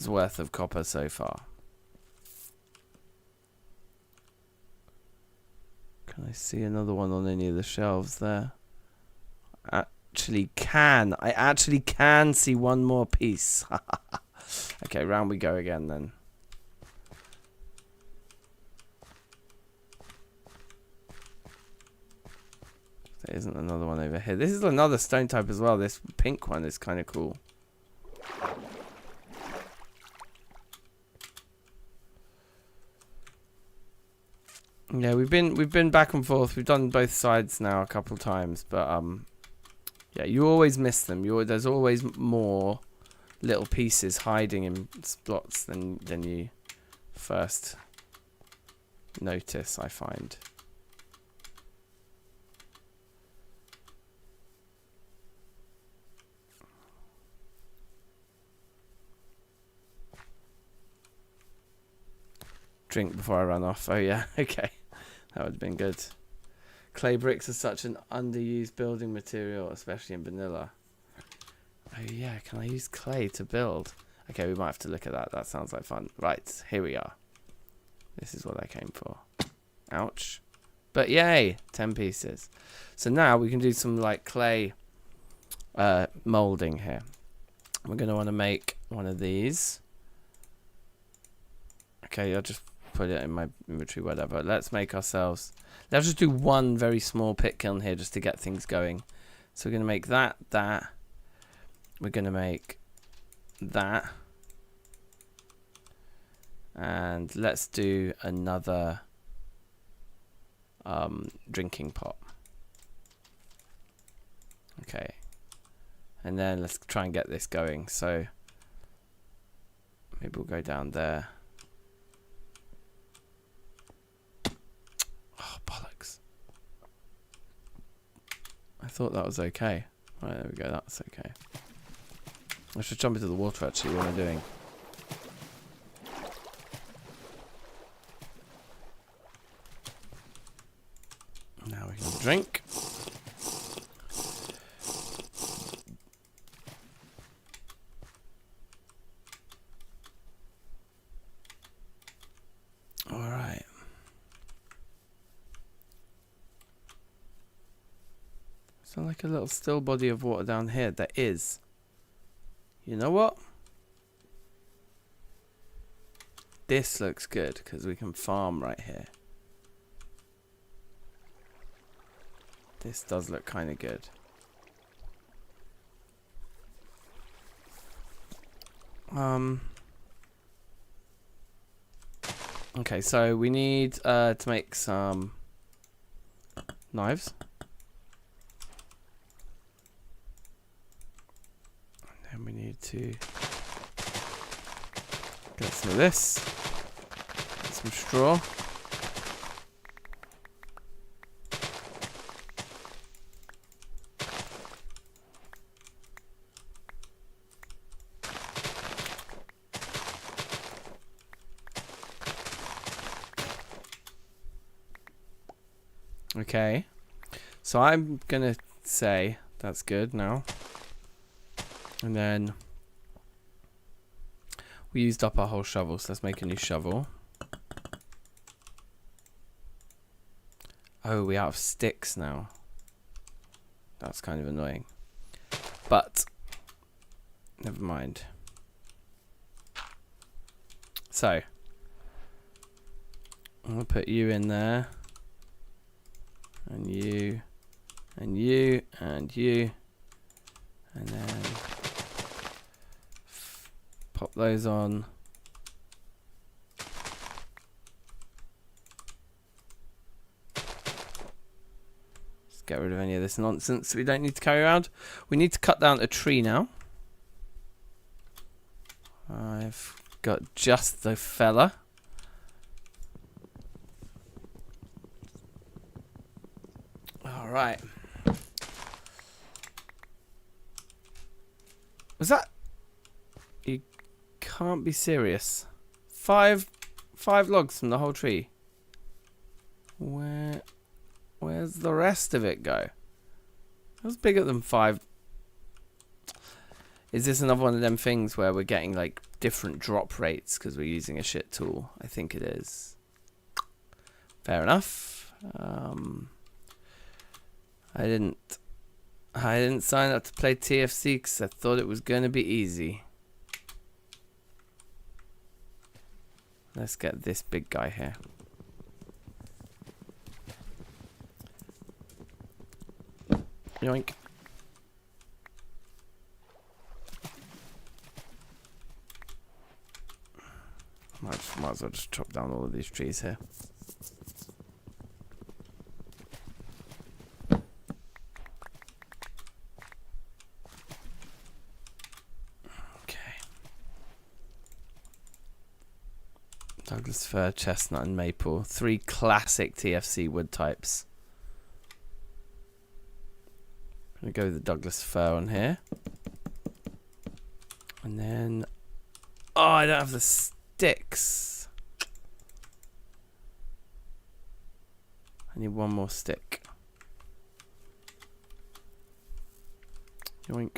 worth of copper so far. Can I see another one on any of the shelves there? I actually can see one more piece. Okay, round we go again then. There isn't another one over here. This is another stone type as well. This pink one is kind of cool. Yeah, we've been back and forth. We've done both sides now a couple of times, but yeah, you always miss them. There's always more little pieces hiding in spots than you first notice, I find. Drink before I run off. Oh yeah, okay. That would have been good. Clay bricks are such an underused building material, especially in vanilla. Oh yeah, can I use clay to build? Okay, we might have to look at that. That sounds like fun. Right, here we are. This is what I came for. Ouch. But yay, 10 pieces. So now we can do some like clay molding here. We're going to want to make one of these. Okay, I'll just put it in my inventory, whatever. Let's make ourselves... Let's just do one very small pit kiln here just to get things going. So we're going to make that. We're going to make that. And let's do another drinking pot. Okay. And then let's try and get this going. So maybe we'll go down there. Oh, bollocks. I thought that was okay. Right, there we go. That's okay. I should jump into the water actually. What am I doing? Now we can drink. Alright. So like a little still body of water down here. There is. You know what? This looks good because we can farm right here. This does look kind of good. Okay, so we need to make some knives. And then we need to get some of this. Get some straw. Okay, so I'm gonna say that's good now. And then we used up our whole shovel, so let's make a new shovel. Oh, we're out of sticks now. That's kind of annoying. But never mind. So I'm gonna put you in there. And you, and you, and you, and then pop those on. Just get rid of any of this nonsense we don't need to carry around. We need to cut down a tree now. I've got just the fella. Right. Was that? You can't be serious. Five logs from the whole tree. Where's the rest of it go? It was bigger than 5. Is this another one of them things where we're getting like different drop rates because we're using a shit tool. I think it is. Fair enough. I didn't sign up to play TFC because I thought it was going to be easy. Let's get this big guy here. Yoink. Might as well just chop down all of these trees here. Okay. Douglas fir, chestnut, and maple. 3 classic TFC wood types. I'm going to go with the Douglas fir on here. And then... Oh, I don't have the sticks. I need one more stick. Yoink.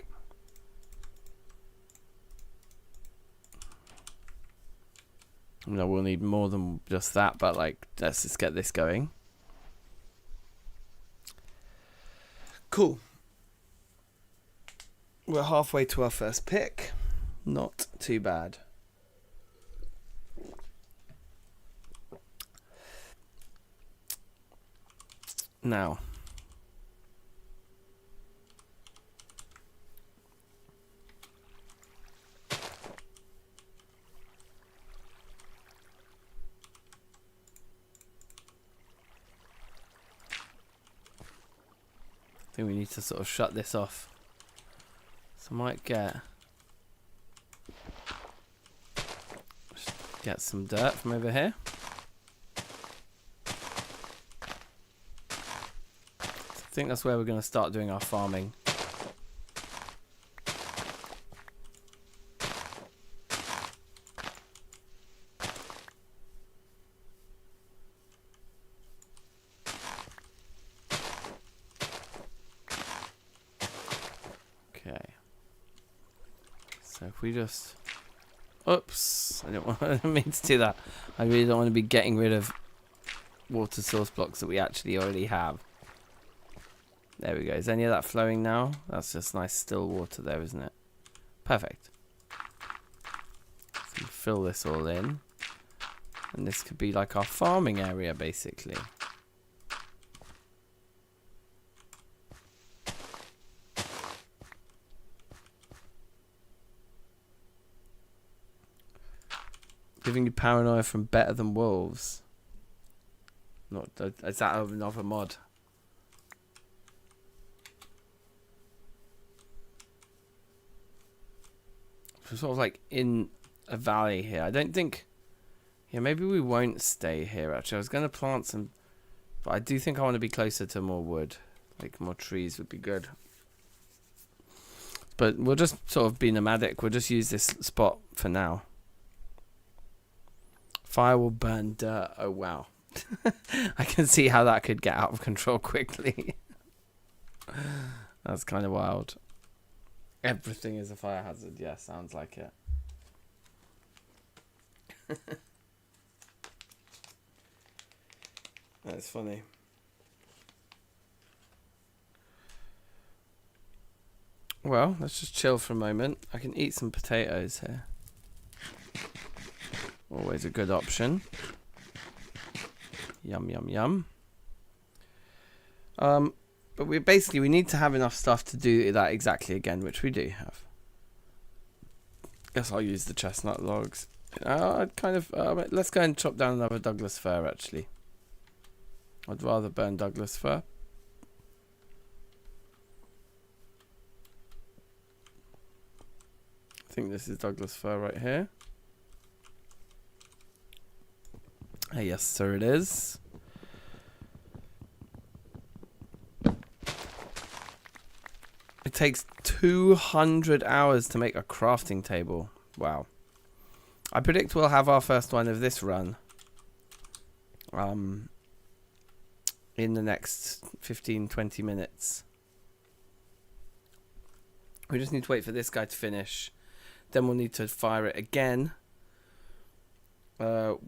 No, we'll need more than just that, but like, let's just get this going. Cool. We're halfway to our first pick. Not too bad. Now, I think we need to sort of shut this off. So I might get some dirt from over here. I think that's where we're going to start doing our farming. Okay. So if we just... Oops, I didn't mean to do that. I really don't want to be getting rid of water source blocks that we actually already have. There we go. Is any of that flowing now? That's just nice still water there, isn't it? Perfect. So fill this all in. And this could be like our farming area, basically. Giving you paranoia from Better Than Wolves. Not is that another mod? We're sort of like in a valley here. I don't think... Yeah, maybe we won't stay here, actually. I was going to plant some... But I do think I want to be closer to more wood. Like, more trees would be good. But we'll just sort of be nomadic. We'll just use this spot for now. Fire will burn dirt. Oh, wow. I can see how that could get out of control quickly. That's kind of wild. Everything is a fire hazard. Yeah, sounds like it. That's funny. Well, let's just chill for a moment. I can eat some potatoes here. Always a good option. Yum, yum, yum. But we need to have enough stuff to do that exactly again, which we do have. Guess I'll use the chestnut logs. I'd kind of... let's go and chop down another Douglas fir, actually. I'd rather burn Douglas fir. I think this is Douglas fir right here. Yes, sir, it is. It takes 200 hours to make a crafting table. Wow. I predict we'll have our first one of this run. In the next 15-20 minutes. We just need to wait for this guy to finish. Then we'll need to fire it again to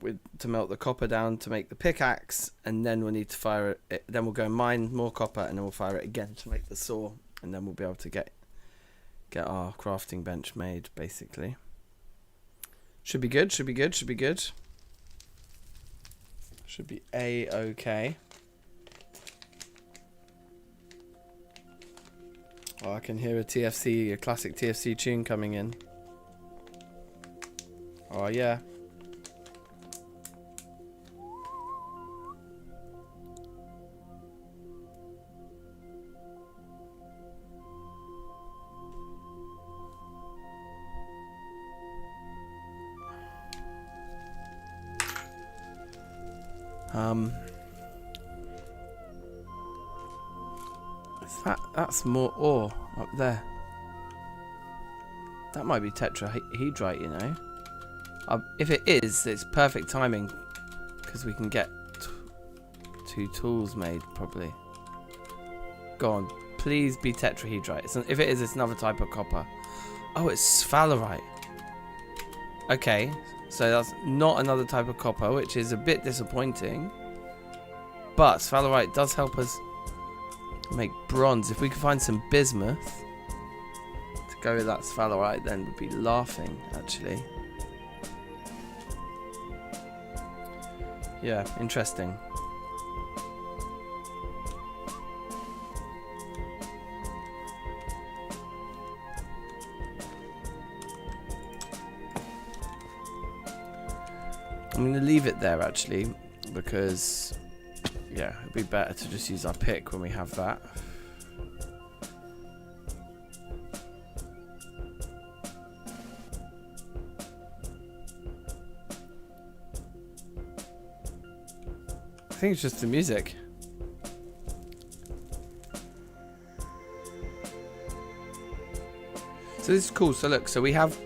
melt the copper down to make the pickaxe, and then we'll need to fire it. Then we'll go and mine more copper, and then we'll fire it again to make the saw, and then we'll be able to get our crafting bench made, basically. Should be good, should be good, should be good. Should be A-okay. Oh, I can hear a classic TFC tune coming in. Oh, yeah. That's more ore up there. That might be tetrahedrite, you know. If it is, it's perfect timing because we can get 2 tools made probably. Go on, please be tetrahedrite. If it is, it's another type of copper. Oh, it's sphalerite. Okay, so that's not another type of copper, which is a bit disappointing. But sphalerite does help us make bronze. If we could find some bismuth to go with that sphalerite, then we'd be laughing, actually. Yeah, interesting. I'm going to leave it there, actually, because yeah, it'd be better to just use our pick when we have that. I think it's just the music. So this is cool. So look, so we have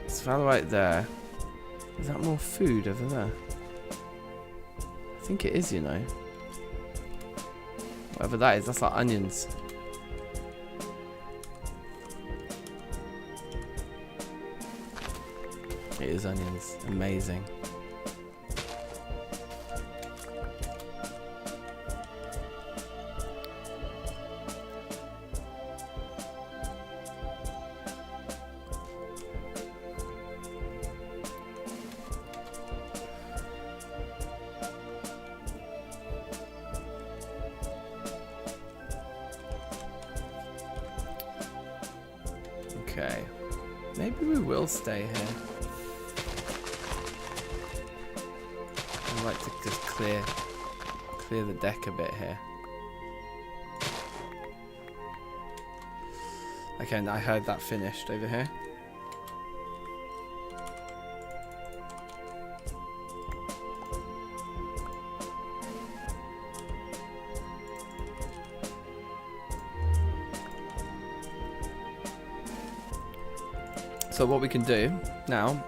sphalerite there. Is that more food over there? I think it is, you know. Whatever that is, that's like onions. It is onions. Amazing. Okay, maybe we will stay here. I'd like to just clear the deck a bit here. Okay, and I heard that finished over here. So what we can do now,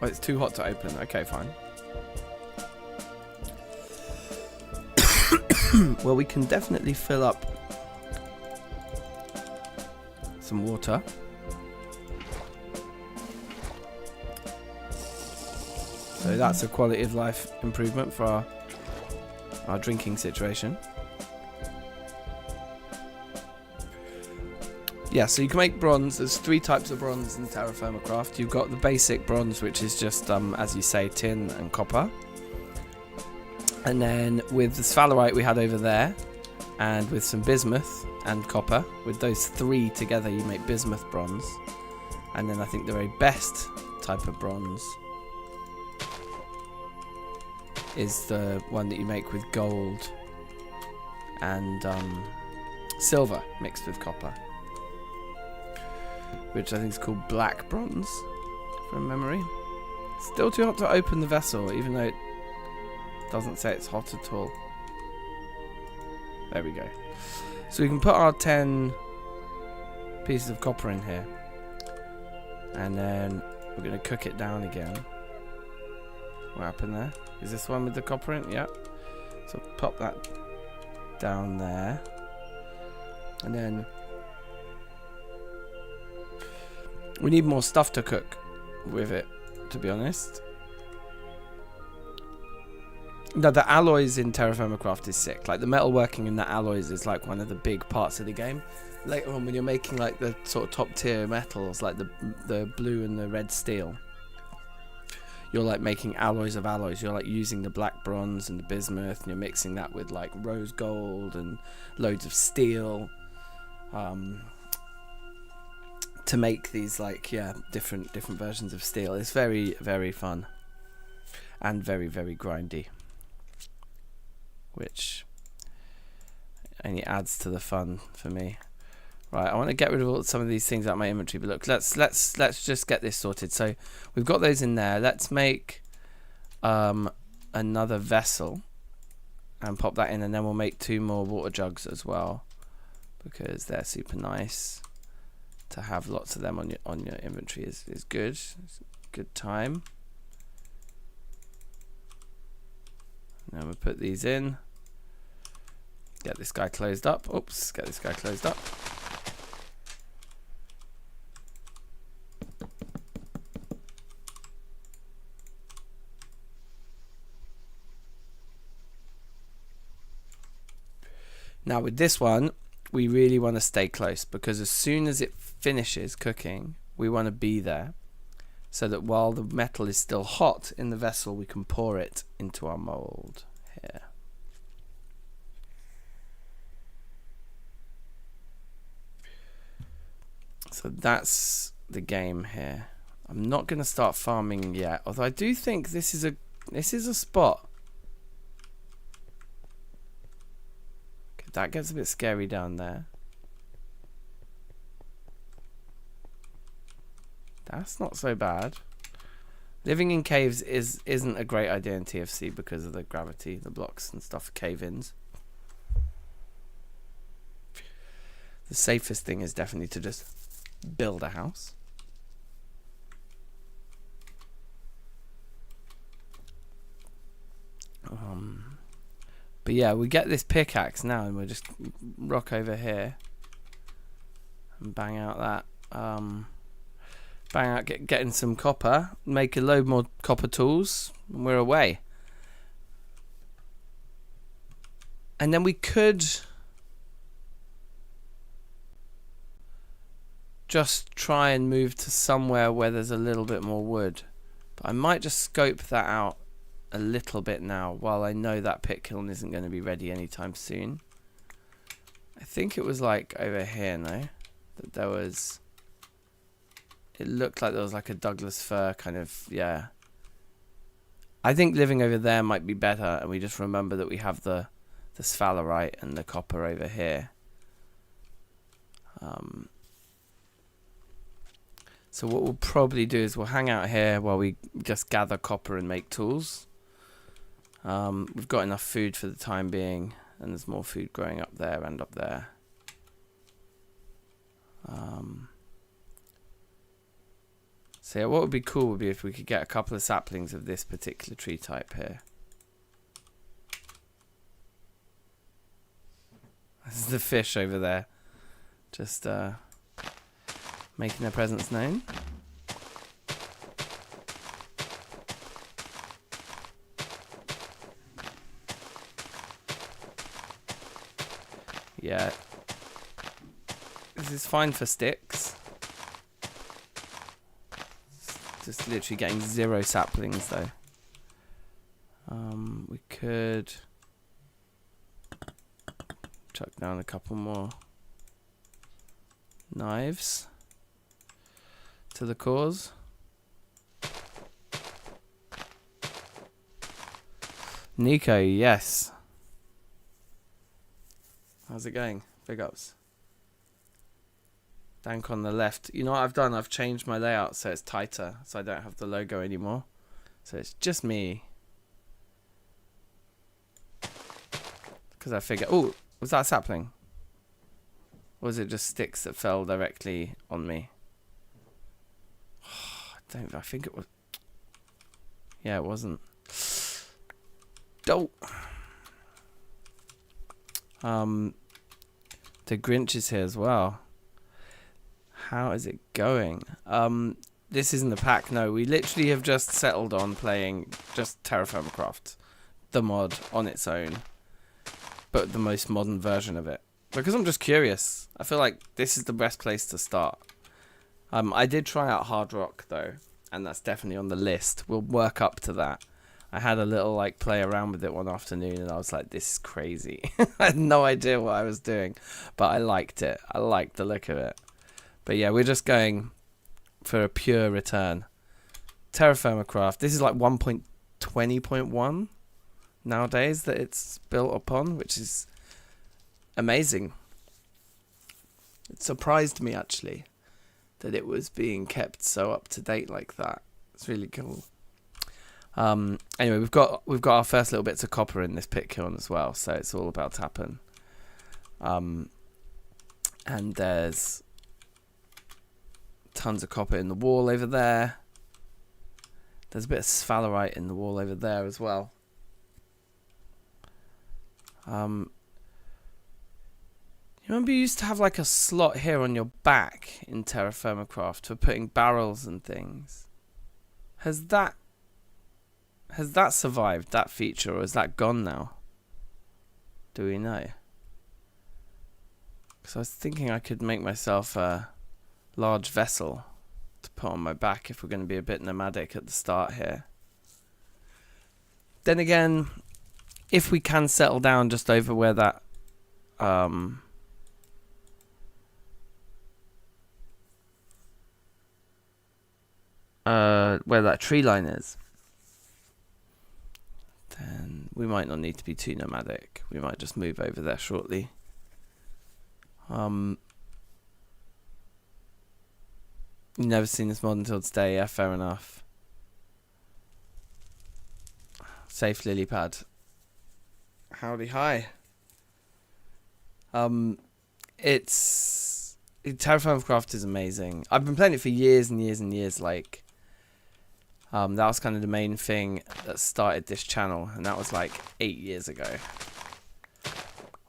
oh, it's too hot to open. Okay, fine. Well, we can definitely fill up some water. So that's a quality of life improvement for our drinking situation. Yeah, so you can make bronze. There's 3 types of bronze in terrafirmacraft. You've got the basic bronze, which is just, as you say, tin and copper. And then with the sphalerite we had over there, and with some bismuth and copper, with those 3 together you make bismuth bronze. And then I think the very best type of bronze is the one that you make with gold and silver mixed with copper, which I think is called black bronze, from memory. Still too hot to open the vessel, even though it doesn't say it's hot at all. There we go. So we can put our 10 pieces of copper in here, and then we're going to cook it down again. What happened there? Is this one with the copper in? Yep. So pop that down there, and then We need more stuff to cook with it, to be honest. No, the alloys in terrafirmacraft is sick. Like the metalworking in the alloys is like one of the big parts of the game. Later on, when you're making like the sort of top tier metals, like the blue and the red steel, you're like making alloys of alloys. You're like using the black bronze and the bismuth, and you're mixing that with like rose gold and loads of steel, to make these like different versions of steel. It's very, very fun and very, very grindy, which only adds to the fun for me. Right, I want to get rid of some of these things out of my inventory, but look, let's just get this sorted. So we've got those in there. Let's make another vessel and pop that in, and then we'll make 2 more water jugs as well, because they're super nice. To have lots of them on your inventory is good. It's a good time. Now we'll put these in. Get this guy closed up. Oops, get this guy closed up. Now with this one, we really want to stay close, because as soon as it finishes cooking, we want to be there, so that while the metal is still hot in the vessel, we can pour it into our mold here. So that's the game here. I'm not going to start farming yet, although I do think this is a spot. Okay, that gets a bit scary down there. That's not so bad. Living in caves isn't a great idea in TFC because of the gravity, the blocks and stuff, cave-ins. The safest thing is definitely to just build a house. But yeah, we get this pickaxe now, and we'll just rock over here and bang out that. Bang out, getting some copper, make a load more copper tools, and we're away. And then we could just try and move to somewhere where there's a little bit more wood. But I might just scope that out a little bit now, while I know that pit kiln isn't going to be ready anytime soon. I think it was like over here, no? That there was... It looked like there was like a Douglas fir kind of, yeah. I think living over there might be better, and we just remember that we have the sphalerite and the copper over here. So what we'll probably do is we'll hang out here while we just gather copper and make tools. We've got enough food for the time being, and there's more food growing up there and up there. So yeah, what would be cool would be if we could get a couple of saplings of this particular tree type here. This is the fish over there, just making their presence known. Yeah, this is fine for sticks. Just literally getting 0 saplings though. We could chuck down a couple more knives to the cause. Nico, yes. How's it going? Big ups. Dank on the left. You know what I've done? I've changed my layout so it's tighter, so I don't have the logo anymore. So it's just me. Because I figure... Oh, was that a sapling? Or was it just sticks that fell directly on me? I think it was... Yeah, it wasn't. Dope. The Grinch is here as well. How is it going? This isn't the pack. No, we literally have just settled on playing just terrafirmacraft, the mod on its own, but the most modern version of it. Because I'm just curious. I feel like this is the best place to start. I did try out Hard Rock though, and that's definitely on the list. We'll work up to that. I had a little like play around with it one afternoon, and I was like, "This is crazy." I had no idea what I was doing, but I liked it. I liked the look of it. But yeah, we're just going for a pure return. terrafirmacraft. This is like 1.20.1 nowadays that it's built upon, which is amazing. It surprised me actually that it was being kept so up to date like that. It's really cool. Anyway, we've got our first little bits of copper in this pit kiln as well, so it's all about to happen. And there's tons of copper in the wall over there. There's a bit of sphalerite in the wall over there as well. You remember you used to have like a slot here on your back in terrafirmacraft for putting barrels and things. Has that survived, that feature, or is that gone now? Do we know? Because I was thinking I could make myself a large vessel to put on my back if we're going to be a bit nomadic at the start here. Then again, if we can settle down just over where that where that tree line is, then we might not need to be too nomadic. We might just move over there shortly. You've never seen this mod until today. Yeah, fair enough. Safe lily pad. Howdy hi. Terrafirmacraft is amazing. I've been playing it for years and years and years. Like, that was kind of the main thing that started this channel, and that was like 8 years ago,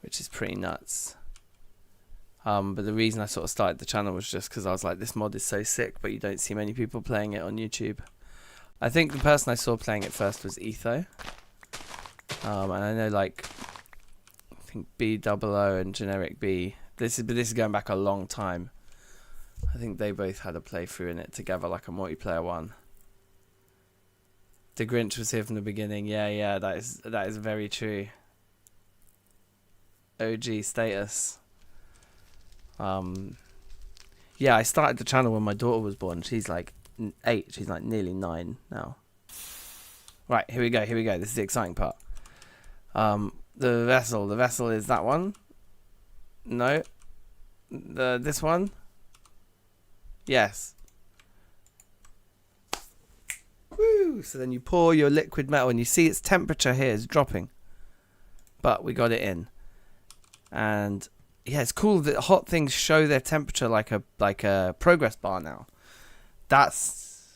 which is pretty nuts. But the reason I sort of started the channel was just because I was like, this mod is so sick, but you don't see many people playing it on YouTube. I think the person I saw playing it first was Etho. And I know like, I think B00 and Generic B. But this is going back a long time. I think they both had a playthrough in it together, like a multiplayer one. The Grinch was here from the beginning. Yeah, that is very true. OG status. Yeah, I started the channel when my daughter was born. She's like 8. She's like nearly 9 now. Right, here we go. This is the exciting part. The vessel is that one. No. This one. Yes. Woo! So then you pour your liquid metal, and you see its temperature here is dropping. But we got it in. And yeah, it's cool that hot things show their temperature like a progress bar now. That's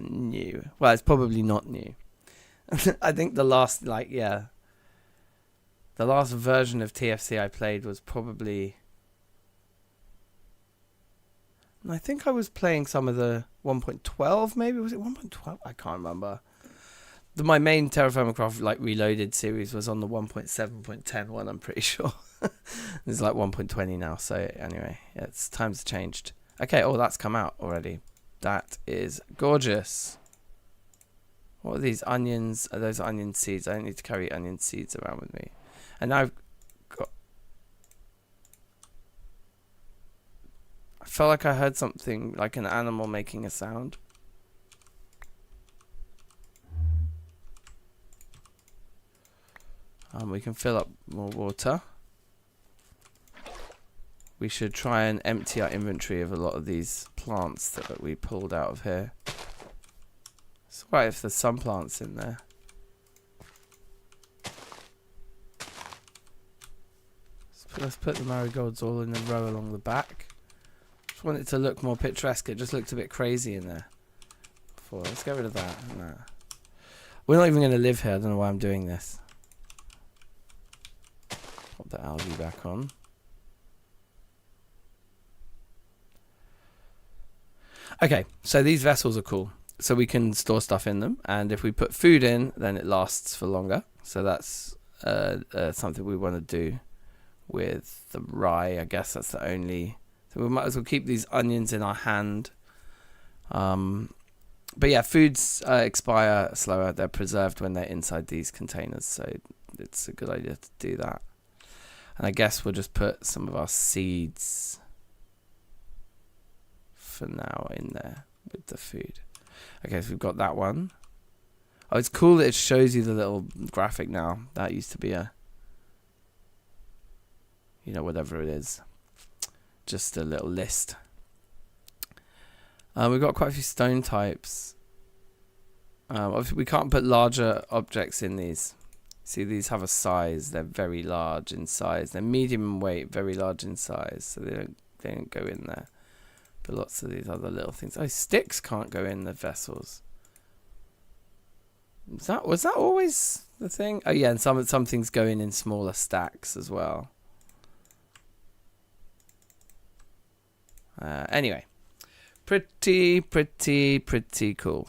new. Well, it's probably not new. I think the last the last version of TFC I played was probably, I think I was playing some of the 1.12 maybe. Was it 1.12? I can't remember. My main terrafirmacraft like reloaded series was on the 1.7.10 one, I'm pretty sure. It's like 1.20 now, so anyway, yeah, it's times changed. Okay, oh, that's come out already. That is gorgeous. What are these onions? Are those onion seeds? I don't need to carry onion seeds around with me. And now I've got, I felt like I heard something like an animal making a sound. We can fill up more water. We should try and empty our inventory of a lot of these plants that we pulled out of here. It's alright if there's some plants in there. Let's put the marigolds all in a row along the back. Just want it to look more picturesque. It just looked a bit crazy in there before. Let's get rid of that. Nah. We're not even going to live here. I don't know why I'm doing this. Pop the algae back on. Okay, so these vessels are cool. So we can store stuff in them, and if we put food in, then it lasts for longer. So that's something we want to do with the rye. I guess that's the only. So we might as well keep these onions in our hand. But yeah, foods expire slower. They're preserved when they're inside these containers, so it's a good idea to do that. And I guess we'll just put some of our seeds for now in there with the food. Okay, so we've got that one. Oh, it's cool that it shows you the little graphic now. That used to be a, whatever it is, just a little list. We've got quite a few stone types. Obviously we can't put larger objects in these. See, these have a size. They're very large in size. They're medium in weight, very large in size. So they don't go in there. But lots of these other little things. Oh, sticks can't go in the vessels. Was that always the thing? Oh yeah, and some things go in smaller stacks as well. Anyway, pretty cool.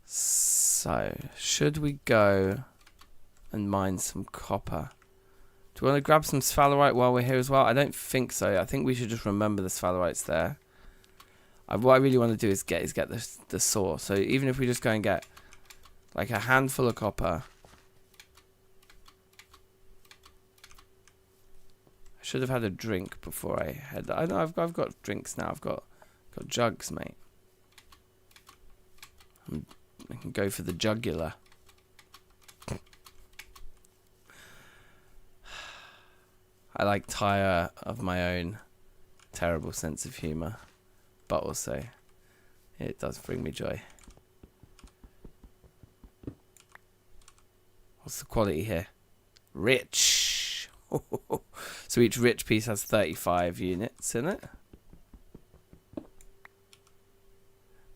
So, should we go and mine some copper? Do we want to grab some sphalerite while we're here as well? I don't think so. I think we should just remember the sphalerite's there. What I really want to do is get the saw. So even if we just go and get like a handful of copper. I should have had a drink before I had that. I know I've got drinks now. I've got jugs, mate. I can go for the jugular. I like tire of my own terrible sense of humour, but also it does bring me joy. What's the quality here? Rich. So each rich piece has 35 units in it.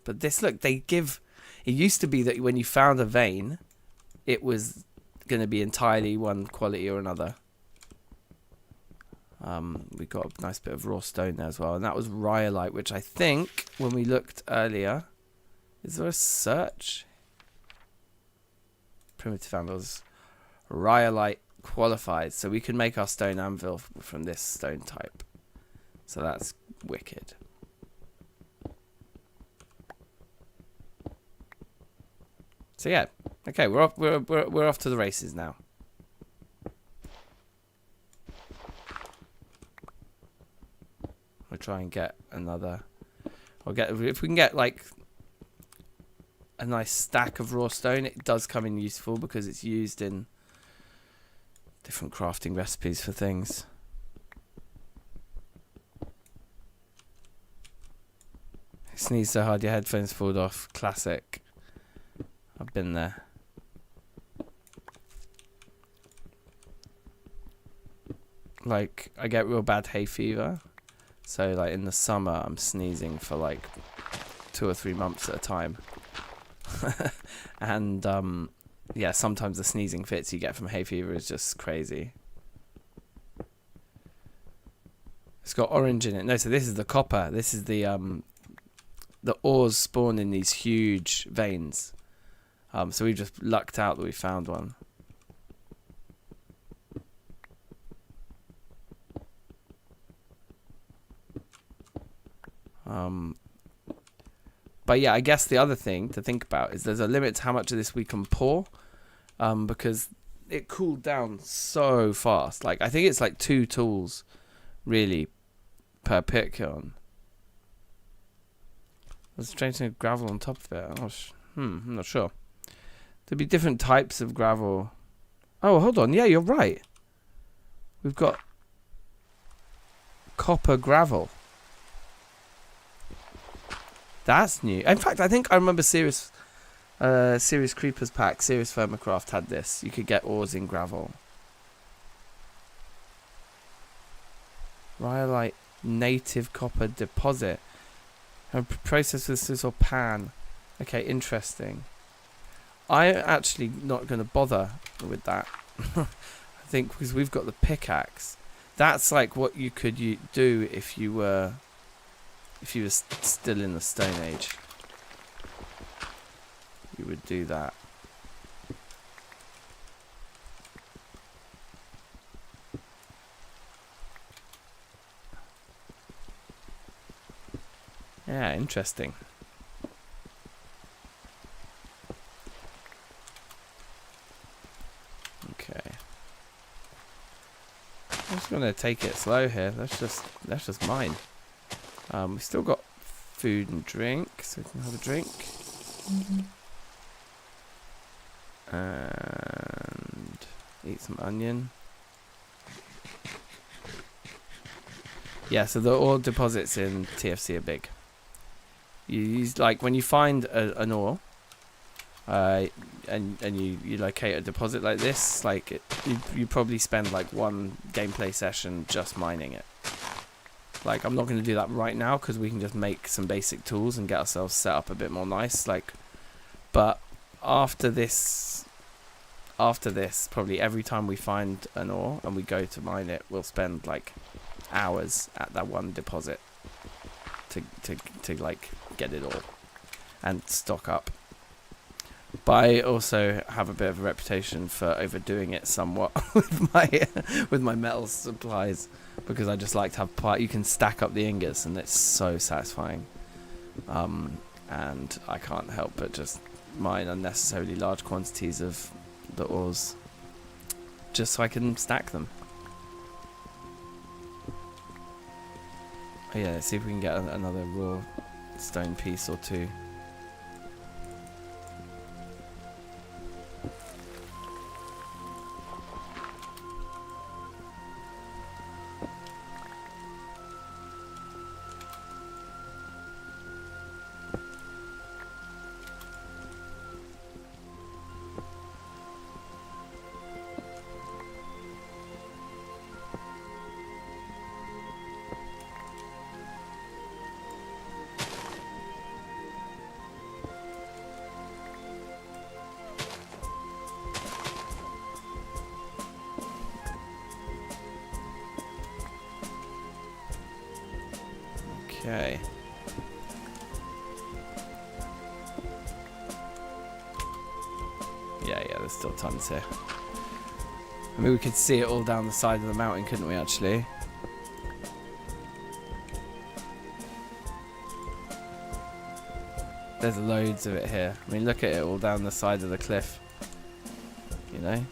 But this, look, they give... It used to be that when you found a vein, it was going to be entirely one quality or another. We got a nice bit of raw stone there as well. And that was rhyolite, which I think, when we looked earlier... Is there a search? Primitive anvils. Rhyolite qualified. So we can make our stone anvil from this stone type. So that's wicked. So yeah, okay, we're off. We're off to the races now. We'll try and get another. If we can get like a nice stack of raw stone. It does come in useful because it's used in different crafting recipes for things. Sneeze so hard your headphones fall off. Classic. I've been there. Like, I get real bad hay fever. So, like, in the summer, I'm sneezing for, like, 2 or 3 months at a time. And, yeah, sometimes the sneezing fits you get from hay fever is just crazy. It's got orange in it. No, so this is the copper. This is the ores spawn in these huge veins. So we've just lucked out that we found one. But yeah, I guess the other thing to think about is there's a limit to how much of this we can pour, because it cooled down so fast. Like, I think it's like 2 tools, really, per pit kiln. Let's try to gravel on top of it. Oh, I'm not sure. There'd be different types of gravel. Oh, hold on. Yeah, you're right. We've got copper gravel. That's new. In fact, I think I remember Serious Creepers pack, Serious Firmacraft had this. You could get ores in gravel. Rhyolite native copper deposit. Process with this or pan. Okay, interesting. I'm actually not going to bother with that. I think because we've got the pickaxe. That's like what you could do if you were if you were still in the Stone Age, you would do that. Yeah, interesting. Okay. I'm just gonna take it slow here. That's just mine. We've still got food and drink, so we can have a drink. And eat some onion. Yeah, so the ore deposits in TFC are big. You use, like, when you find an ore, and you locate a deposit like this, like you probably spend like one gameplay session just mining it. Like, I'm not going to do that right now because we can just make some basic tools and get ourselves set up a bit more nice. Like, but after this, probably every time we find an ore and we go to mine it, we'll spend like hours at that one deposit to like get it all and stock up. But I also have a bit of a reputation for overdoing it somewhat with my metal supplies, because I just like to have you can stack up the ingots and it's so satisfying. And I can't help but just mine unnecessarily large quantities of the ores just so I can stack them. Oh yeah, let's see if we can get another raw stone piece or two. Okay. Yeah, there's still tons here. I mean, we could see it all down the side of the mountain, couldn't we, actually? There's loads of it here. I mean, look at it all down the side of the cliff. You know?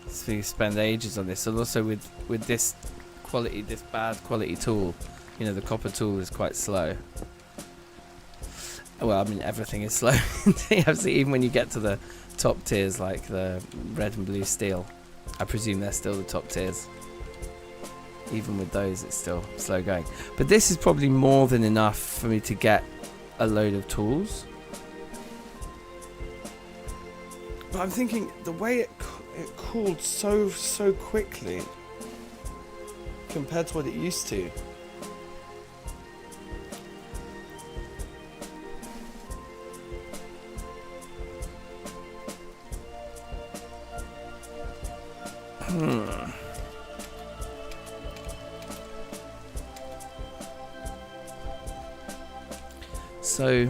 So you spend ages on this. And also with this quality, this bad quality tool, you know, the copper tool is quite slow. Well, I mean, everything is slow. Even when you get to the top tiers, like the red and blue steel, I presume they're still the top tiers. Even with those, it's still slow going. But this is probably more than enough for me to get a load of tools. But I'm thinking, the way it cooled so quickly compared to what it used to. So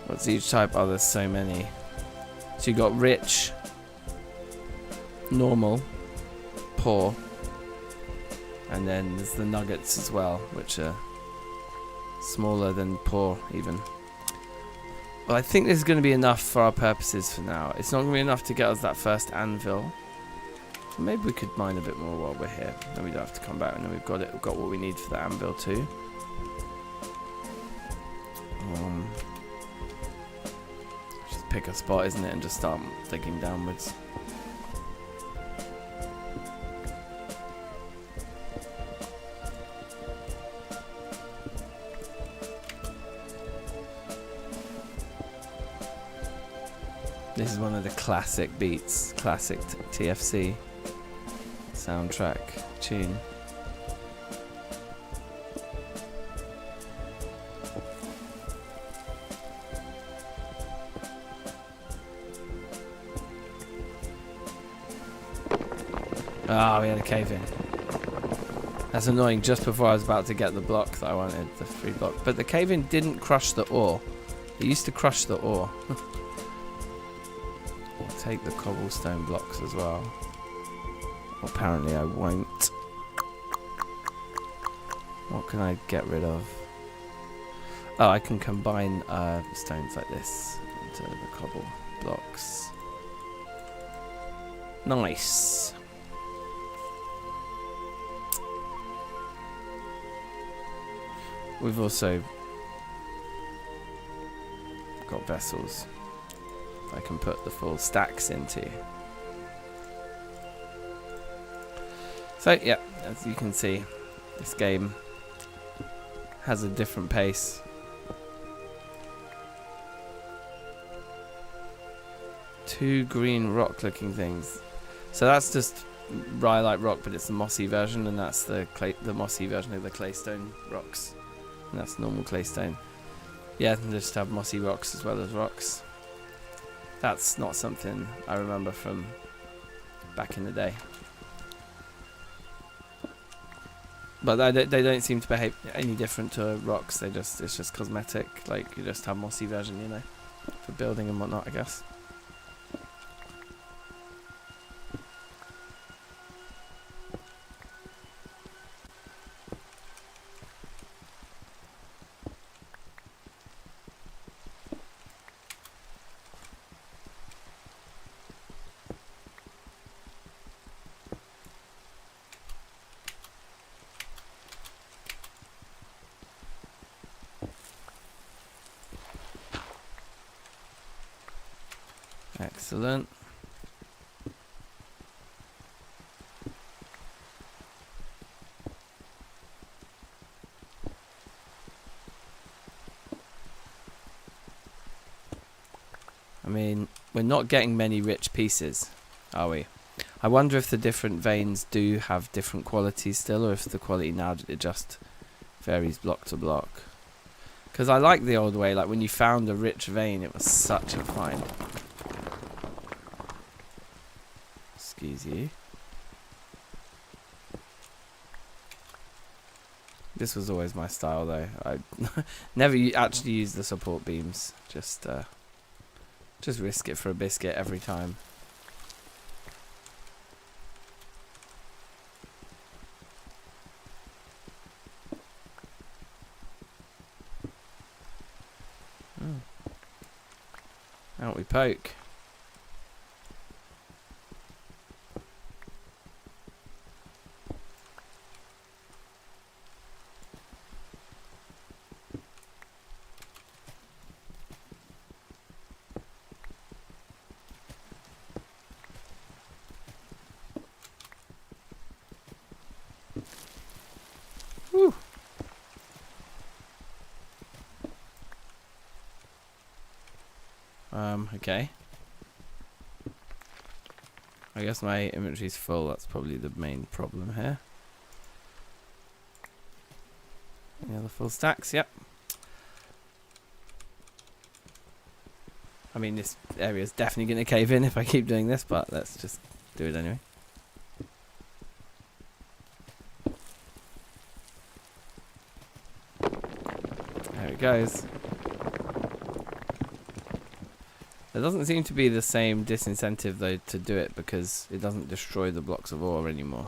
what's each type? Oh, there's so many. So you got rich, normal, poor, and then there's the nuggets as well, which are smaller than poor even. Well, I think this is going to be enough for our purposes for now. It's not going to be enough to get us that first anvil. So maybe we could mine a bit more while we're here. Then we don't have to come back, and then we've got it. We've got what we need for the anvil too. Just pick a spot, isn't it, and just start digging downwards. This is one of the classic beats, classic TFC soundtrack tune. Ah, we had a cave in. That's annoying, just before I was about to get the block that I wanted, the 3 block. But the cave in didn't crush the ore. It used to crush the ore. I'll take the cobblestone blocks as well. Apparently I won't. What can I get rid of? Oh, I can combine stones like this into the cobble blocks. Nice. We've also got vessels I can put the full stacks into. So yeah, as you can see, this game has a different pace. 2 green rock looking things. So that's just rhyolite rock, but it's the mossy version, and that's the mossy version of the claystone rocks. And that's normal claystone. Yeah, and just have mossy rocks as well as rocks. That's not something I remember from back in the day. But they don't seem to behave any different to rocks. It's just cosmetic. Like, you just have mossy version, you know, for building and whatnot, I guess. Excellent. I mean, we're not getting many rich pieces, are we? I wonder if the different veins do have different qualities still, or if the quality now it just varies block to block. Because I like the old way, like when you found a rich vein, it was such a find. Excuse you. This was always my style, though. I never actually used the support beams. Just risk it for a biscuit every time. Out we poke. Whew. Okay. I guess my inventory's full. That's probably the main problem here. Any other full stacks? Yep. I mean, this area's definitely going to cave in if I keep doing this, but let's just do it anyway. There it goes. There doesn't seem to be the same disincentive though to do it, because it doesn't destroy the blocks of ore anymore.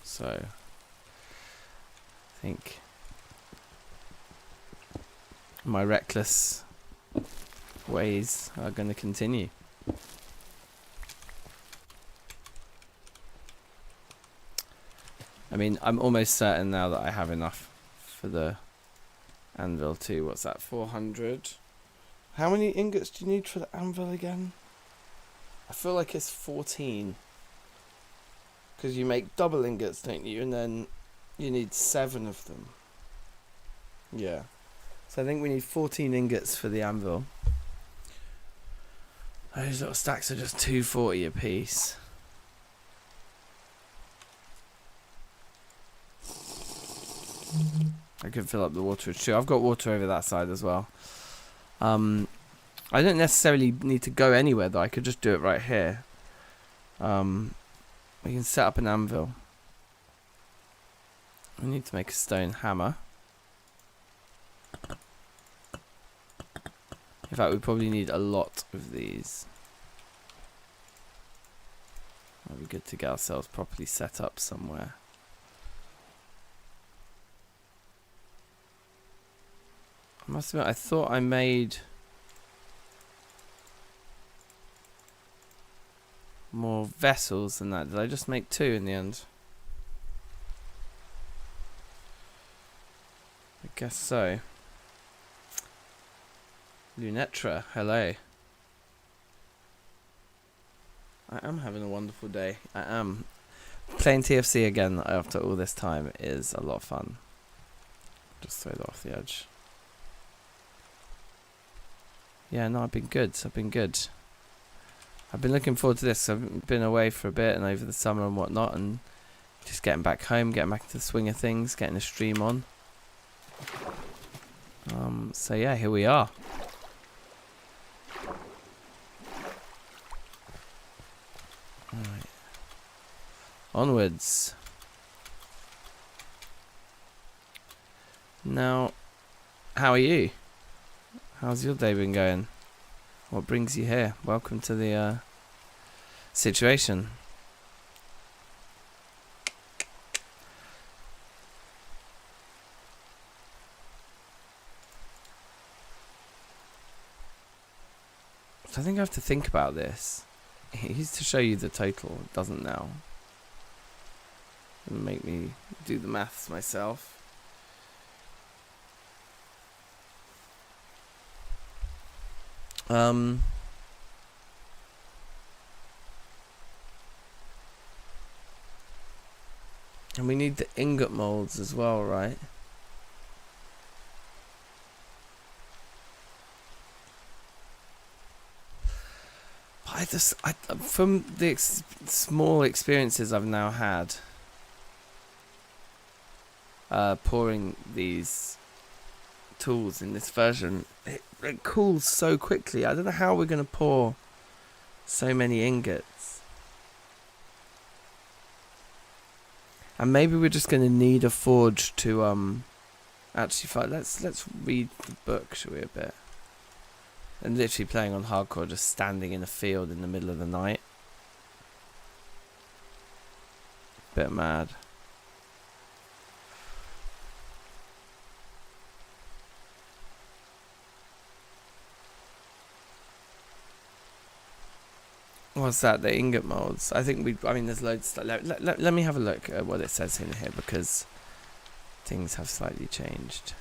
So I think my reckless ways are going to continue. I mean, I'm almost certain now that I have enough for the anvil too. What's that, 400? How many ingots do you need for the anvil again? I feel like it's 14. Because you make double ingots, don't you? And then you need 7 of them. Yeah. So I think we need 14 ingots for the anvil. Those little stacks are just 240 a piece. I could fill up the water too. I've got water over that side as well. I don't necessarily need to go anywhere though. I could just do it right here. We can set up an anvil. We need to make a stone hammer. In fact, we probably need a lot of these. It'll be good to get ourselves properly set up somewhere. I must admit, I thought I made more vessels than that. Did I just make 2 in the end? I guess so. Lunetra, hello. I am having a wonderful day. I am. Playing TFC again after all this time is a lot of fun. Just throw that off the edge. Yeah, no, I've been good. I've been looking forward to this. I've been away for a bit and over the summer and whatnot, and just getting back home, getting back into the swing of things, getting the stream on. So yeah, here we are. Alright. Onwards. Now, how are you? How's your day been going? What brings you here? Welcome to the situation. So I think I have to think about this. It used to show you the total, it doesn't now. It'll make me do the maths myself. And we need the ingot molds as well, right? From the small experiences I've now had, pouring these tools in this version, it cools so quickly. I don't know how we're going to pour so many ingots. And maybe we're just going to need a forge to actually fight. Let's read the book, shall we, a bit. And literally playing on hardcore, just standing in a field in the middle of the night. Bit mad. What's that? The ingot molds. I think there's loads of stuff. Let me have a look at what it says in here, because things have slightly changed.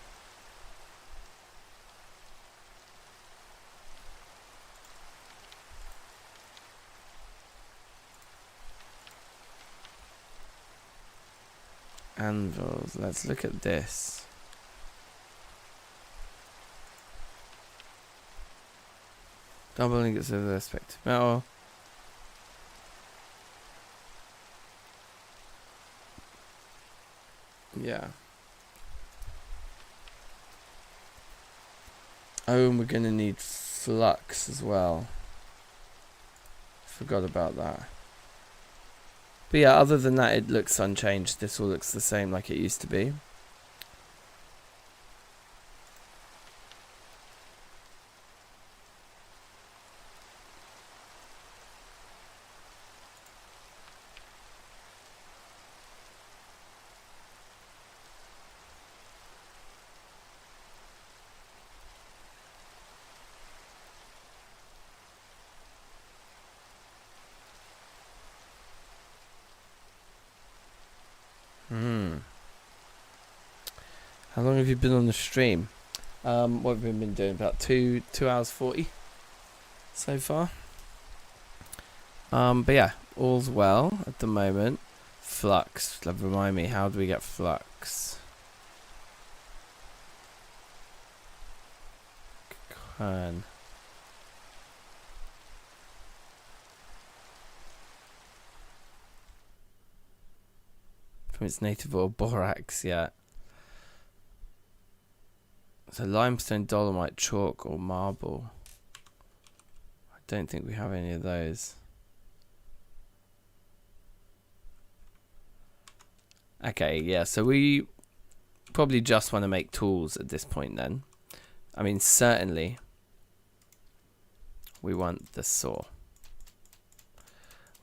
Anvils. Let's look at this. Double ingots of the respective metal. Yeah. Oh, and we're going to need flux as well. Forgot about that. But yeah, other than that, it looks unchanged. This all looks the same like it used to be. How long have you been on the stream? What have we been doing? About 2 hours 40 so far. But yeah, all's well at the moment. Flux. Remind me, how do we get flux? Kern. From its native oil, borax, yeah. So limestone, dolomite, chalk, or marble. I don't think we have any of those. Okay, yeah, so we probably just want to make tools at this point then. I mean, certainly we want the saw.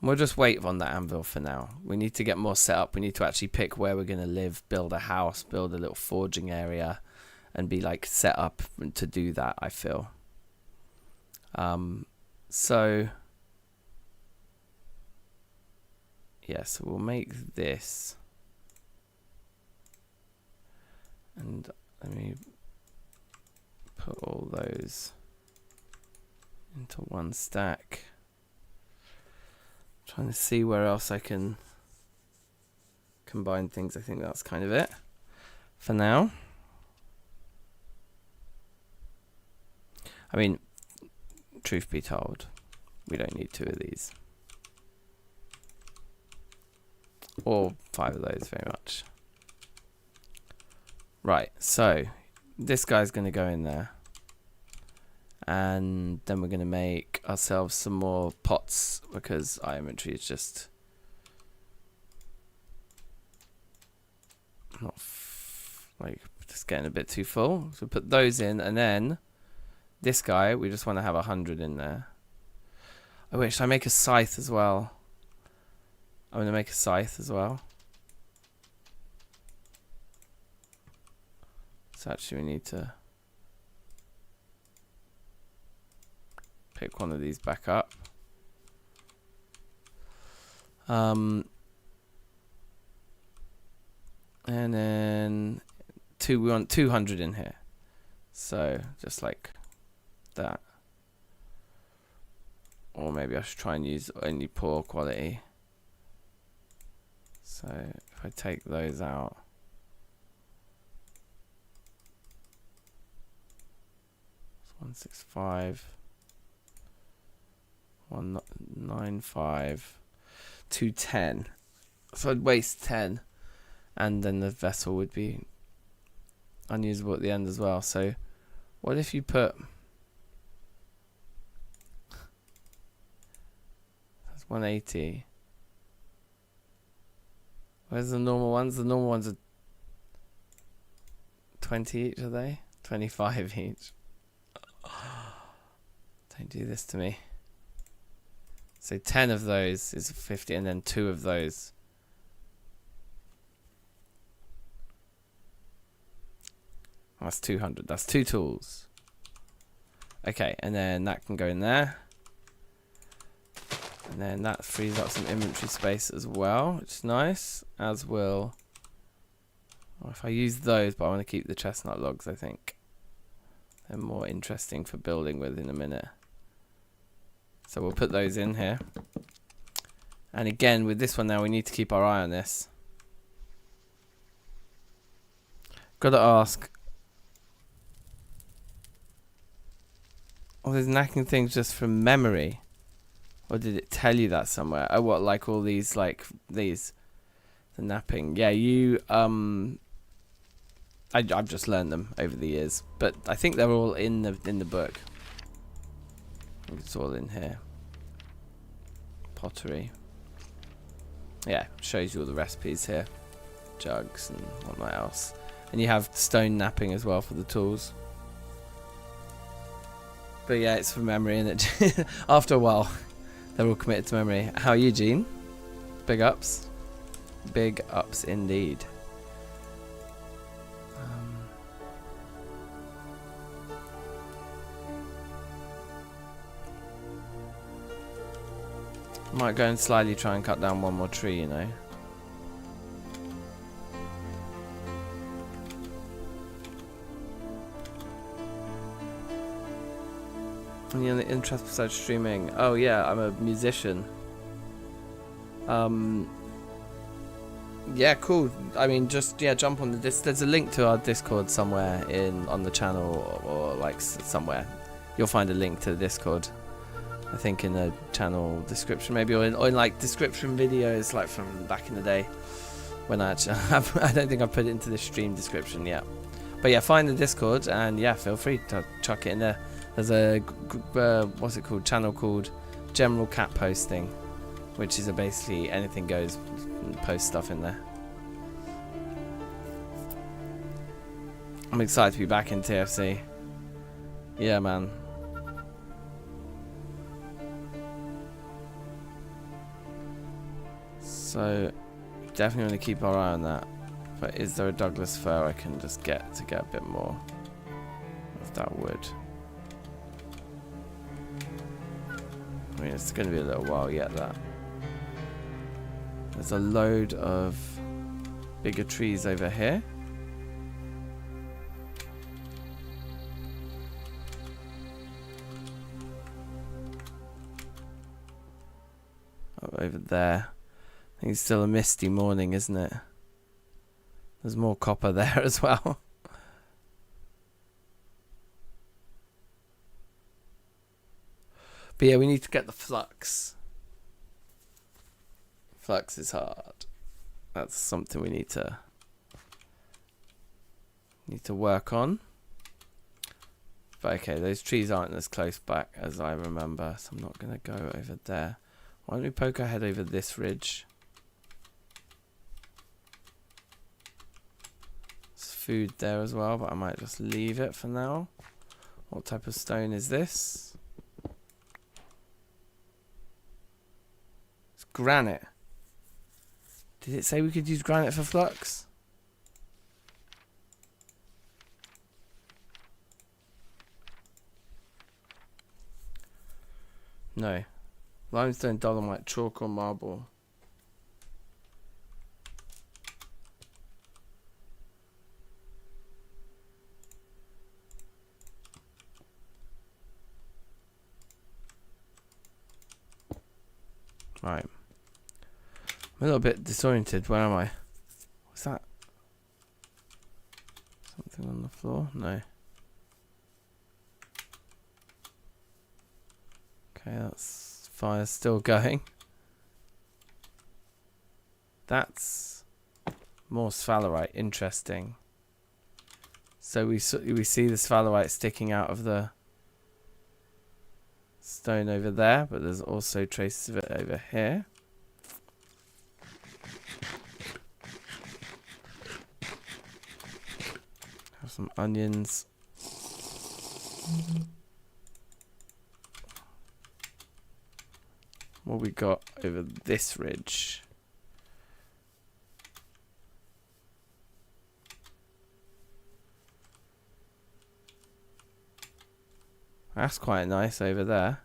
We'll just wait on that anvil for now. We need to get more set up. We need to actually pick where we're going to live, build a house, build a little forging area, and be like set up to do that, I feel. So yeah, so we'll make this. And let me put all those into one stack. Trying to see where else I can combine things. I think that's kind of it for now. I mean, truth be told, we don't need 2 of these. Or 5 of those very much. Right, so this guy's going to go in there. And then we're going to make ourselves some more pots because our inventory is just not like just getting a bit too full. So put those in, and then this guy we just want to have 100 in there. Oh wait, should I make a scythe as well? I'm going to make a scythe as well. So actually we need to pick one of these back up. And then we want 200 in here. So just like that. Or maybe I should try and use only poor quality. So if I take those out. 165. 195, 210. So I'd waste 10, and then the vessel would be unusable at the end as well. So what if you put, that's 180. Where's the normal ones? The normal ones are 20 each, are they? 25 each. Don't do this to me. So 10 of those is 50, and then 2 of those. That's 200. That's 2 tools. Okay, and then that can go in there. And then that frees up some inventory space as well, which is nice. As will... Well, if I use those, but I want to keep the chestnut logs, I think. They're more interesting for building with in a minute. So we'll put those in here. And again, with this one now, we need to keep our eye on this. Got to ask. Oh, there's knacking things just from memory. Or did it tell you that somewhere? Oh, what, like all these, like these. The napping. Yeah, you, I've just learned them over the years. But I think they're all in the book. It's all in here. Pottery. Yeah, shows you all the recipes here. Jugs and whatnot else. And you have stone napping as well for the tools. But yeah, it's from memory, and it after a while, they're all committed to memory. How are you, Gene? Big ups. Big ups indeed. Might go and slightly try and cut down one more tree, you know. Any other interest besides streaming? Oh yeah, I'm a musician. Yeah, cool. I mean, just jump on the there's a link to our Discord somewhere on the channel, or like somewhere. You'll find a link to the Discord. I think in the channel description, maybe, or in like description videos, like from back in the day when I actually I don't think I put it into the stream description yet. But yeah, find the Discord, and yeah, feel free to chuck it in there. There's a what's it called? Channel called General Cat Posting, which is basically anything goes. Post stuff in there. I'm excited to be back in TFC. Yeah, man. So, definitely want to keep our eye on that. But is there a Douglas fir I can just get to get a bit more of that wood? I mean, it's going to be a little while yet, that. There's a load of bigger trees over here. Over there. I think it's still a misty morning, isn't it? There's more copper there as well. But yeah, we need to get the flux. Flux is hard. That's something we need to work on. But okay, those trees aren't as close back as I remember, so I'm not going to go over there. Why don't we poke our head over this ridge? There's food there as well, but I might just leave it for now. What type of stone is this? It's granite. Did it say we could use granite for flux? No. Limestone, dolomite, chalk or marble. Right. I'm a little bit disoriented. Where am I? What's that? Something on the floor? No. Okay, that's fire's still going. That's more sphalerite. Interesting. So we see the sphalerite sticking out of the stone over there, but there's also traces of it over here. Have some onions. What we got over this ridge? That's quite nice over there.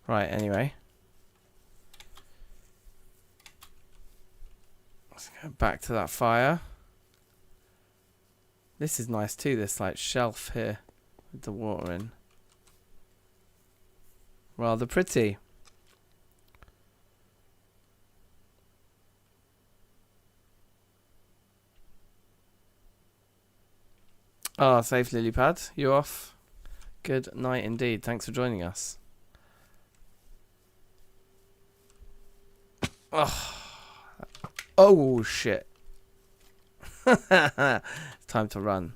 Right, anyway. Let's go back to that fire. This is nice too, this like shelf here with the water in. Rather pretty. Ah, safe Lilypad. You're off. Good night indeed. Thanks for joining us. Oh shit. It's time to run.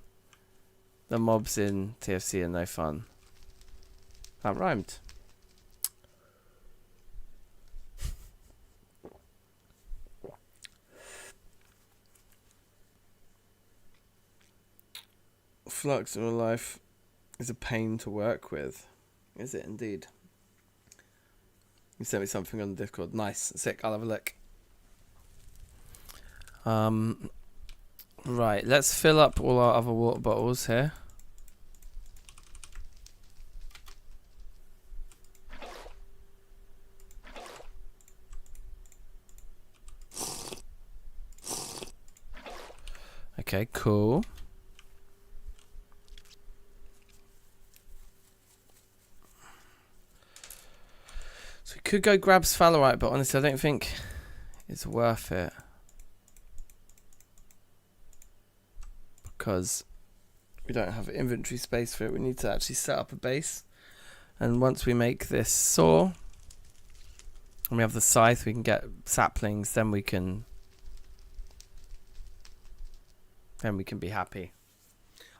The mobs in TFC are no fun. That rhymed. Flux in real life is a pain to work with. Is it indeed? You sent me something on the Discord. Nice. Sick. I'll have a look. Right. Let's fill up all our other water bottles here. Okay, cool. So we could go grab sphalerite, but honestly I don't think it's worth it. Because we don't have inventory space for it. We need to actually set up a base. And once we make this saw, and we have the scythe, we can get saplings, then we can be happy.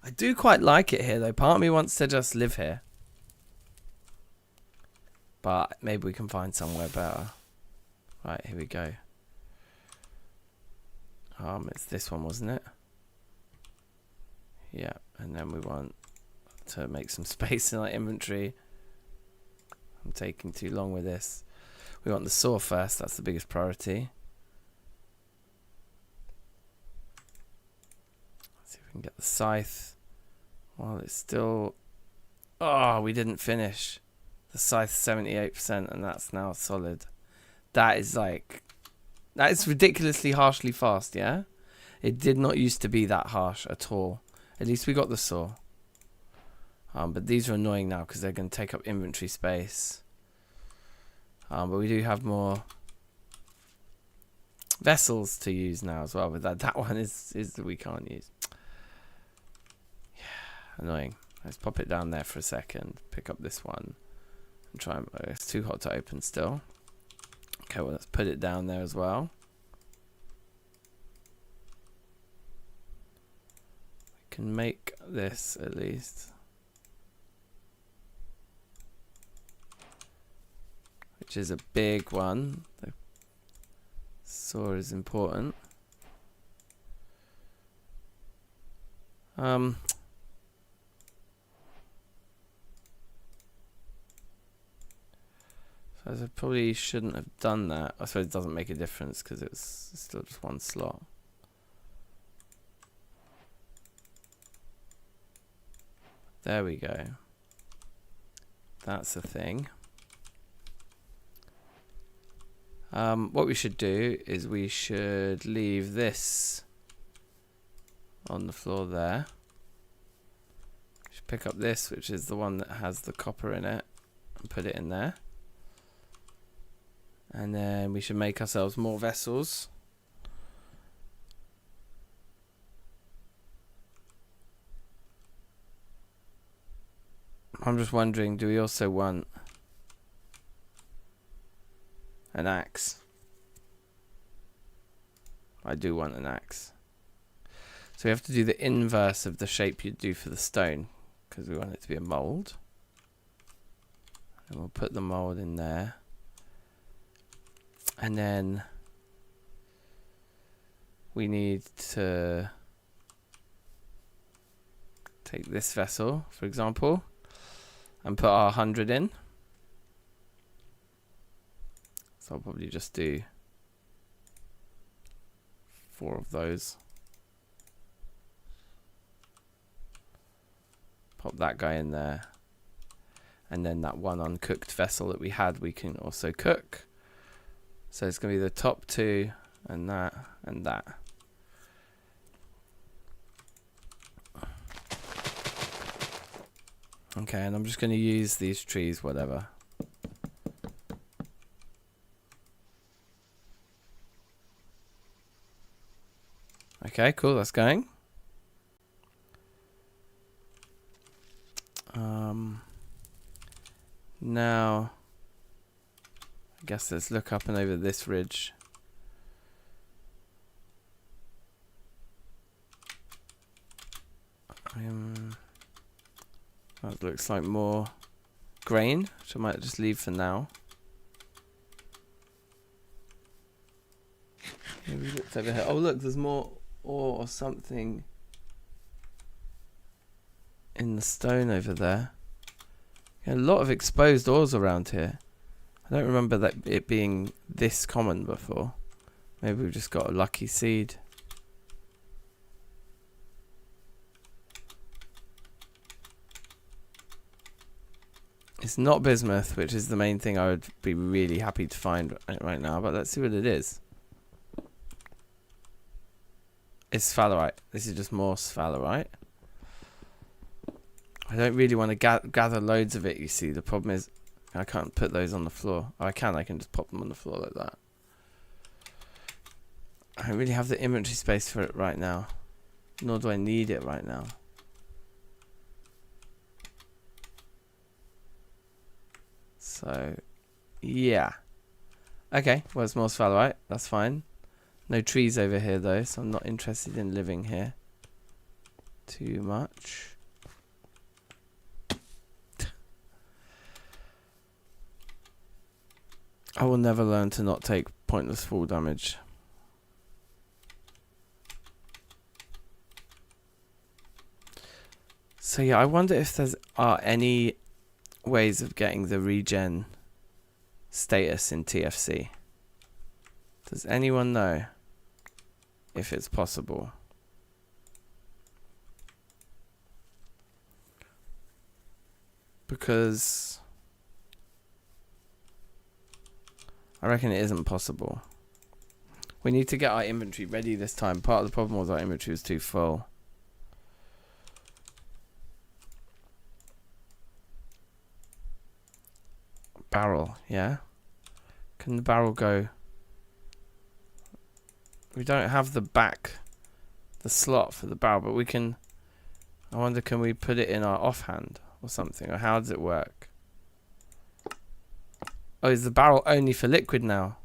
I do quite like it here though. Part of me wants to just live here. But maybe we can find somewhere better. Right, here we go. It's this one, wasn't it? Yeah, and then we want to make some space in our inventory. I'm taking too long with this. We want the saw first, that's the biggest priority. Let's see if we can get the scythe. Well, it's still... Oh, we didn't finish. The scythe's 78% and that's now solid. That is like... That is ridiculously harshly fast, yeah? It did not used to be that harsh at all. At least we got the saw. But these are annoying now because they're going to take up inventory space. But we do have more vessels to use now as well. But that one is that we can't use. Yeah, annoying. Let's pop it down there for a second. Pick up this one. And try and... it's too hot to open still. Okay, well, let's put it down there as well. We can make this at least. Which is a big one. The saw is important. So I probably shouldn't have done that. I suppose it doesn't make a difference because it's still just one slot. There we go. That's the thing. What we should do is we should leave this on the floor there. We should pick up this, which is the one that has the copper in it, and put it in there. And then we should make ourselves more vessels. I'm just wondering, do we also want an axe? I do want an axe. So we have to do the inverse of the shape you'd do for the stone, because we want it to be a mold. And we'll put the mold in there. And then we need to take this vessel, for example, and put our 100 in. So I'll probably just do 4 of those. Pop that guy in there. And then that one uncooked vessel that we had, we can also cook. So it's going to be the top 2 and that and that. Okay, and I'm just going to use these trees, whatever. Okay, cool, that's going. Now, I guess let's look up and over this ridge. That looks like more grain, which I might just leave for now. Maybe look over here. Oh look, there's more ore or something in the stone over there. A lot of exposed ores around here. I don't remember that it being this common before. Maybe we've just got a lucky seed. It's not bismuth, which is the main thing I would be really happy to find right now, but let's see what it is. It's sphalerite. This is just more sphalerite. I don't really want to gather loads of it, you see. The problem is I can't put those on the floor. Oh, I can just pop them on the floor like that. I don't really have the inventory space for it right now. Nor do I need it right now. So, yeah. Okay, well, it's more sphalerite. That's fine. No trees over here, though, so I'm not interested in living here too much. I will never learn to not take pointless fall damage. So yeah, I wonder if there are any ways of getting the regen status in TFC. Does anyone know if it's possible? Because I reckon it isn't possible. We need to get our inventory ready this time. Part of the problem was our inventory was too full. Barrel, yeah? Can the barrel go? We don't have the slot for the barrel, but we can... I wonder, can we put it in our offhand or something? Or how does it work? Oh, is the barrel only for liquid now?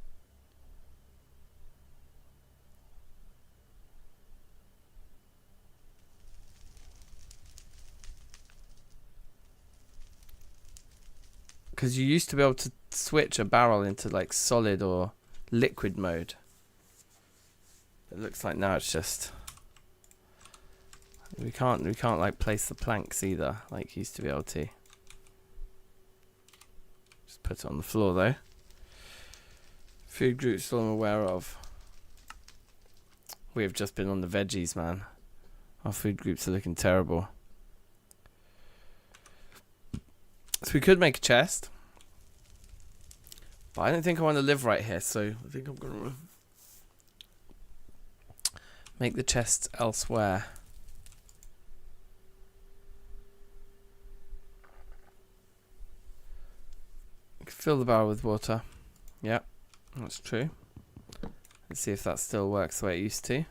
Because you used to be able to switch a barrel into like solid or liquid mode. It looks like now it's just... We can't like place the planks either, like you used to be able to. Just put it on the floor though. Food groups all I'm aware of. We have just been on the veggies, man. Our food groups are looking terrible. So we could make a chest. But I don't think I want to live right here, so I think I'm going to make the chest elsewhere. Fill the barrel with water. Yep, that's true. Let's see if that still works the way it used to.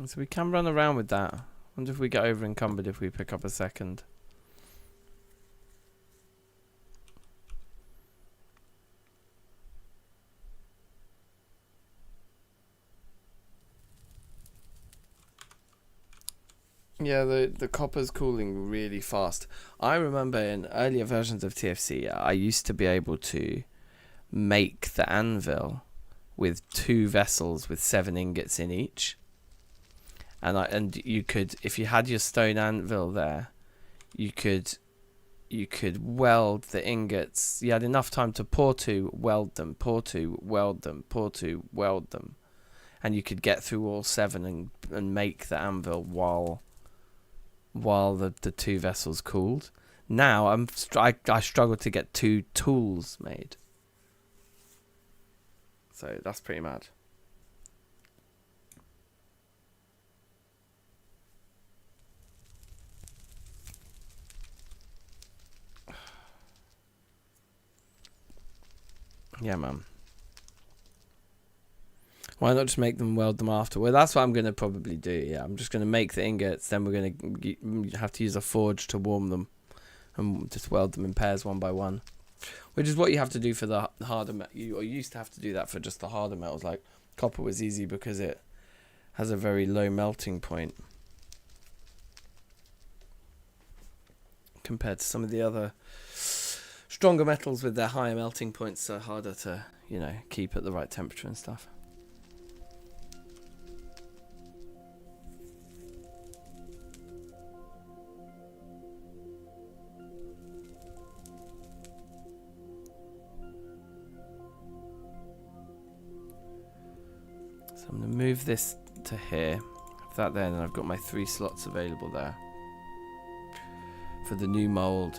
So we can run around with that. Wonder if we get over encumbered if we pick up a second. Yeah, the copper's cooling really fast. I remember in earlier versions of TFC, I used to be able to make the anvil with 2 vessels with 7 ingots in each. And you could, if you had your stone anvil there, you could weld the ingots. You had enough time to pour 2, weld them, pour 2, weld them, pour 2, weld them, and you could get through all 7 and make the anvil while the 2 vessels cooled. Now I struggle to get 2 tools made. So that's pretty mad. Yeah, man. Why not just make them, weld them after? Well, that's what I'm going to probably do, yeah. I'm just going to make the ingots, then we're going to have to use a forge to warm them. And just weld them in pairs one by one. Which is what you have to do for the harder metals. You used to have to do that for just the harder metals. Like, copper was easy because it has a very low melting point. Compared to some of the other stronger metals with their higher melting points, are harder to, keep at the right temperature and stuff. So I'm going to move this to here. Have that there, and I've got my 3 slots available there for the new mold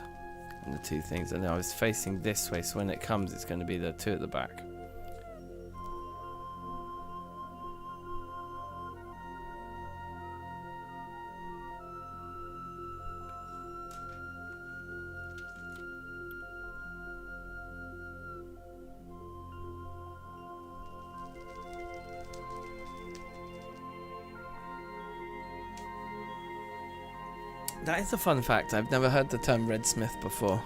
and the 2 things. And I was facing this way, so when it comes, it's going to be the 2 at the back. That is a fun fact. I've never heard the term redsmith before,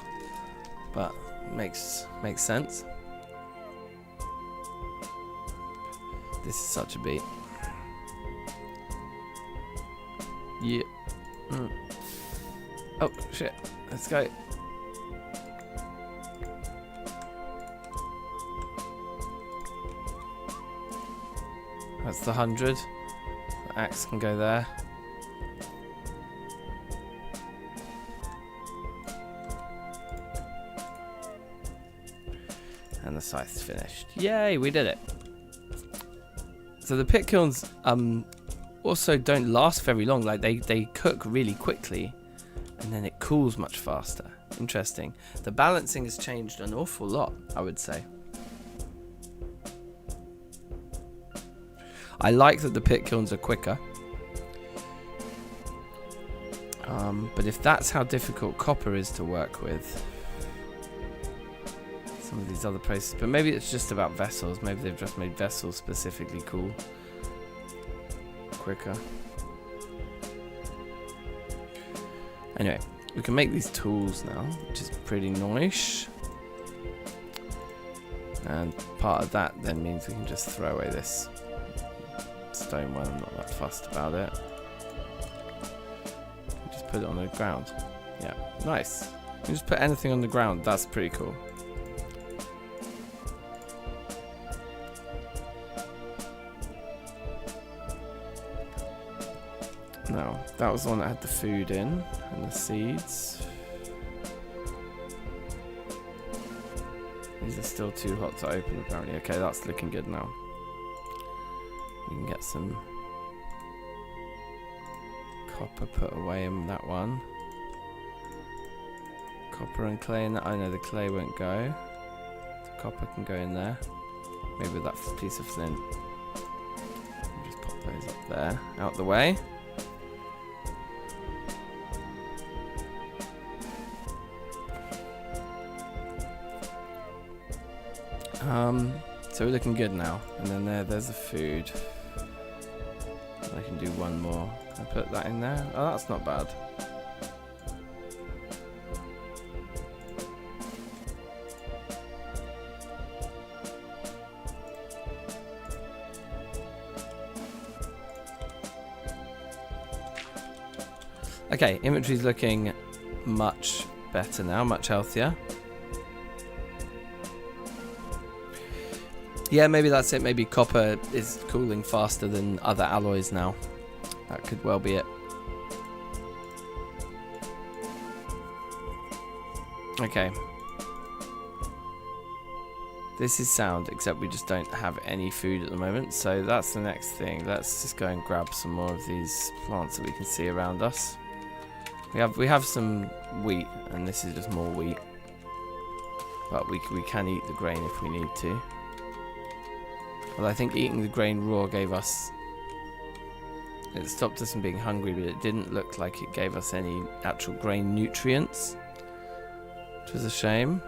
but makes sense. This is such a beat. Yeah. Oh shit! Let's go. That's the 100. The axe can go there. And the scythe's finished. Yay, we did it. So the pit kilns also don't last very long. Like they cook really quickly and then it cools much faster. Interesting. The balancing has changed an awful lot, I would say. I like that the pit kilns are quicker. But if that's how difficult copper is to work with, some of these other places, but maybe it's just about vessels. Maybe they've just made vessels specifically cool, quicker. Anyway, we can make these tools now, which is pretty nice. And part of that then means we can just throw away this stone one. I'm not that fussed about it. Just put it on the ground. Yeah, nice. You can just put anything on the ground. That's pretty cool. Now, that was the one that had the food in and the seeds. These are still too hot to open apparently. Okay, that's looking good now. We can get some copper put away in that one. Copper and clay in that. I know the clay won't go. The copper can go in there. Maybe with that piece of flint. I'll just pop those up there, out the way. So we're looking good now. And then there's the food. I can do one more. Can I put that in there? Oh, that's not bad. Okay, inventory's looking much better now, much healthier. Yeah, maybe that's it. Maybe copper is cooling faster than other alloys now. That could well be it. Okay. This is sound, except we just don't have any food at the moment. So that's the next thing. Let's just go and grab some more of these plants that we can see around us. We have some wheat, and this is just more wheat. But we can eat the grain if we need to. Well, I think eating the grain raw gave us... It stopped us from being hungry, but it didn't look like it gave us any actual grain nutrients, which was a shame.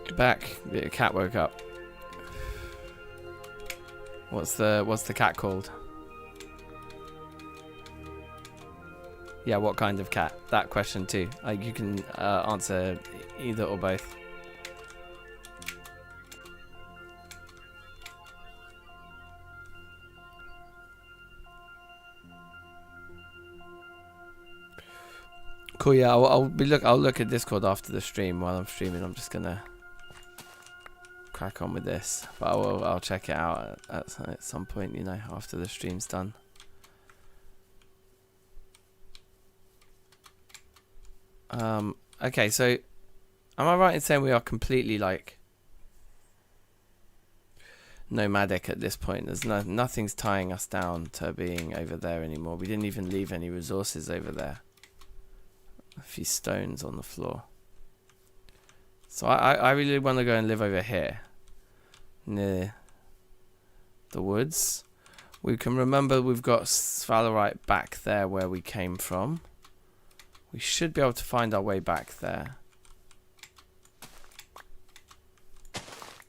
You're back. The cat woke up. What's the cat called? Yeah, what kind of cat? That question too. You can answer either or both. Cool. Yeah, I'll look at Discord after the stream. While I'm streaming, I'm just gonna crack on with this. But I'll check it out at some point. You know, after the stream's done. Okay, so am I right in saying we are completely like nomadic at this point? There's nothing's tying us down to being over there anymore. We didn't even leave any resources over there. A few stones on the floor. So I really want to go and live over here near the woods. We can remember we've got sphalerite back there where we came from. We should be able to find our way back there.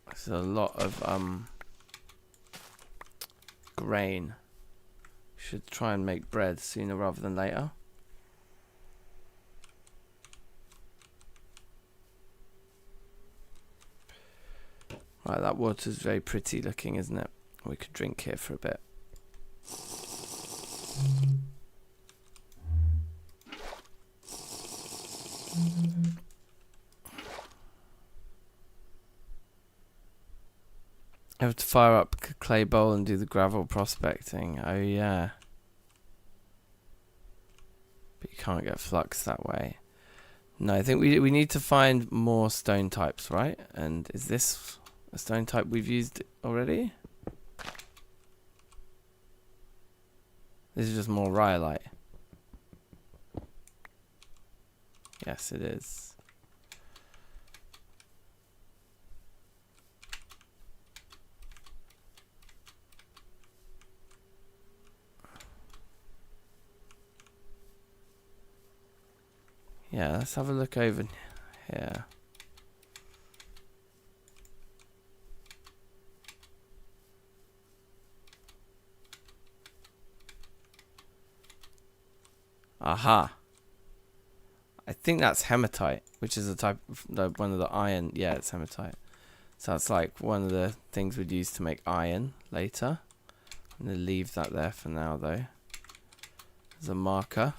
There's a lot of grain. Should try and make bread sooner rather than later. Right, that water's very pretty looking, isn't it? We could drink here for a bit. I have to fire up Clay Bowl and do the gravel prospecting. Oh yeah. But you can't get flux that way. No, I think we need to find more stone types, right? And is this a stone type we've used already? This is just more rhyolite. Yes, it is. Yeah, let's have a look over here. Aha. I think that's hematite, which is a type of one of the iron. Yeah, it's hematite. So that's like one of the things we'd use to make iron later. I'm going to leave that there for now, though. As a marker.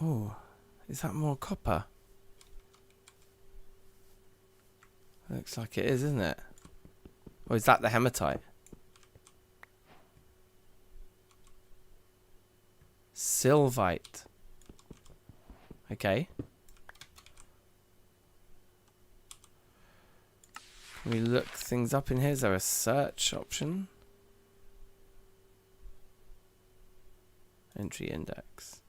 Oh, is that more copper? Looks like it is, isn't it? Or is that the hematite? Sylvite. Okay. Can we look things up in here? Is there a search option? Entry index.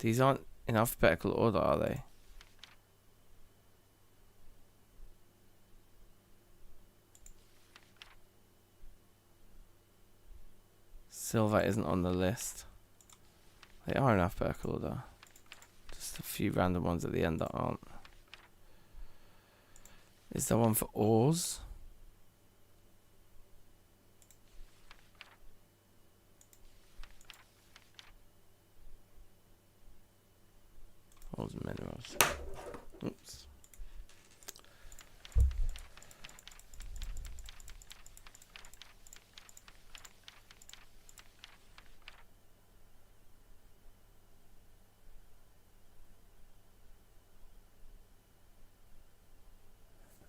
These aren't in alphabetical order, are they? Sylvite isn't on the list. They are in alphabetical order. Just a few random ones at the end that aren't. Is there one for ores? Ores and minerals. Oops.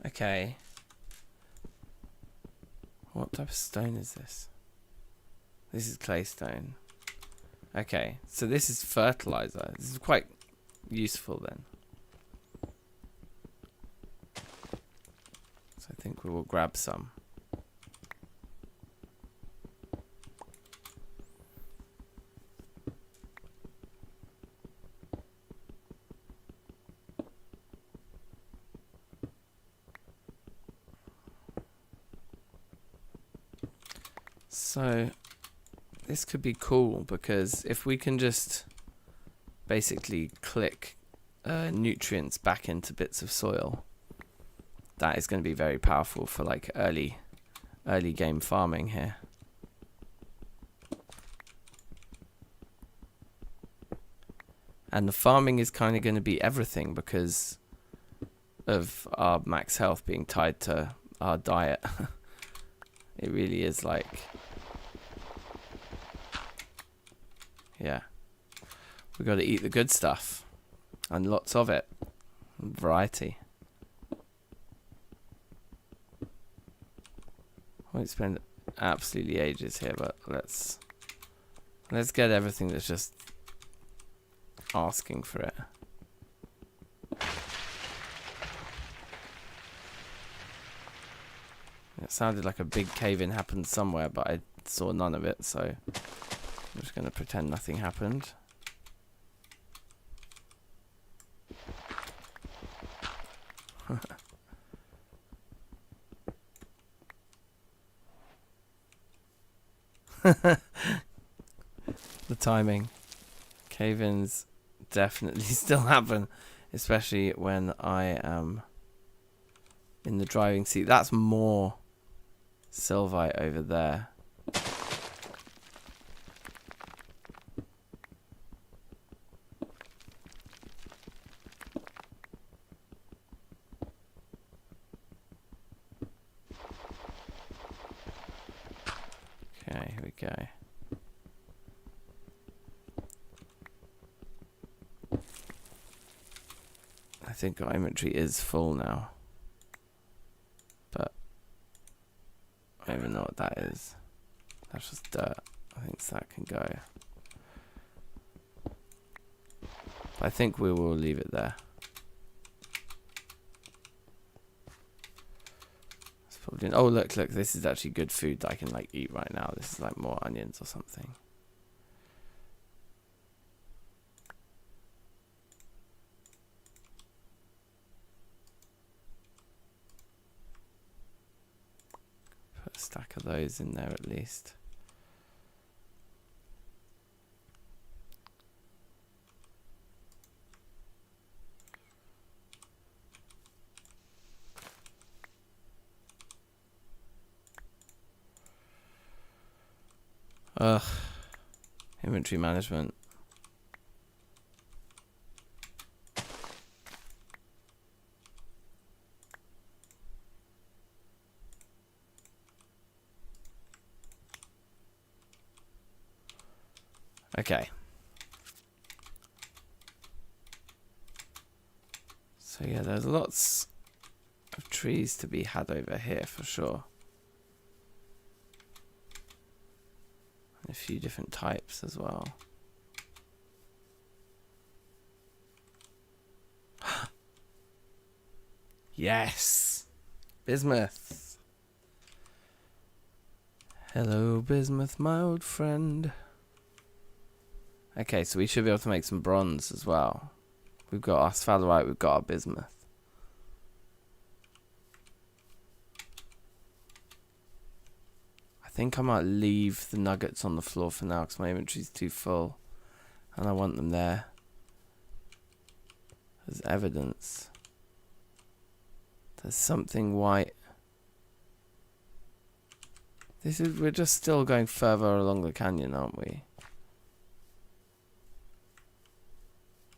Okay. What type of stone is this? This is clay stone. Okay, so this is fertilizer. This is quite useful then. So I think we will grab some. So this could be cool because if we can just basically click nutrients back into bits of soil, that is going to be very powerful for like early game farming here. And the farming is kind of going to be everything because of our max health being tied to our diet. It really is like, yeah, we got to eat the good stuff and lots of it, variety. I won't spend absolutely ages here, but let's get everything that's just asking for it. It sounded like a big cave-in happened somewhere, but I saw none of it, so I'm just going to pretend nothing happened. The timing. Cave-ins definitely still happen, especially when I am in the driving seat. That's more Sylvite over there. Okay, here we go. I think our inventory is full now. But I don't even know what that is. That's just dirt. I think that can go. I think we will leave it there. It's probably oh look, this is actually good food that I can like eat right now. This is like more onions or something. Put a stack of those in there at least. Ugh. Inventory management. Okay. So yeah, there's lots of trees to be had over here for sure. A few different types as well. Yes! Bismuth! Hello, Bismuth, my old friend. Okay, so we should be able to make some bronze as well. We've got our sphalerite, we've got our bismuth. I think I might leave the nuggets on the floor for now because my inventory's too full. And I want them there as evidence. There's something white. We're just still going further along the canyon, aren't we?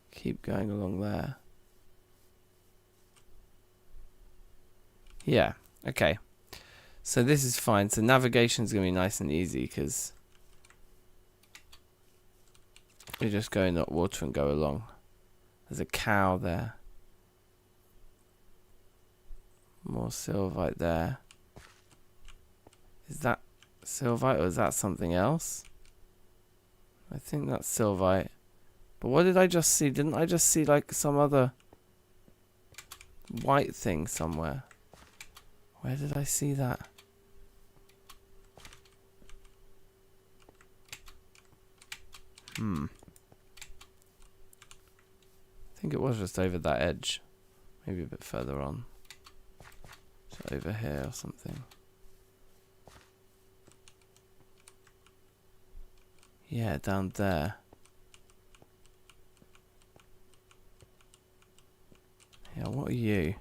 Keep going along there. Yeah, okay. So this is fine. So navigation's going to be nice and easy because we just go in that water and go along. There's a cow there. More sylvite there. Is that sylvite or is that something else? I think that's sylvite. But what did I just see? Didn't I just see like some other white thing somewhere? Where did I see that? I think it was just over that edge. Maybe a bit further on. So over here or something. Yeah, down there. Yeah, what are you?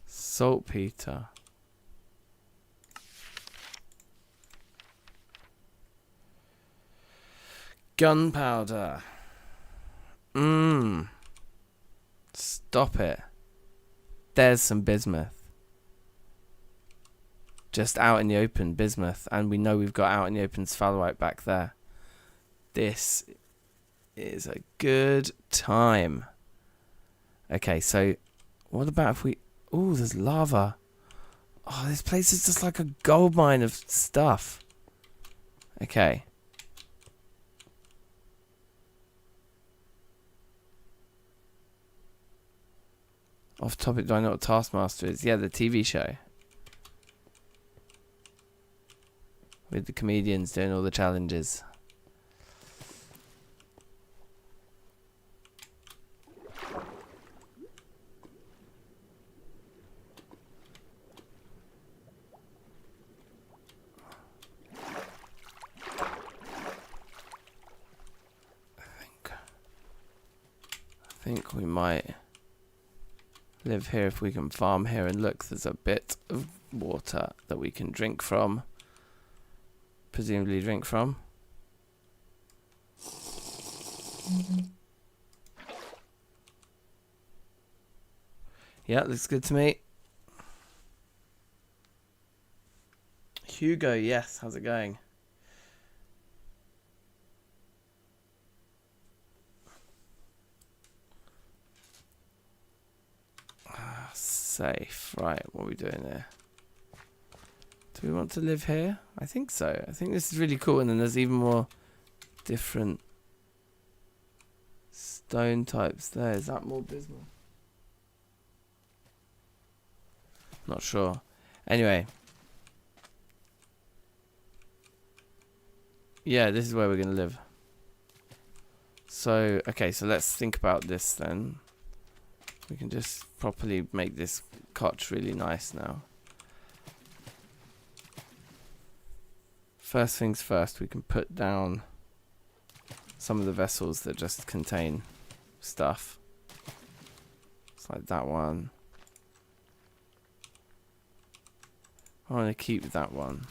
Saltpeter. Gunpowder. Stop it. There's some bismuth. Just out in the open bismuth. And we know we've got out in the open sphalerite back there. This is a good time. Okay, so what about if we... Ooh, there's lava. Oh, this place is just like a gold mine of stuff. Okay. Off topic, do I know what Taskmaster is? Yeah, the TV show. With the comedians doing all the challenges. I think we might live here if we can farm here. And look, there's a bit of water that we can drink from. Presumably drink from. Yeah, looks good to me. Hugo, yes, how's it going? safe. Right, what are we doing here? Do we want to live here? I think so. I think this is really cool. And then there's even more different stone types there. Is that more bismuth? Not sure. Anyway. Yeah, this is where we're going to live. So, okay, so let's think about this then. We can just properly make this cotch really nice now. First things first, we can put down some of the vessels that just contain stuff. It's like that one. I want to keep that one.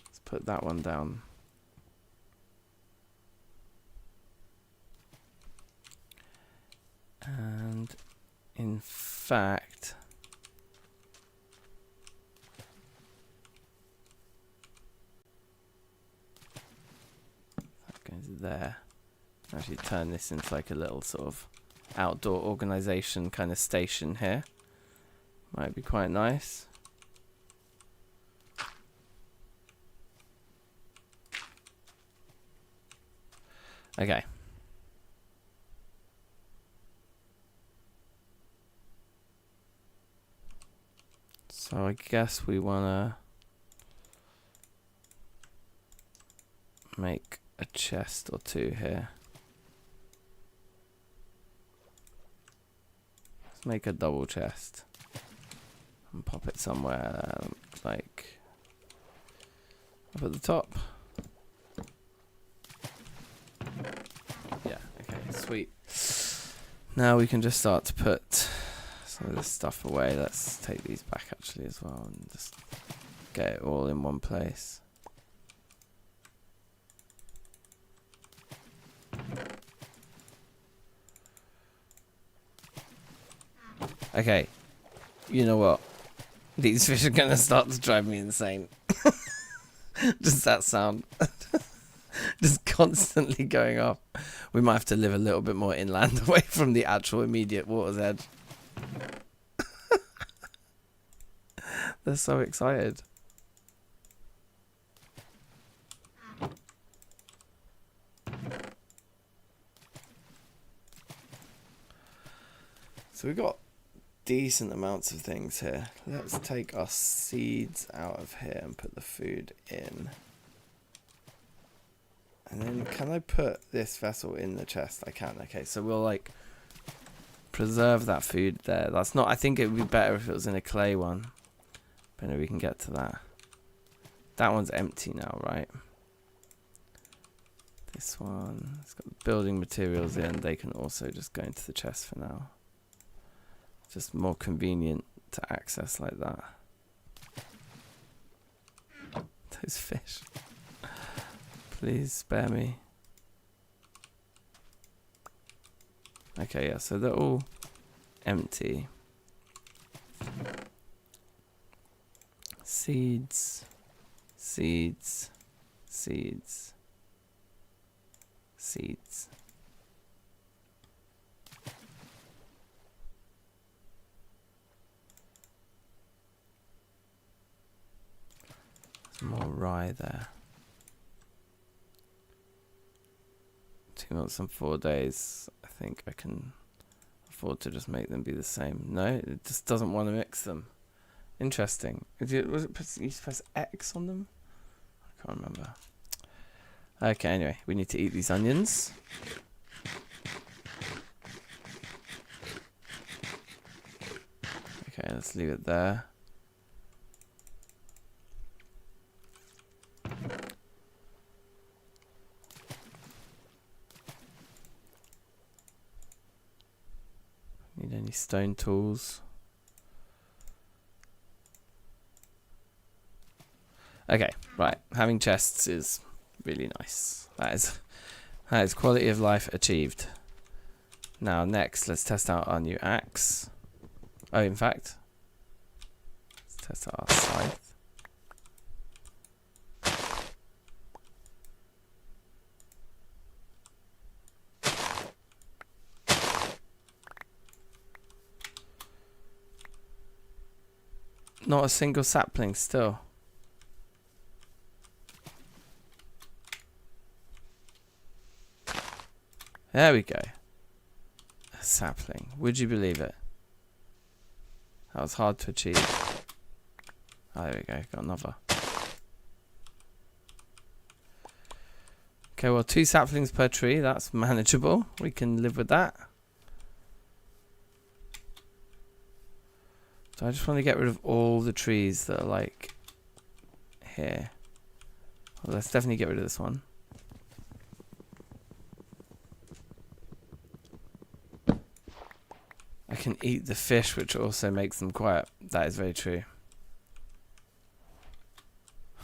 Let's put that one down. And in fact, that goes there. Actually turn this into like a little sort of outdoor organization kind of station here. Might be quite nice. Okay. So I guess we want to make a chest or two here. Let's make a double chest and pop it somewhere like up at the top. Yeah, okay, sweet. Now we can just start to put some of this stuff away. Let's take these back actually as well and just get it all in one place. Okay, you know what? These fish are gonna start to drive me insane. Just that sound. Just constantly going off. We might have to live a little bit more inland away from the actual immediate water's edge. They're so excited. So we got decent amounts of things here. Let's take our seeds out of here and put the food in. And then can I put this vessel in the chest? I can. Okay, so we'll like preserve that food there. That's not, I think it would be better if it was in a clay one. But anyway, we can get to that. That one's empty now, right? This one, it's got building materials in. They can also just go into the chest for now. Just more convenient to access like that. Those fish. Please spare me. Okay, yeah, so they're all empty. Seeds, seeds, seeds, seeds. There's more rye there. 2 months and 4 days. I think I can afford to just make them be the same. No, it just doesn't want to mix them. Interesting. Was it you used to press X on them? I can't remember. Okay, anyway, we need to eat these onions. Okay, let's leave it there. Need any stone tools? Okay, right. Having chests is really nice. That is quality of life achieved. Now next, let's test out our new axe. Oh, in fact, let's test out our scythe. Not a single sapling still. There we go. A sapling. Would you believe it? That was hard to achieve. Oh, there we go. Got another. Okay, well, 2 saplings per tree. That's manageable. We can live with that. So I just want to get rid of all the trees that are like here. Well, let's definitely get rid of this one. I can eat the fish, which also makes them quiet. That is very true.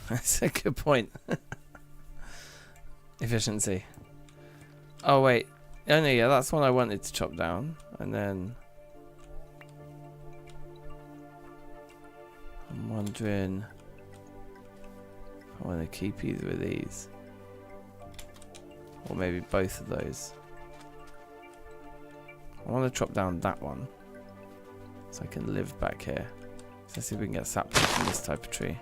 That's a good point. Efficiency. Oh wait. Oh no, yeah, that's one I wanted to chop down. And then I'm wondering if I want to keep either of these. Or maybe both of those. I want to chop down that one so I can live back here. So let's see if we can get sapling from this type of tree.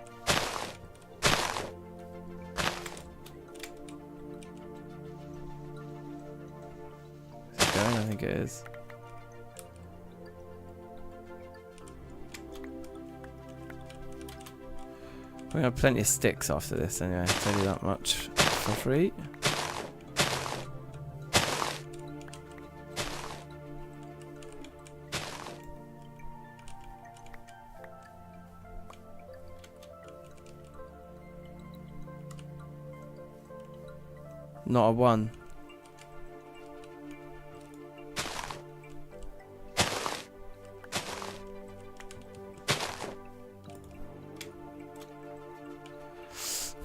Is it going? I think it is. We're going to have plenty of sticks after this anyway, I'll tell you that much for free. Not a one.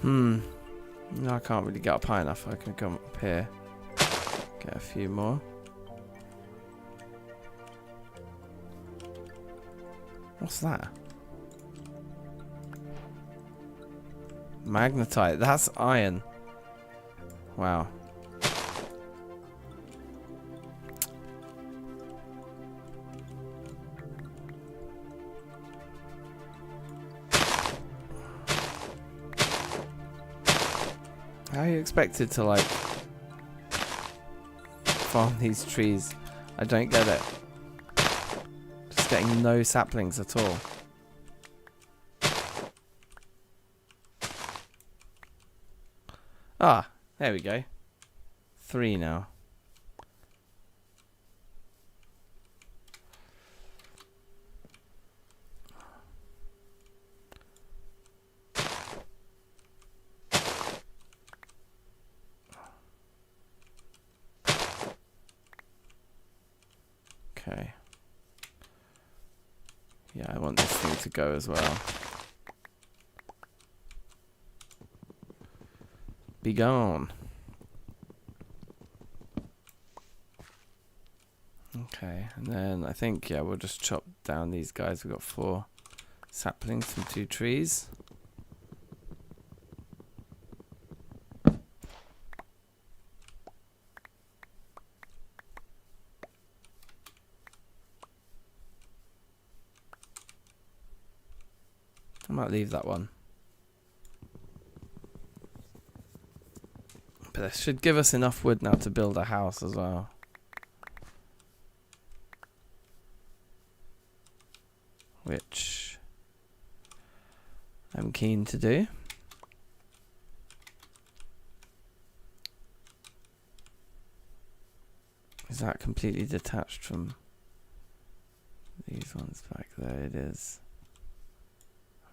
No, I can't really get up high enough. I can come up here. Get a few more. What's that? Magnetite. That's iron. Wow. How are you expected to like farm these trees? I don't get it. Just getting no saplings at all. Ah, there we go. 3 now. Okay. Yeah, I want this thing to go as well. Be gone. Okay, and then I think, yeah, we'll just chop down these guys. We've got 4 saplings from 2 trees. I might leave that one. But this should give us enough wood now to build a house as well. Which I'm keen to do. Is that completely detached from these ones back there? It is.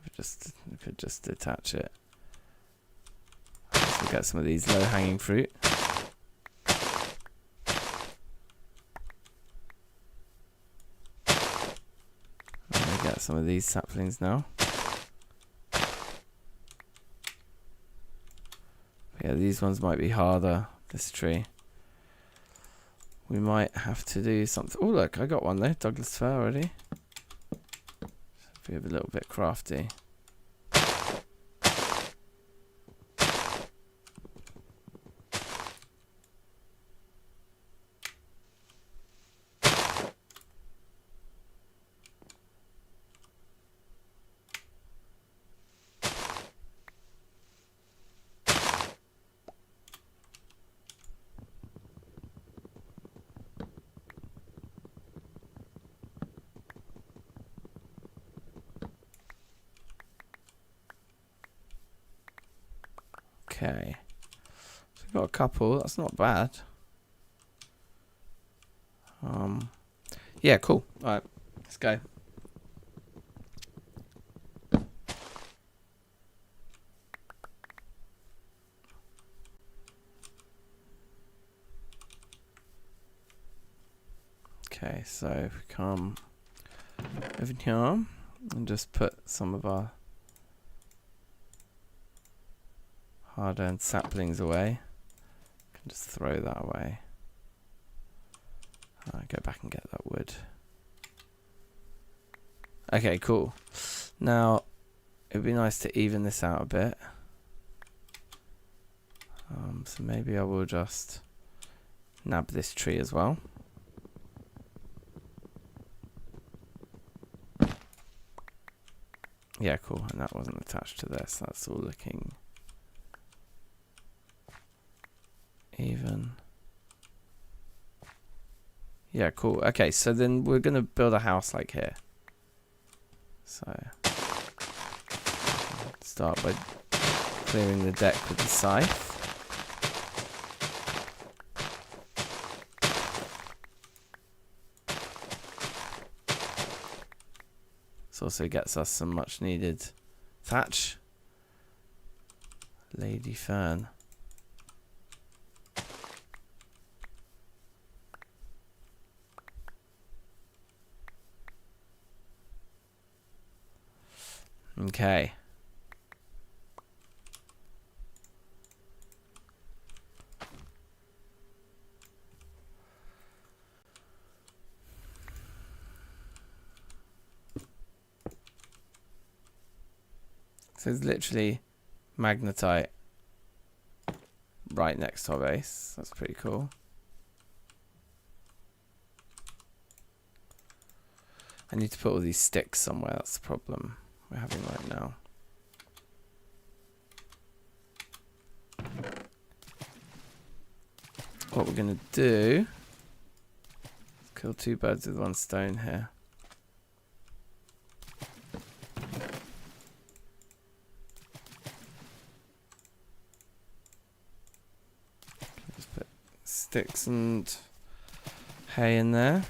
I could just detach it. We'll get some of these low-hanging fruit. Get some of these saplings now. Yeah, these ones might be harder, this tree. We might have to do something. Oh look, I got one though, Douglas fir already. Should be a little bit crafty. Okay. So we've got a couple. That's not bad. Yeah, cool. All right, let's go. Okay, so if we come over here and just put some of our hard-earned saplings away, can just throw that away. Go back and get that wood. Okay, cool. Now, it would be nice to even this out a bit. So maybe I will just nab this tree as well. Yeah, cool. And that wasn't attached to this. That's all looking even. Yeah, cool. Okay, so then we're going to build a house like here. So, start by clearing the deck with the scythe. This also gets us some much needed thatch. Lady Fern. Okay. So it's literally magnetite right next to our base. That's pretty cool. I need to put all these sticks somewhere. That's the problem we're having right now. What we're going to do is kill two birds with one stone here. Just put sticks and hay in there.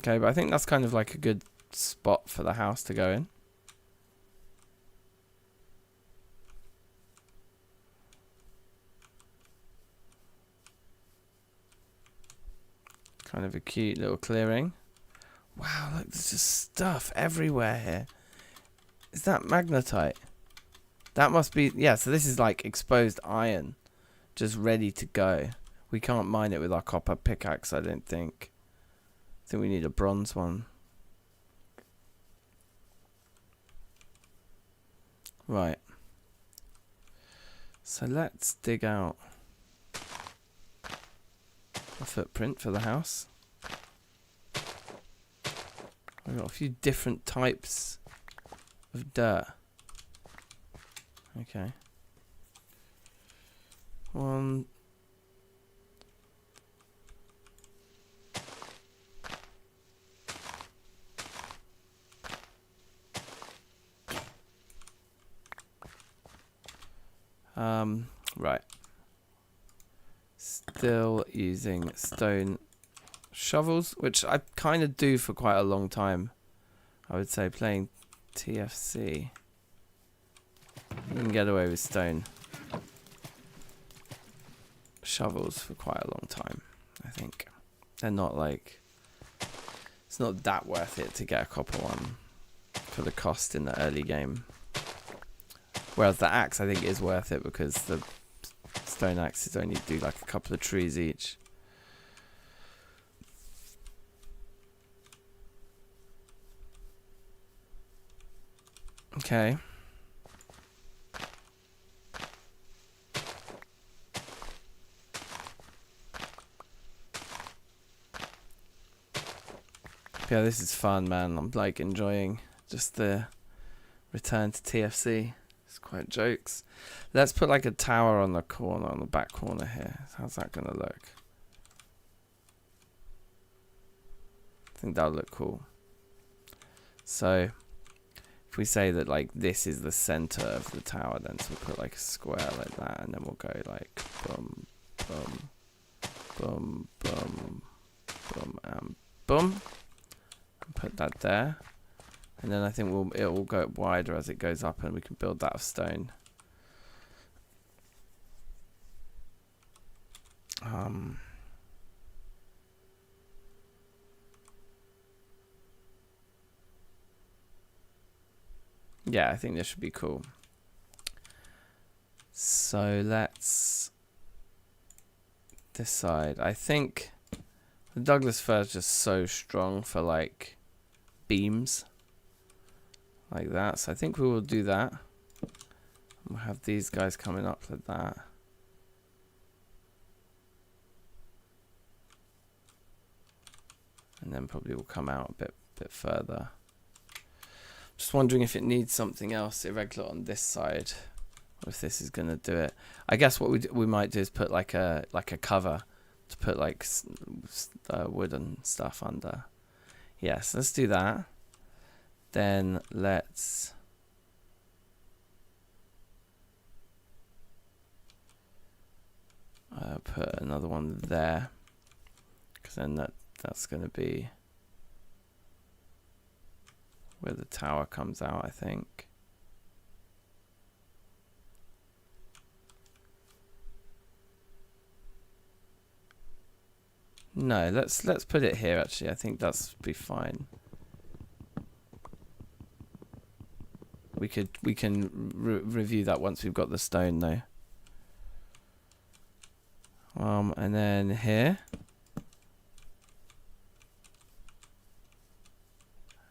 Okay, but I think that's kind of like a good spot for the house to go in. Kind of a cute little clearing. Wow, look, there's just stuff everywhere here. Is that magnetite? That must be, yeah, so this is like exposed iron, just ready to go. We can't mine it with our copper pickaxe, I don't think. I think we need a bronze one. Right. So let's dig out a footprint for the house. We've got a few different types of dirt. Okay. One. Right. Still using stone shovels, which I kind of do for quite a long time. I would say playing TFC, you can get away with stone shovels for quite a long time. I think they're not like, it's not that worth it to get a copper one for the cost in the early game. Whereas the axe, I think, is worth it because the stone axes only do like a couple of trees each. Okay. Yeah, this is fun, man. I'm like enjoying just the return to TFC. It's quite jokes. Let's put like a tower on the corner, on the back corner here. How's that gonna look? I think that'll look cool. So if we say that like this is the center of the tower, then so we'll put like a square like that, and then we'll go like boom, boom, boom, boom, boom, and boom, and put that there. And then I think it will go wider as it goes up, and we can build that of stone. Yeah, I think this should be cool. So let's decide. I think the Douglas fir is just so strong for like beams like that. So I think we will do that. We'll have these guys coming up like that. And then probably will come out a bit further. Just wondering if it needs something else irregular on this side, or if this is gonna do it. I guess what we might do is put like a cover to put like wood and stuff under. Yes, let's do that. Then let's put another one there, because then that's gonna be where the tower comes out, I think. No, let's put it here actually. I think that's be fine. We can review that once we've got the stone though. And then here.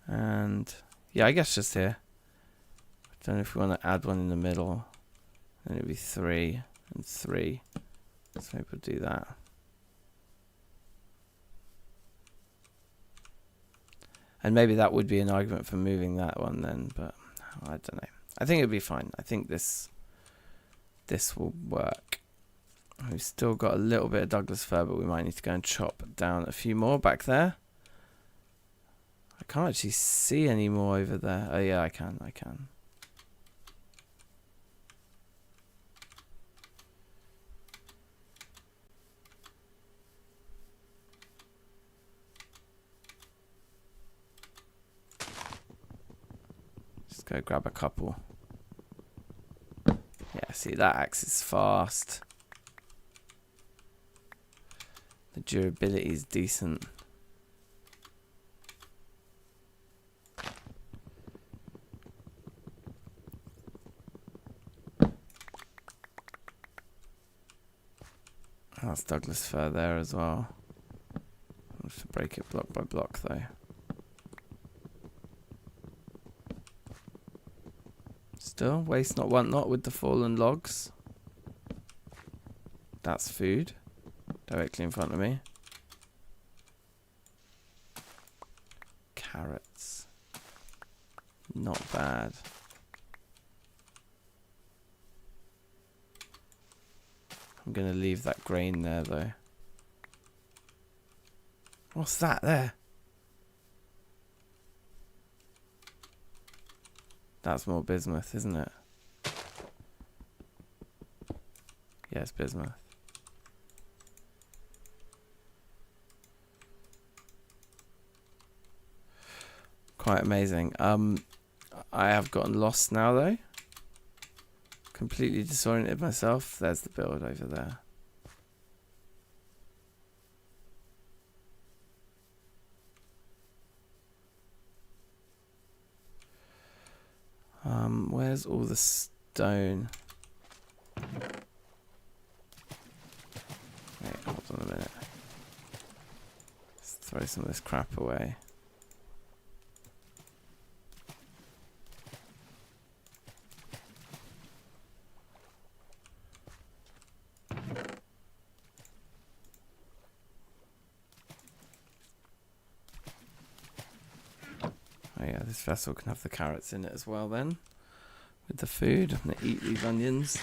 And yeah, I guess just here. I don't know if we want to add one in the middle. Then it'd be 3 and 3. So maybe we'll do that. And maybe that would be an argument for moving that one then, but I don't know. I think it'd be fine. I think this will work. We've still got a little bit of Douglas fir, but we might need to go and chop down a few more back there. I can't actually see any more over there. Oh yeah, I can. Just go grab a couple. Yeah, see, that axe is fast. The durability is decent. That's Douglas fir there as well. I'll have to break it block by block though. Still, waste not, want not with the fallen logs. That's food. Directly in front of me. Carrots. Not bad. I'm going to leave that grain there though. What's that there? That's more bismuth, isn't it? Yeah, it's bismuth. Quite amazing. I have gotten lost now though. Completely disoriented myself. There's the build over there. Where's all the stone? Wait, hold on a minute. Let's throw some of this crap away. Oh yeah, this vessel can have the carrots in it as well then. With the food, I'm going to eat these onions.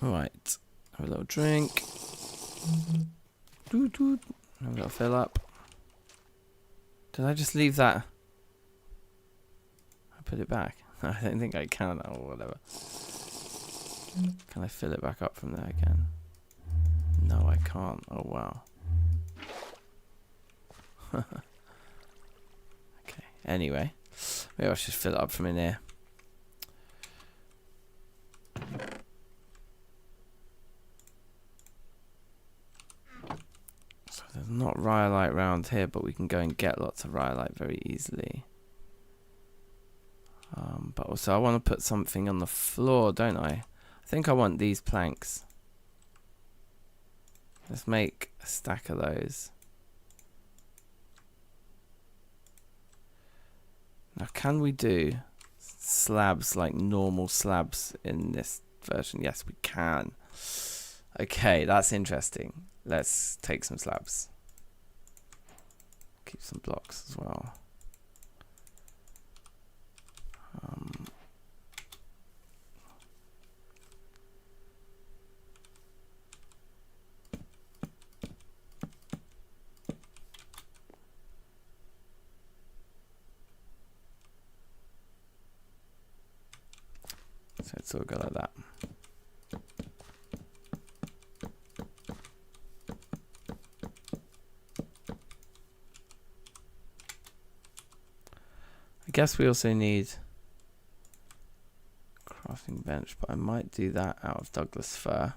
Alright, have a little drink. Doot doot. I've got to fill up. Did I just leave that? I put it back. I don't think I can or whatever. Can I fill it back up from there again? No, I can't. Oh, wow. Okay, anyway. Maybe I should fill it up from in here. So there's not rhyolite around here, but we can go and get lots of rhyolite very easily. But also I want to put something on the floor, don't I? I think I want these planks. Let's make a stack of those. Now, can we do slabs like normal slabs in this version? Yes, we can. Okay, that's interesting. Let's take some slabs. Keep some blocks as well. So it's all go like that. I guess we also need crafting bench, but I might do that out of Douglas fir.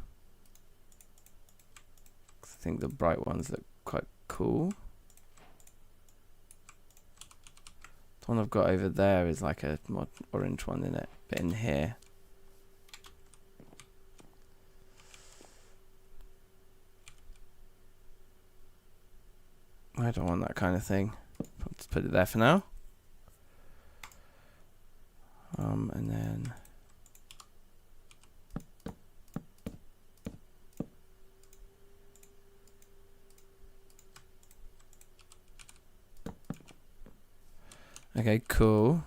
I think the bright ones look quite cool. The one I've got over there is like a more orange one in it, but in here. I don't want that kind of thing. Let's put it there for now. And then okay, cool.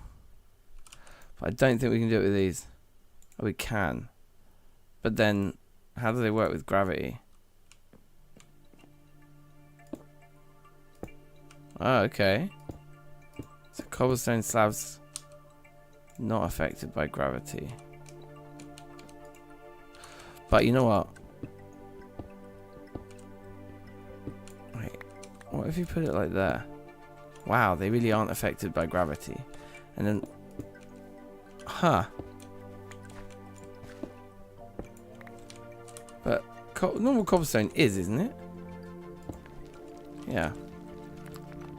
But I don't think we can do it with these. Oh, we can. But then, how do they work with gravity? Oh, okay. So cobblestone slabs not affected by gravity. But you know what? Wait, what if you put it like there? Wow, they really aren't affected by gravity. And then, huh? But normal cobblestone is, isn't it? Yeah.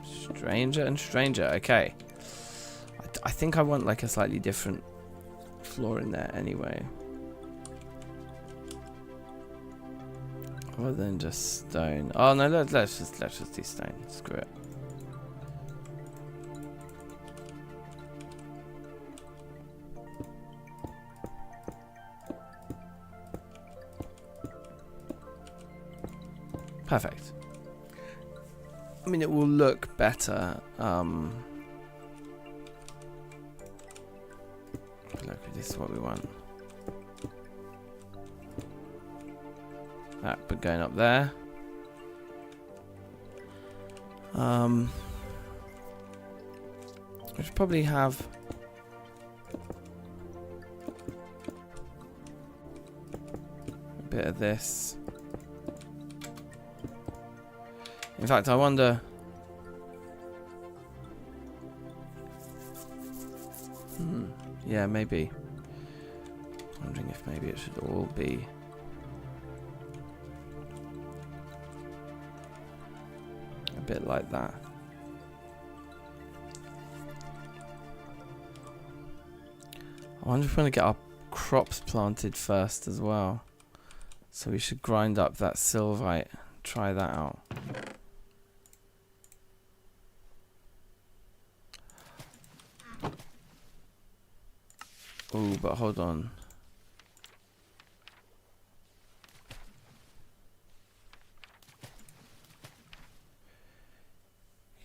Stranger and stranger. Okay. I think I want like a slightly different floor in there anyway. Other than just stone. Oh no, let's just do stone. Screw it. Perfect. I mean, it will look better. Look, this is what we want. That, but going up there. We should probably have a bit of this. In fact, I wonder. Yeah, maybe. Wondering if maybe it should all be a bit like that. I wonder if we're going to get our crops planted first as well. So we should grind up that sylvite. Try that out. Oh, but hold on.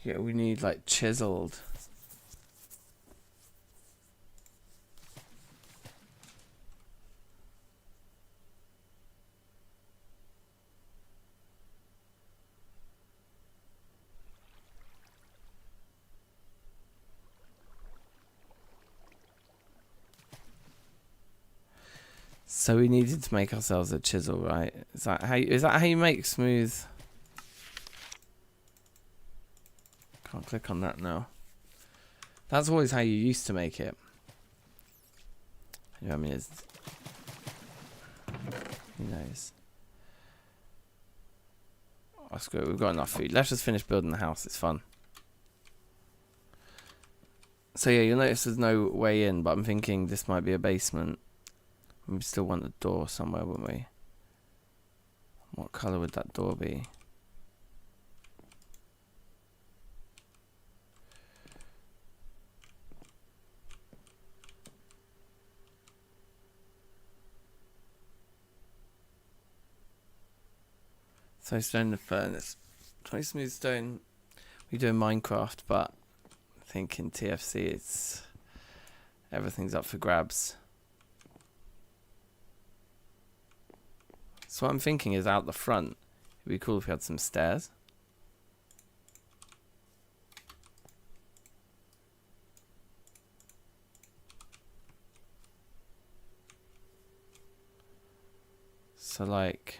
Yeah, we need like chiseled. So we needed to make ourselves a chisel, right? Is that how you make smooth? Can't click on that now. That's always how you used to make it. You know what I mean? Who knows? Oh, screw it. We've got enough food. Let's just finish building the house. It's fun. So yeah, you'll notice there's no way in, but I'm thinking this might be a basement. We still want a door somewhere, wouldn't we? What colour would that door be? So stone in the furnace. Try smooth stone. We do in Minecraft, but I think in TFC everything's up for grabs. So what I'm thinking is out the front, it'd be cool if we had some stairs. So like,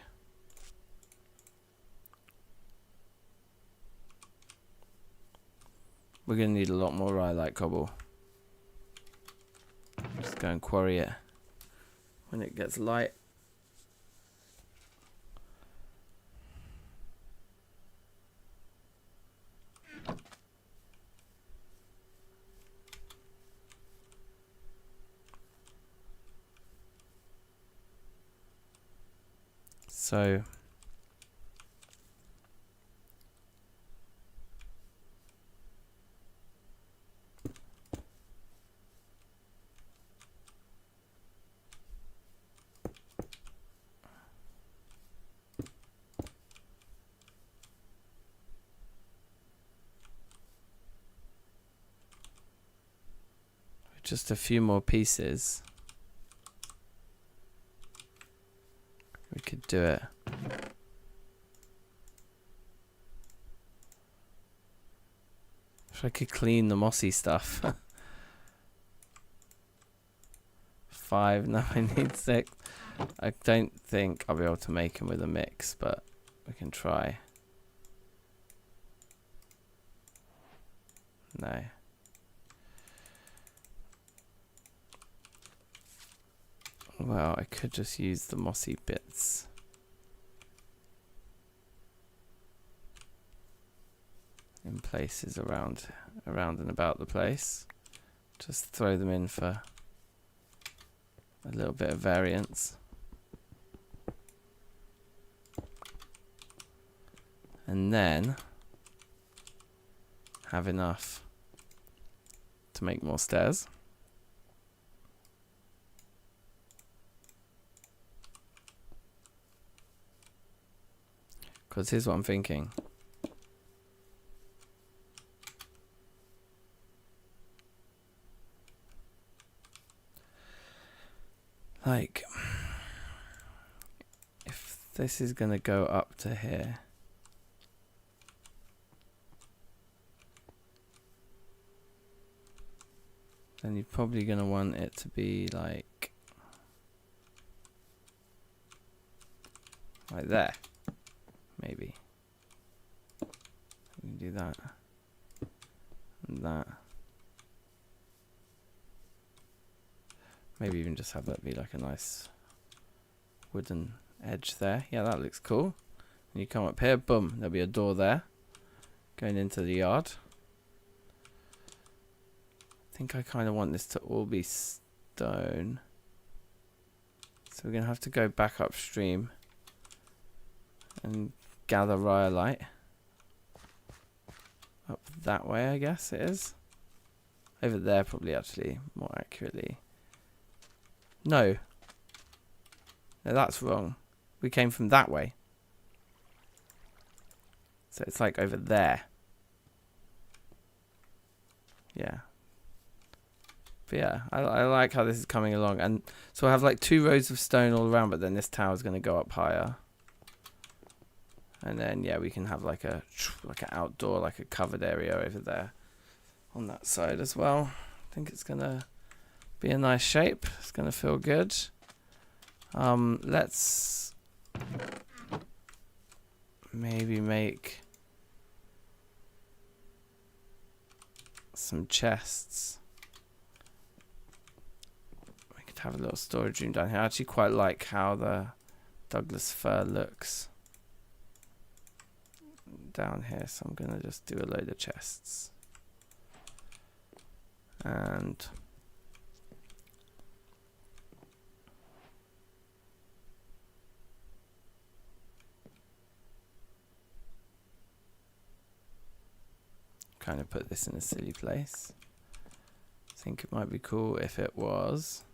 we're gonna need a lot more rhyolite cobble. Just go and quarry it when it gets light. So just a few more pieces, we could do it. If I could clean the mossy stuff. 5, now I need 6. I don't think I'll be able to make them with a mix, but we can try. No. Well, I could just use the mossy bits. In places around and about the place. Just throw them in for a little bit of variance. And then have enough to make more stairs. Because here's what I'm thinking. Like, if this is going to go up to here, then you're probably going to want it to be like there, maybe. We can do that and that. Maybe even just have that be like a nice wooden edge there. Yeah, that looks cool. And you come up here, boom, there'll be a door there going into the yard. I think I kind of want this to all be stone. So we're going to have to go back upstream and gather rhyolite. Up that way, I guess it is. Over there, probably, actually, more accurately. No, that's wrong. We came from that way. So it's like over there. Yeah. But yeah, I like how this is coming along. And so I have like 2 rows of stone all around, but then this tower is going to go up higher. And then, yeah, we can have like an outdoor, like a covered area over there on that side as well. I think it's going to be a nice shape. It's going to feel good. Let's maybe make some chests. We could have a little storage room down here. I actually quite like how the Douglas fir looks down here, so I'm gonna just do a load of chests. And kind of put this in a silly place. I think it might be cool if it was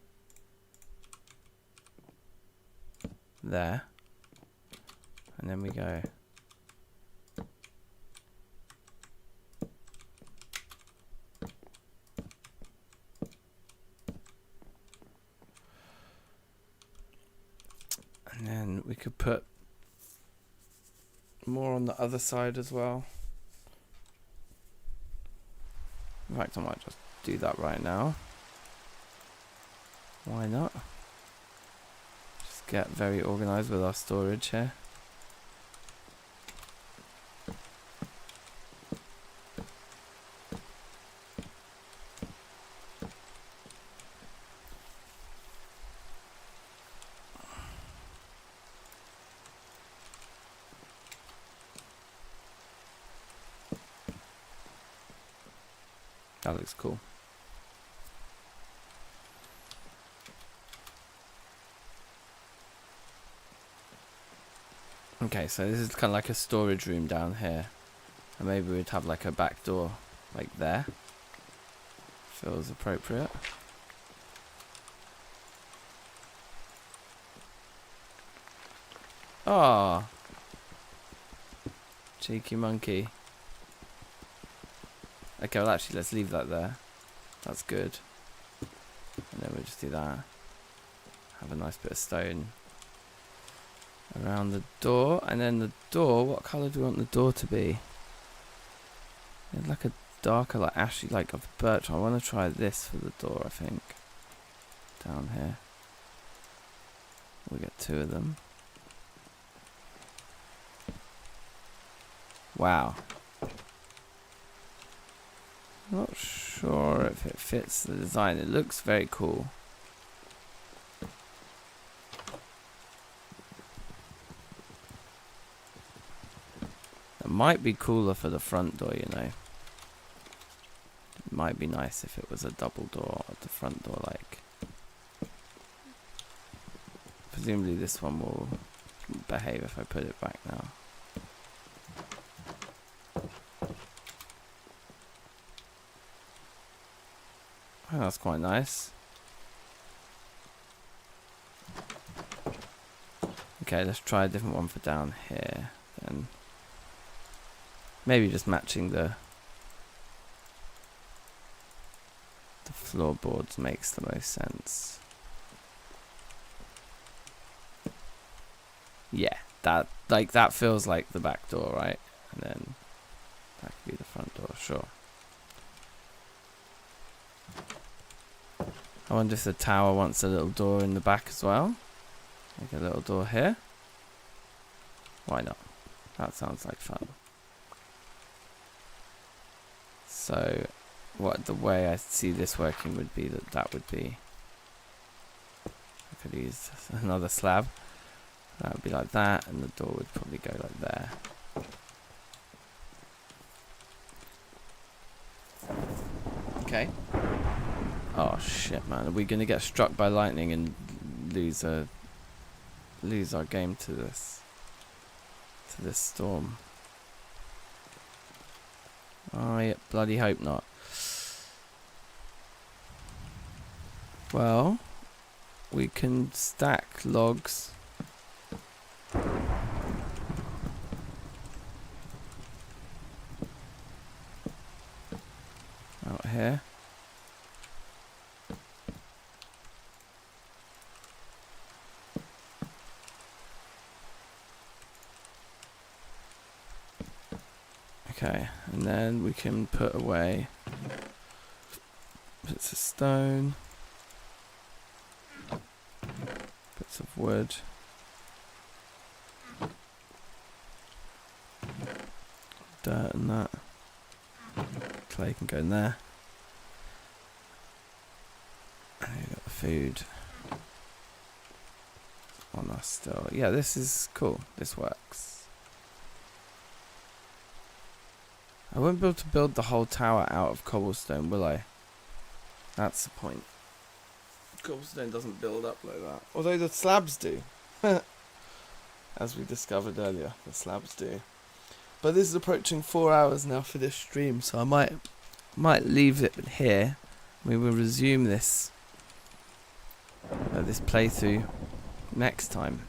there, and then we go and then we could put more on the other side as well. In fact, I might just do that right now. Why not? Just get very organized with our storage here. That looks cool. Okay, so this is kind of like a storage room down here. And maybe we'd have like a back door like there. Feels appropriate. Ah, cheeky monkey. Okay, well actually let's leave that there. That's good. And then we'll just do that. Have a nice bit of stone around the door. And then the door, what colour do we want the door to be? It's like a darker, like ashy, like of birch. I want to try this for the door, I think. Down here. We get 2 of them. Wow. Not sure if it fits the design. It looks very cool. It might be cooler for the front door, you know. It might be nice if it was a double door at the front door, like. Presumably this one will behave if I put it back now. Oh, that's quite nice. Okay, let's try a different one for down here then. Maybe just matching the floorboards makes the most sense. Yeah, that feels like the back door, right? And then that could be the front door, sure. I wonder if the tower wants a little door in the back as well. Make a little door here. Why not? That sounds like fun. So, the way I see this working would be that would be. I could use another slab. That would be like that, and the door would probably go like there. Okay. Oh shit, man! Are we gonna get struck by lightning and lose our game to this storm? I bloody hope not. Well, we can stack logs. Out here. Okay, and then we can put away bits of stone, bits of of wood. Dirt and that. Clay can go in there. And we've got the food on us still. Yeah, this is cool. This works. I won't be able to build the whole tower out of cobblestone, will I? That's the point. Cobblestone doesn't build up like that. Although the slabs do. As we discovered earlier, the slabs do. But this is approaching 4 hours now for this stream, so I might leave it here. We will resume this this playthrough next time.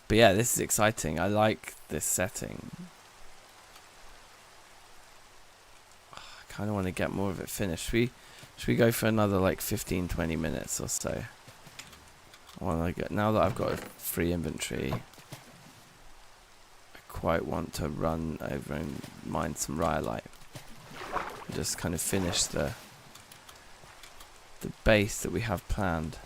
But yeah, this is exciting. I like this setting. I kind of want to get more of it finished. Should we go for another like 15-20 minutes or so? Now that I've got a free inventory, I quite want to run over and mine some rhyolite. And just kind of finish the base that we have planned.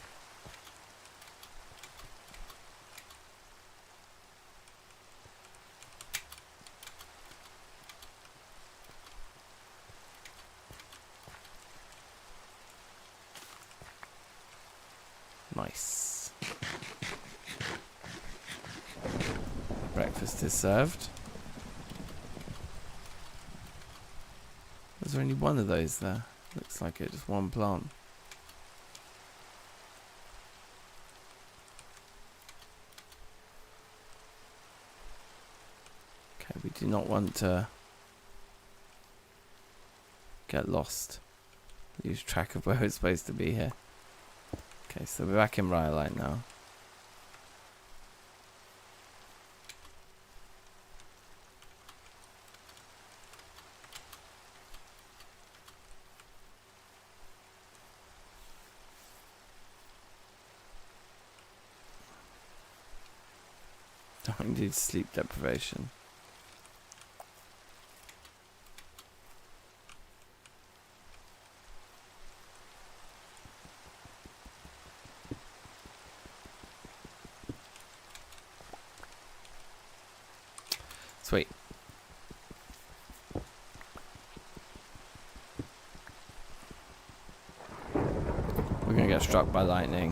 Nice. Breakfast is served. Is there only one of those there? Looks like it, just one plant. Okay, we do not want to get lost. Lose track of where it's supposed to be here. Okay, so we're back in rhyolite now. Don't need sleep deprivation. Sweet. We're gonna get struck by lightning.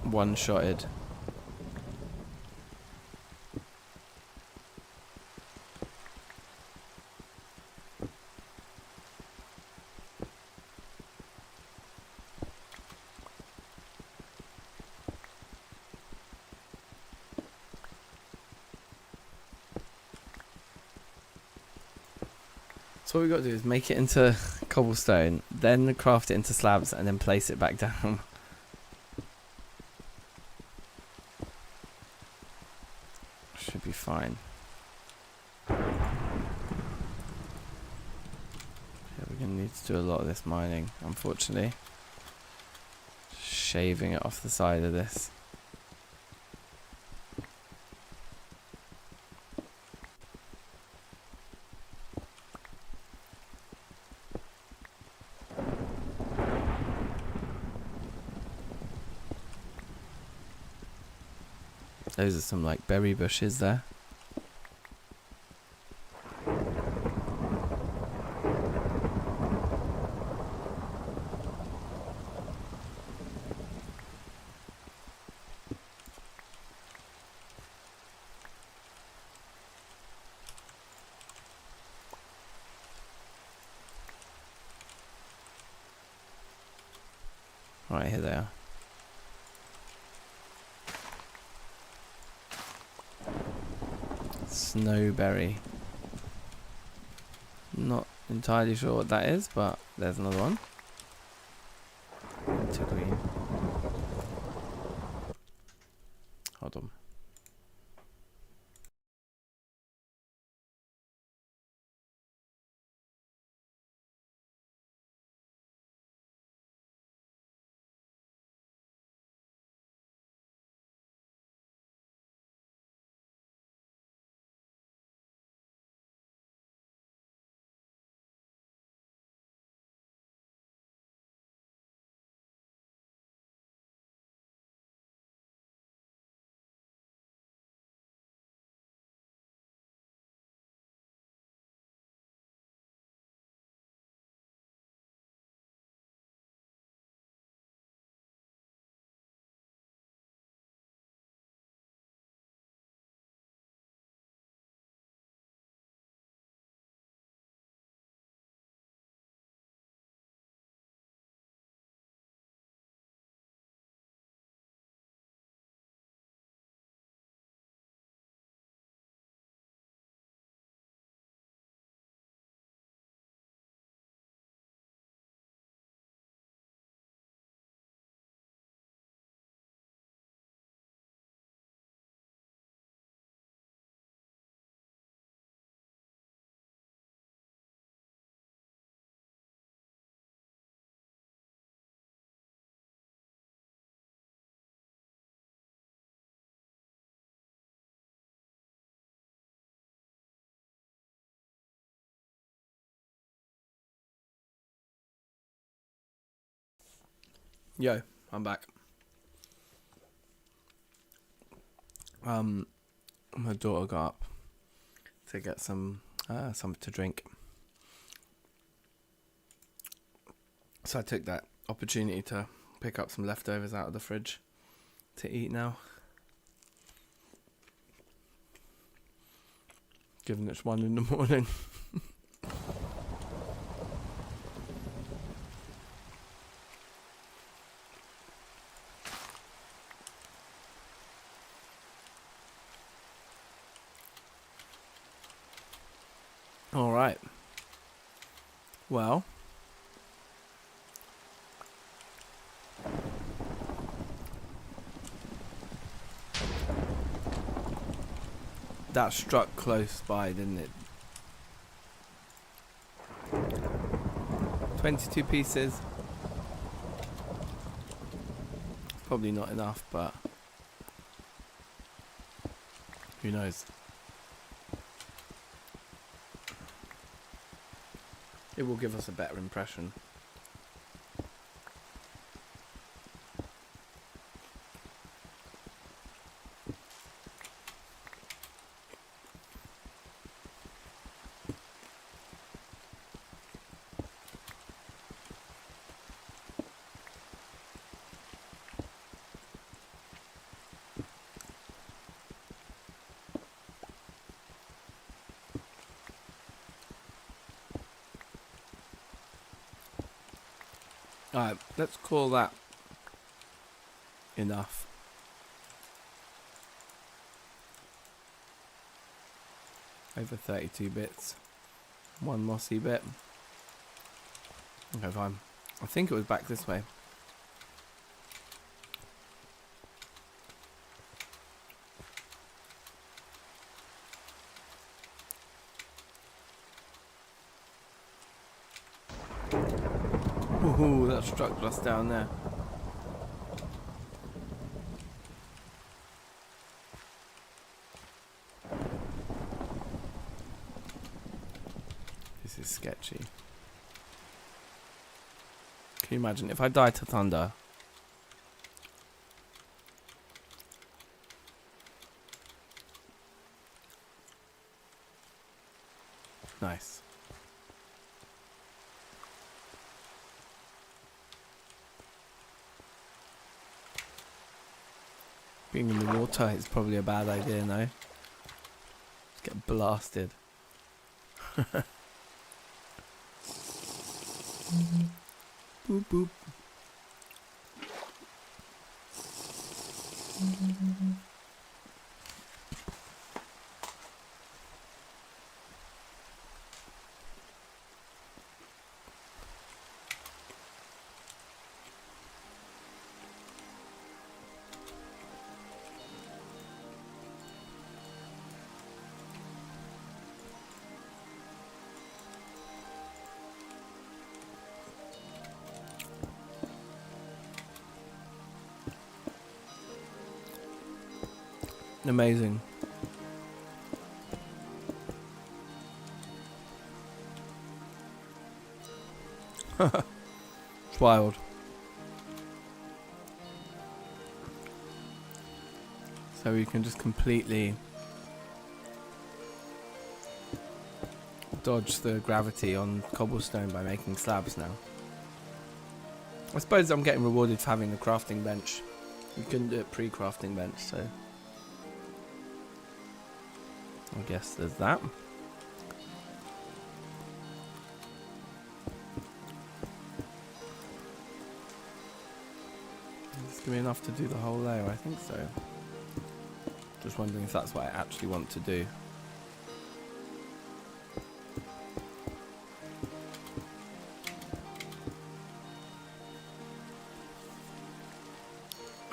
One-shotted. So what we've got to do is make it into cobblestone, then craft it into slabs, and then place it back down. Should be fine. Yeah, we're going to need to do a lot of this mining, unfortunately. Shaving it off the side of this. Those are some like berry bushes there. Right, here they are. Snowberry. Not entirely sure what that is, but there's another one. Into green. Hold on. Yo, I'm back. My daughter got up to get something to drink. So I took that opportunity to pick up some leftovers out of the fridge to eat now. Given it's 1 a.m. All right. Well, that struck close by, didn't it? 22 pieces. Probably not enough, but who knows? It will give us a better impression. Alright, let's call that enough. Over 32 bits. One mossy bit. Okay, fine. I think it was back this way. Ooh, that struck just down there. This is sketchy. Can you imagine if I die to thunder? Nice. Being in the water is probably a bad idea, no? Just get blasted. Boop boop. Amazing. It's wild. So you can just completely dodge the gravity on cobblestone by making slabs now. I suppose I'm getting rewarded for having the crafting bench. You couldn't do it pre-crafting bench, so I guess there's that. It's gonna be enough to do the whole layer, I think so. Just wondering if that's what I actually want to do.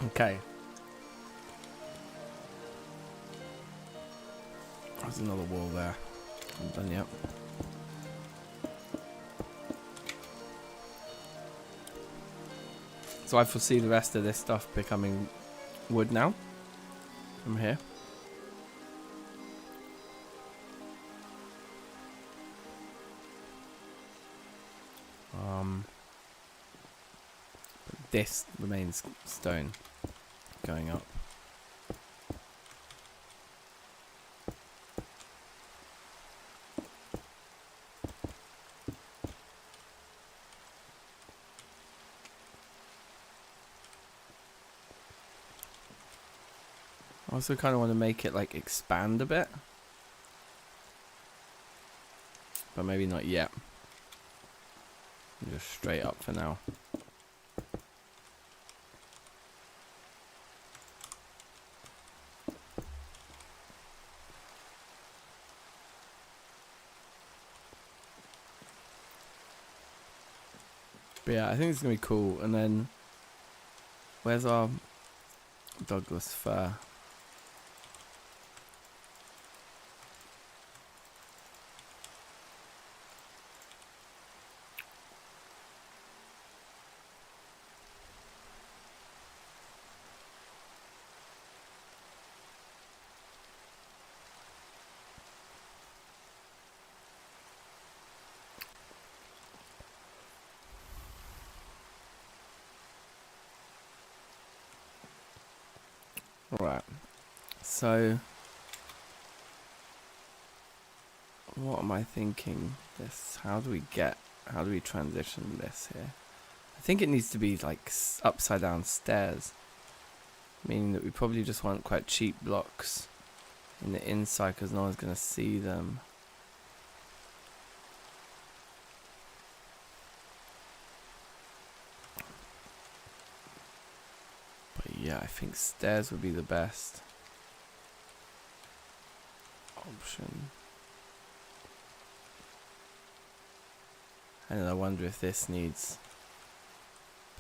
Okay. There's another wall there. I'm done yet. So I foresee the rest of this stuff becoming wood now. From here. this the main stone going up. I also kind of want to make it like expand a bit, but maybe not yet. Just straight up for now. But yeah, I think it's gonna be cool. And then, where's our Douglas fir? Right. So, what am I thinking? How do we transition this here? I think it needs to be like upside down stairs, meaning that we probably just want quite cheap blocks in the inside because no one's going to see them. But yeah, I think stairs would be the best option. And then I wonder if this needs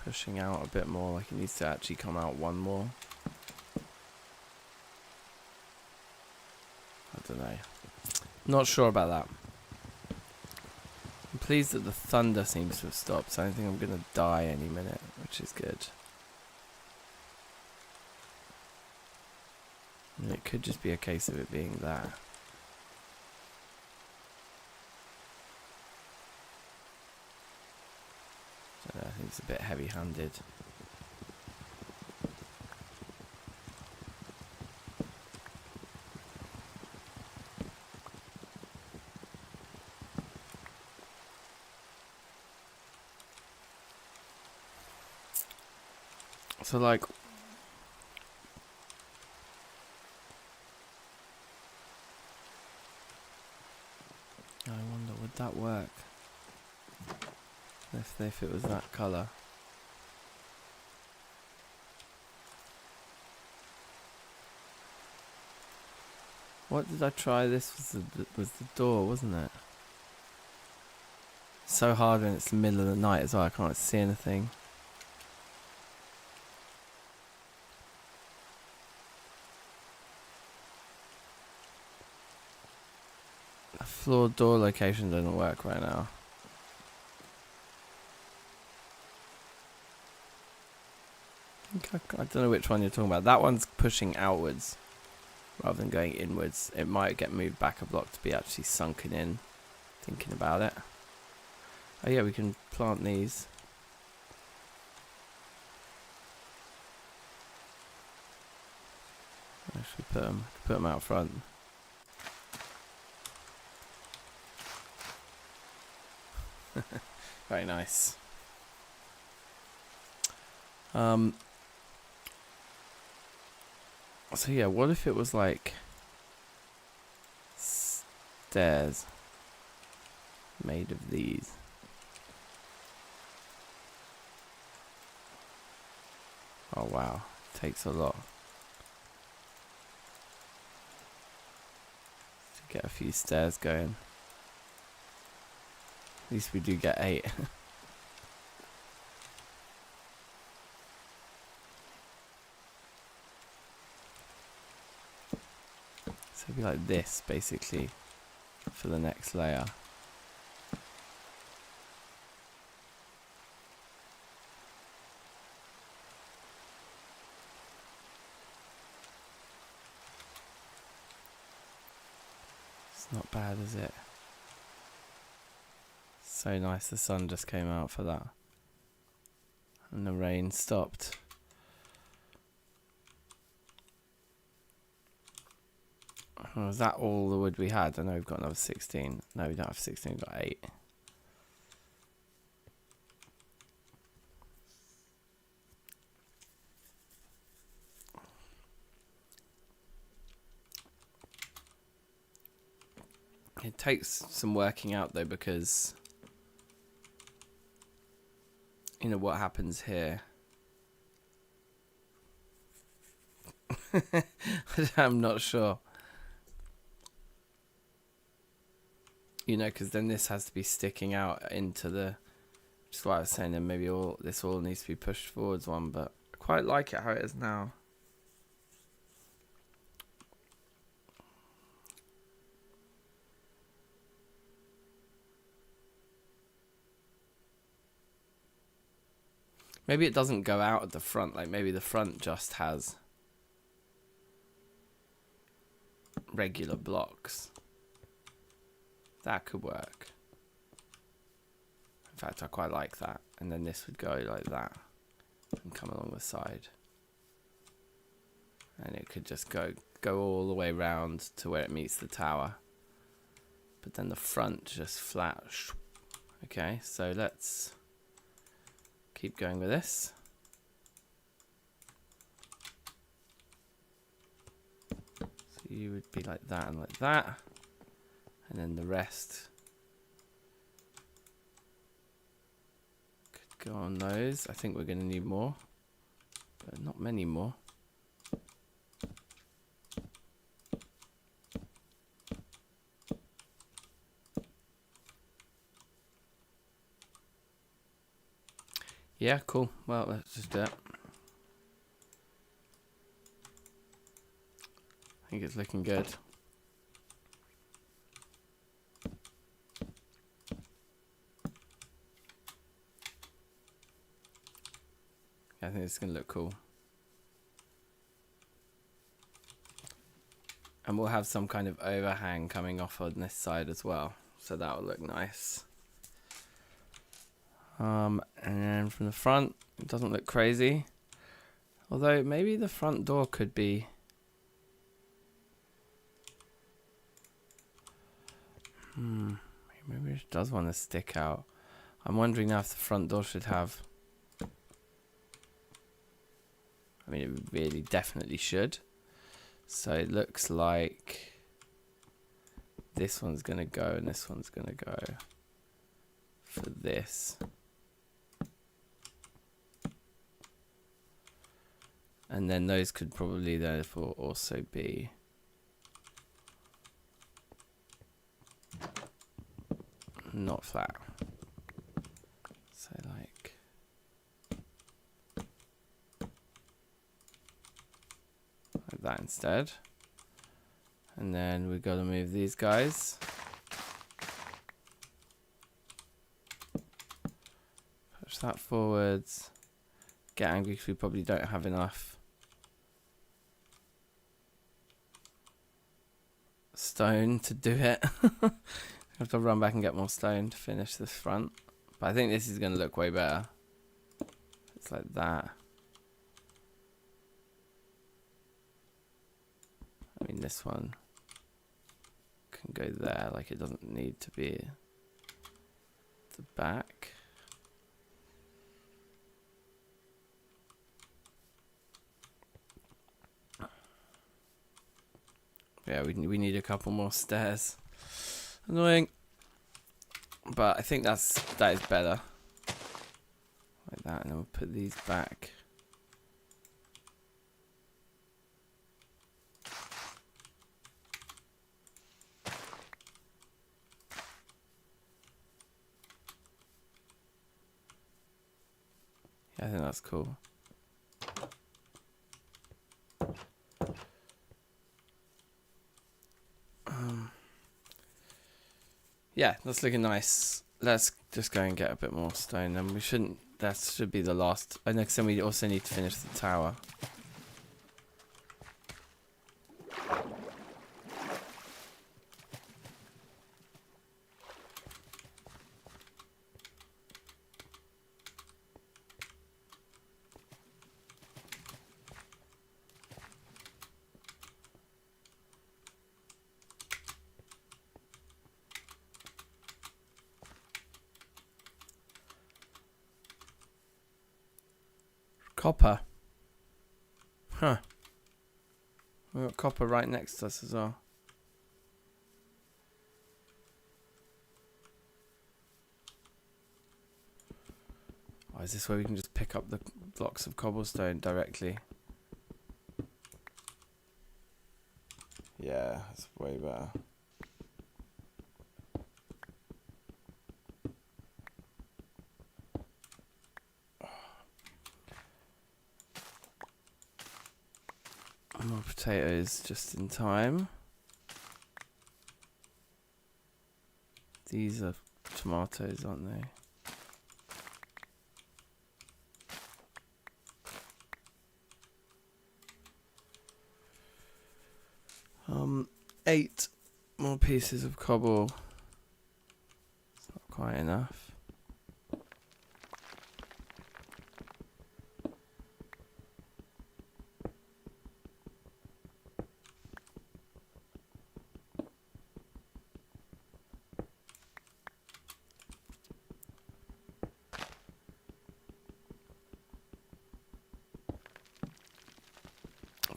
pushing out a bit more, like it needs to actually come out one more. I don't know. Not sure about that. I'm pleased that the thunder seems to have stopped, so I don't think I'm going to die any minute, which is good. And it could just be a case of it being that. I think it's a bit heavy-handed. So like, I wonder, would that work? If it was that colour. What did I try? This was the door, wasn't it? So hard when it's the middle of the night as well. I can't see anything. The floor door location doesn't work right now. I don't know which one you're talking about. That one's pushing outwards rather than going inwards. It might get moved back a block to be actually sunken in, thinking about it. Oh yeah, we can plant these. Actually put them out front. Very nice. So yeah, what if it was like stairs made of these? Oh wow, takes a lot to get a few stairs going. At least we do get 8. So it'd be like this, basically, for the next layer. It's not bad, is it? So nice, the sun just came out for that. And the rain stopped. Oh, is that all the wood we had? I know we've got another 16. No, we don't have 16, we've got 8. It takes some working out though, because you know what happens here. I'm not sure. You know, because then this has to be sticking out into the. Just what I was saying, then maybe this all needs to be pushed forwards one, but I quite like it how it is now. Maybe it doesn't go out at the front, like maybe the front just has regular blocks. That could work. In fact, I quite like that. And then this would go like that and come along the side. And it could just go all the way round to where it meets the tower. But then the front just flat. Okay, so let's keep going with this. So you would be like that and like that. And then the rest could go on those. I think we're going to need more, but not many more. Yeah, cool. Well, let's just do it. I think it's looking good. I think it's going to look cool. And we'll have some kind of overhang coming off on this side as well. So that will look nice. And then from the front, it doesn't look crazy. Although maybe the front door could be... maybe it does want to stick out. I'm wondering now if the front door should have... I mean, it really definitely should. So it looks like this one's going to go and this one's going to go for this. And then those could probably therefore also be not flat. So like that instead. And then we've got to move these guys. Push that forwards. Get angry because we probably don't have enough stone to do it. I have to run back and get more stone to finish this front. But I think this is going to look way better. It's like that. I mean, this one can go there, like it doesn't need to be the back. Yeah, we need a couple more stairs. Annoying. But I think that is better. Like that, and then we'll put these back. Yeah, I think that's cool. Yeah, that's looking nice. Let's just go and get a bit more stone. And we shouldn't. That should be the last. And next time we also need to finish the tower. Copper. Huh. We've got copper right next to us as well. Oh, is this where we can just pick up the blocks of cobblestone directly? Yeah, that's way better. More potatoes just in time. These are tomatoes, aren't they? 8 more pieces of cobble. It's not quite enough.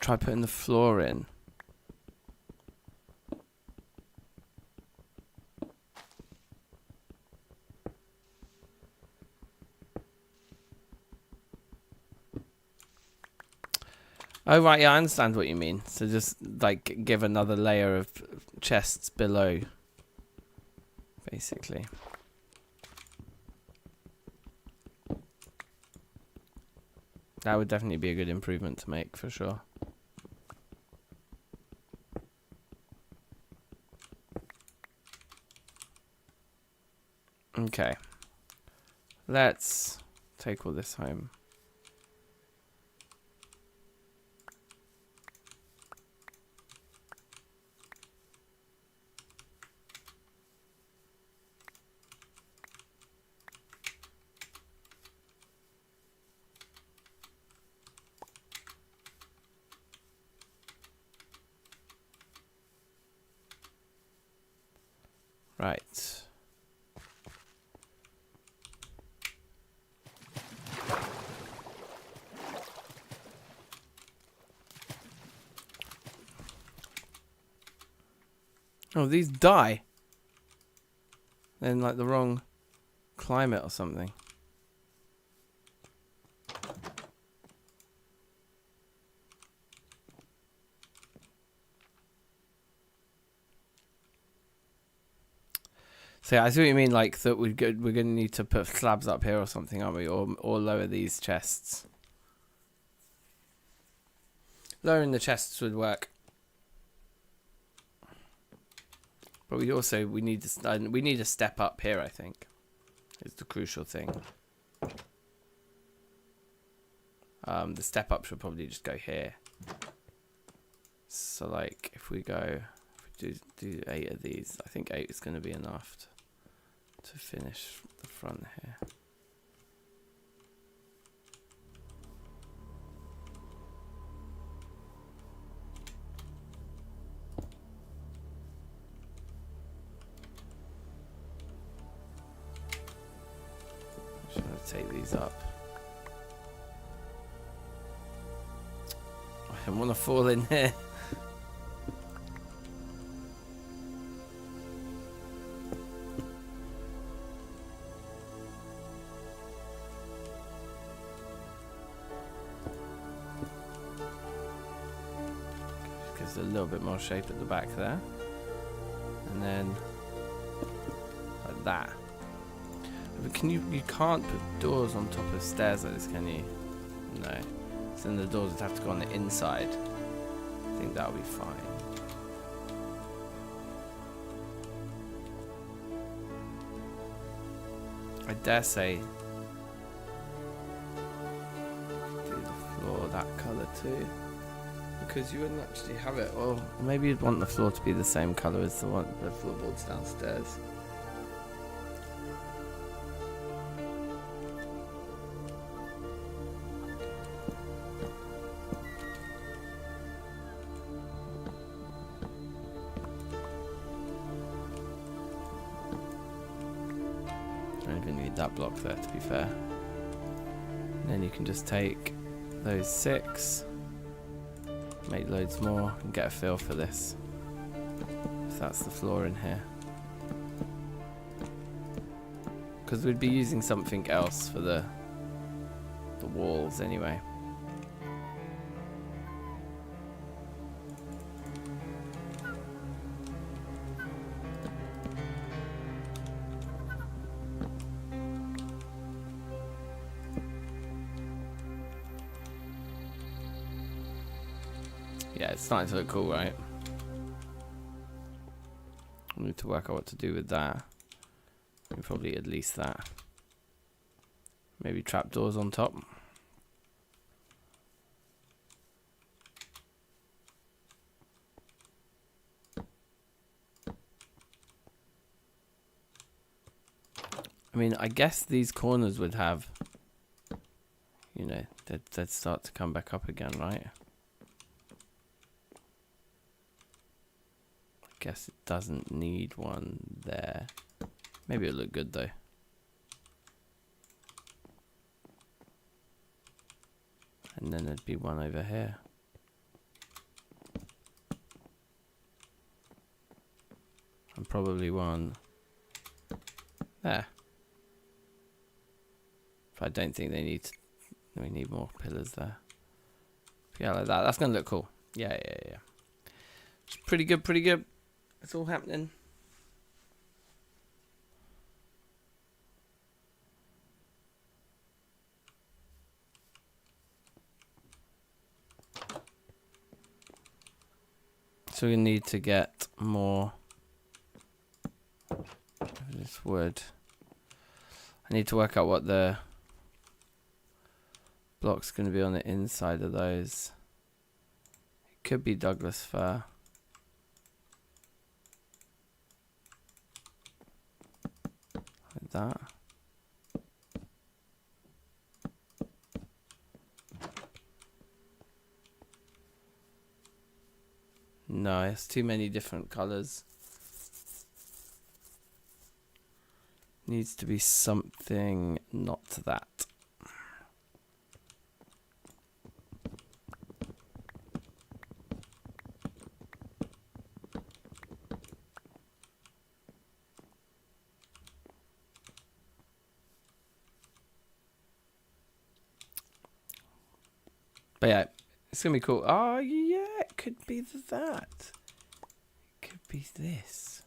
Try putting the floor in. Oh right, yeah, I understand what you mean. So just like give another layer of chests below, basically. That would definitely be a good improvement to make for sure. Okay, let's take all this home. Right. Oh, these die. They're in like the wrong climate or something. So yeah, I see what you mean. Like that, we're gonna need to put slabs up here or something, aren't we? Or lower these chests. Lowering the chests would work. But we need a step up here, I think. Is the crucial thing. The step up should probably just go here. So like if we do 8 of these, I think 8 is going to be enough to finish the front here. I'm just going to take these up. I don't want to fall in here. Gives it a little bit more shape at the back there. And then like that. But you can't put doors on top of stairs like this, can you? No. So then the doors would have to go on the inside. I think that'll be fine. I dare say do the floor that colour too. Because you wouldn't actually have it. Or maybe you'd want the floor to be the same colour as the floorboards downstairs. I don't even need that block there, to be fair. And then you can just take those 6. Make loads more and get a feel for this. If that's the floor in here. Because we'd be using something else for the walls anyway. Yeah, it's starting to look cool, right? I need to work out what to do with that. Probably at least that. Maybe trapdoors on top. I mean, I guess these corners would have, you know, they'd start to come back up again, right? I guess it doesn't need one there. Maybe it'll look good though. And then there'd be one over here. And probably one there. But I don't think we need more pillars there. Yeah, like that. That's gonna look cool. Yeah. It's pretty good. It's all happening. So we need to get more of this wood. I need to work out what the block's going to be on the inside of those. It could be Douglas fir. Like that. No, it's too many different colours. Needs to be something not that. But yeah, it's gonna be cool. Oh yeah, it could be that. It could be this.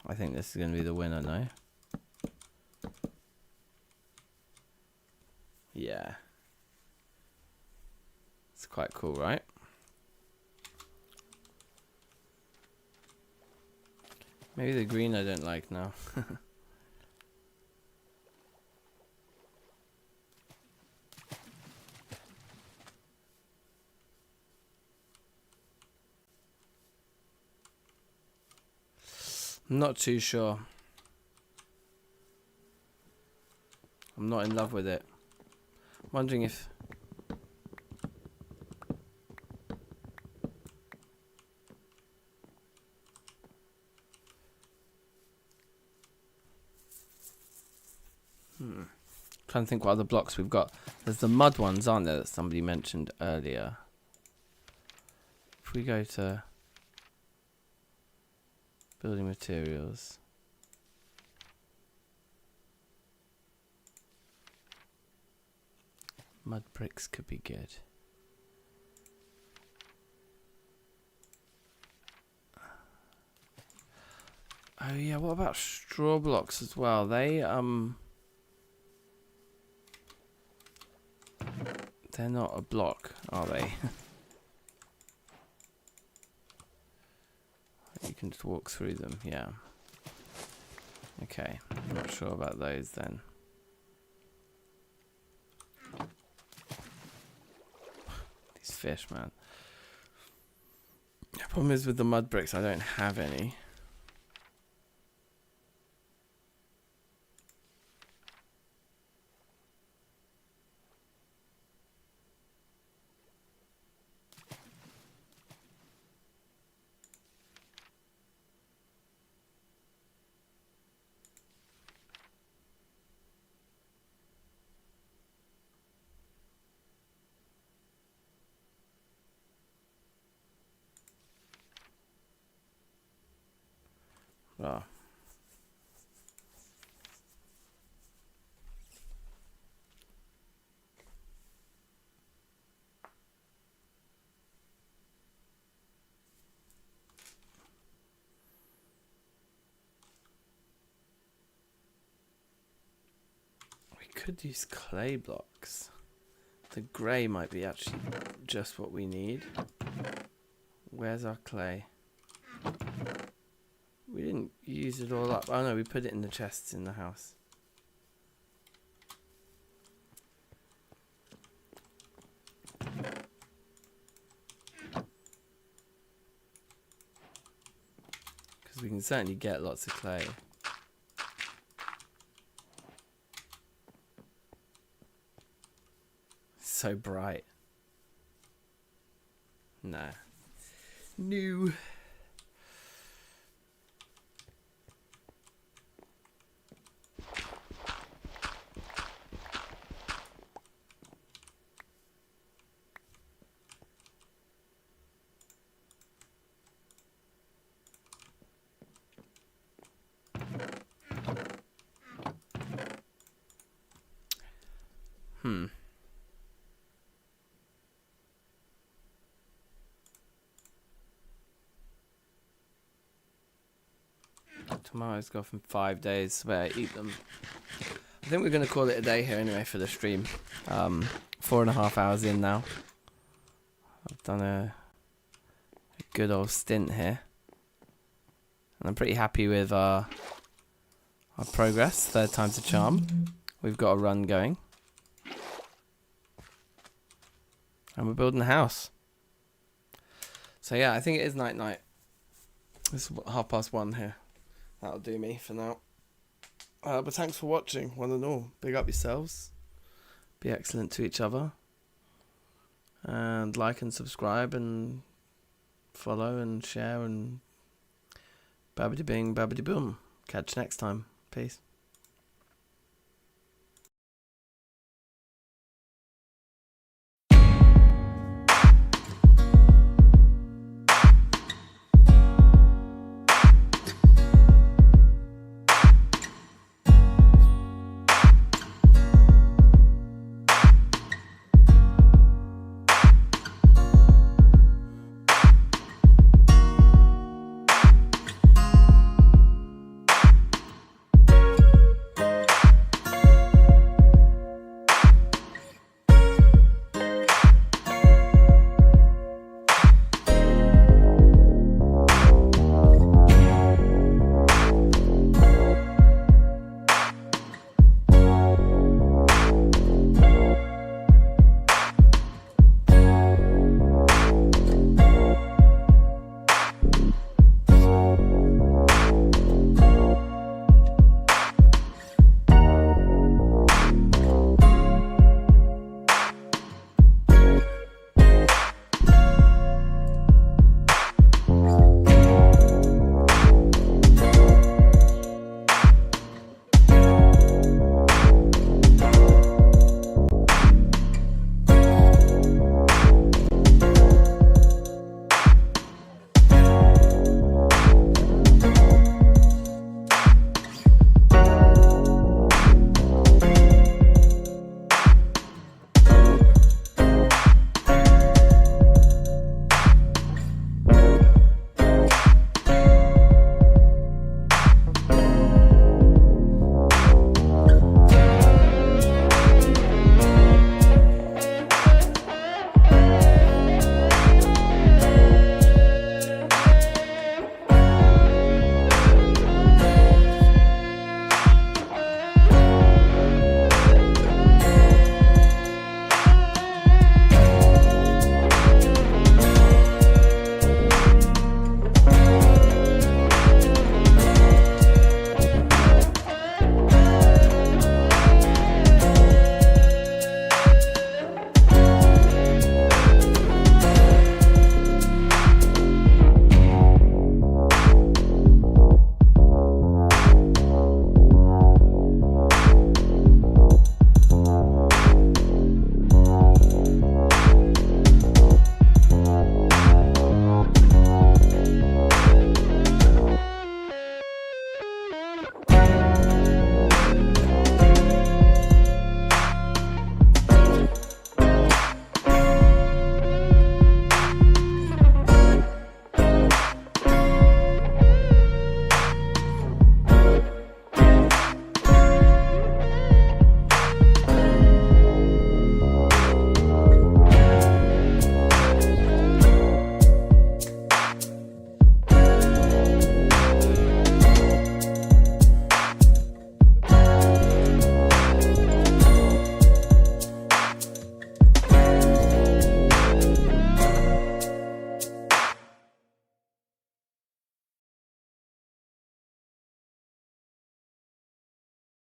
I think this is gonna be the winner now. Yeah. It's quite cool, right? Maybe the green I don't like now. I'm not too sure. I'm not in love with it. I'm wondering if... Trying to think what other blocks we've got. There's the mud ones, aren't there, that somebody mentioned earlier. If we go to building materials, mud bricks could be good. Oh yeah, what about straw blocks as well? They're not a block, are they? You can just walk through them, yeah. Okay, I'm not sure about those then. These fish, man. The problem is with the mud bricks, I don't have any. Oh. We could use clay blocks. The grey might be actually just what we need. Where's our clay? We didn't use it all up. Oh no, we put it in the chests in the house. Because we can certainly get lots of clay. So bright. No. No. Tomorrow's got from 5 days where I eat them. I think we're going to call it a day here anyway for the stream. 4.5 hours in now. I've done a good old stint here. And I'm pretty happy with our progress. 3rd time's a charm. We've got a run going. And we're building a house. So yeah, I think it is night. It's 1:30 here. That'll do me for now. But thanks for watching, one and all. Big up yourselves. Be excellent to each other. And like and subscribe and follow and share and babbity bing, babbity boom. Catch you next time. Peace.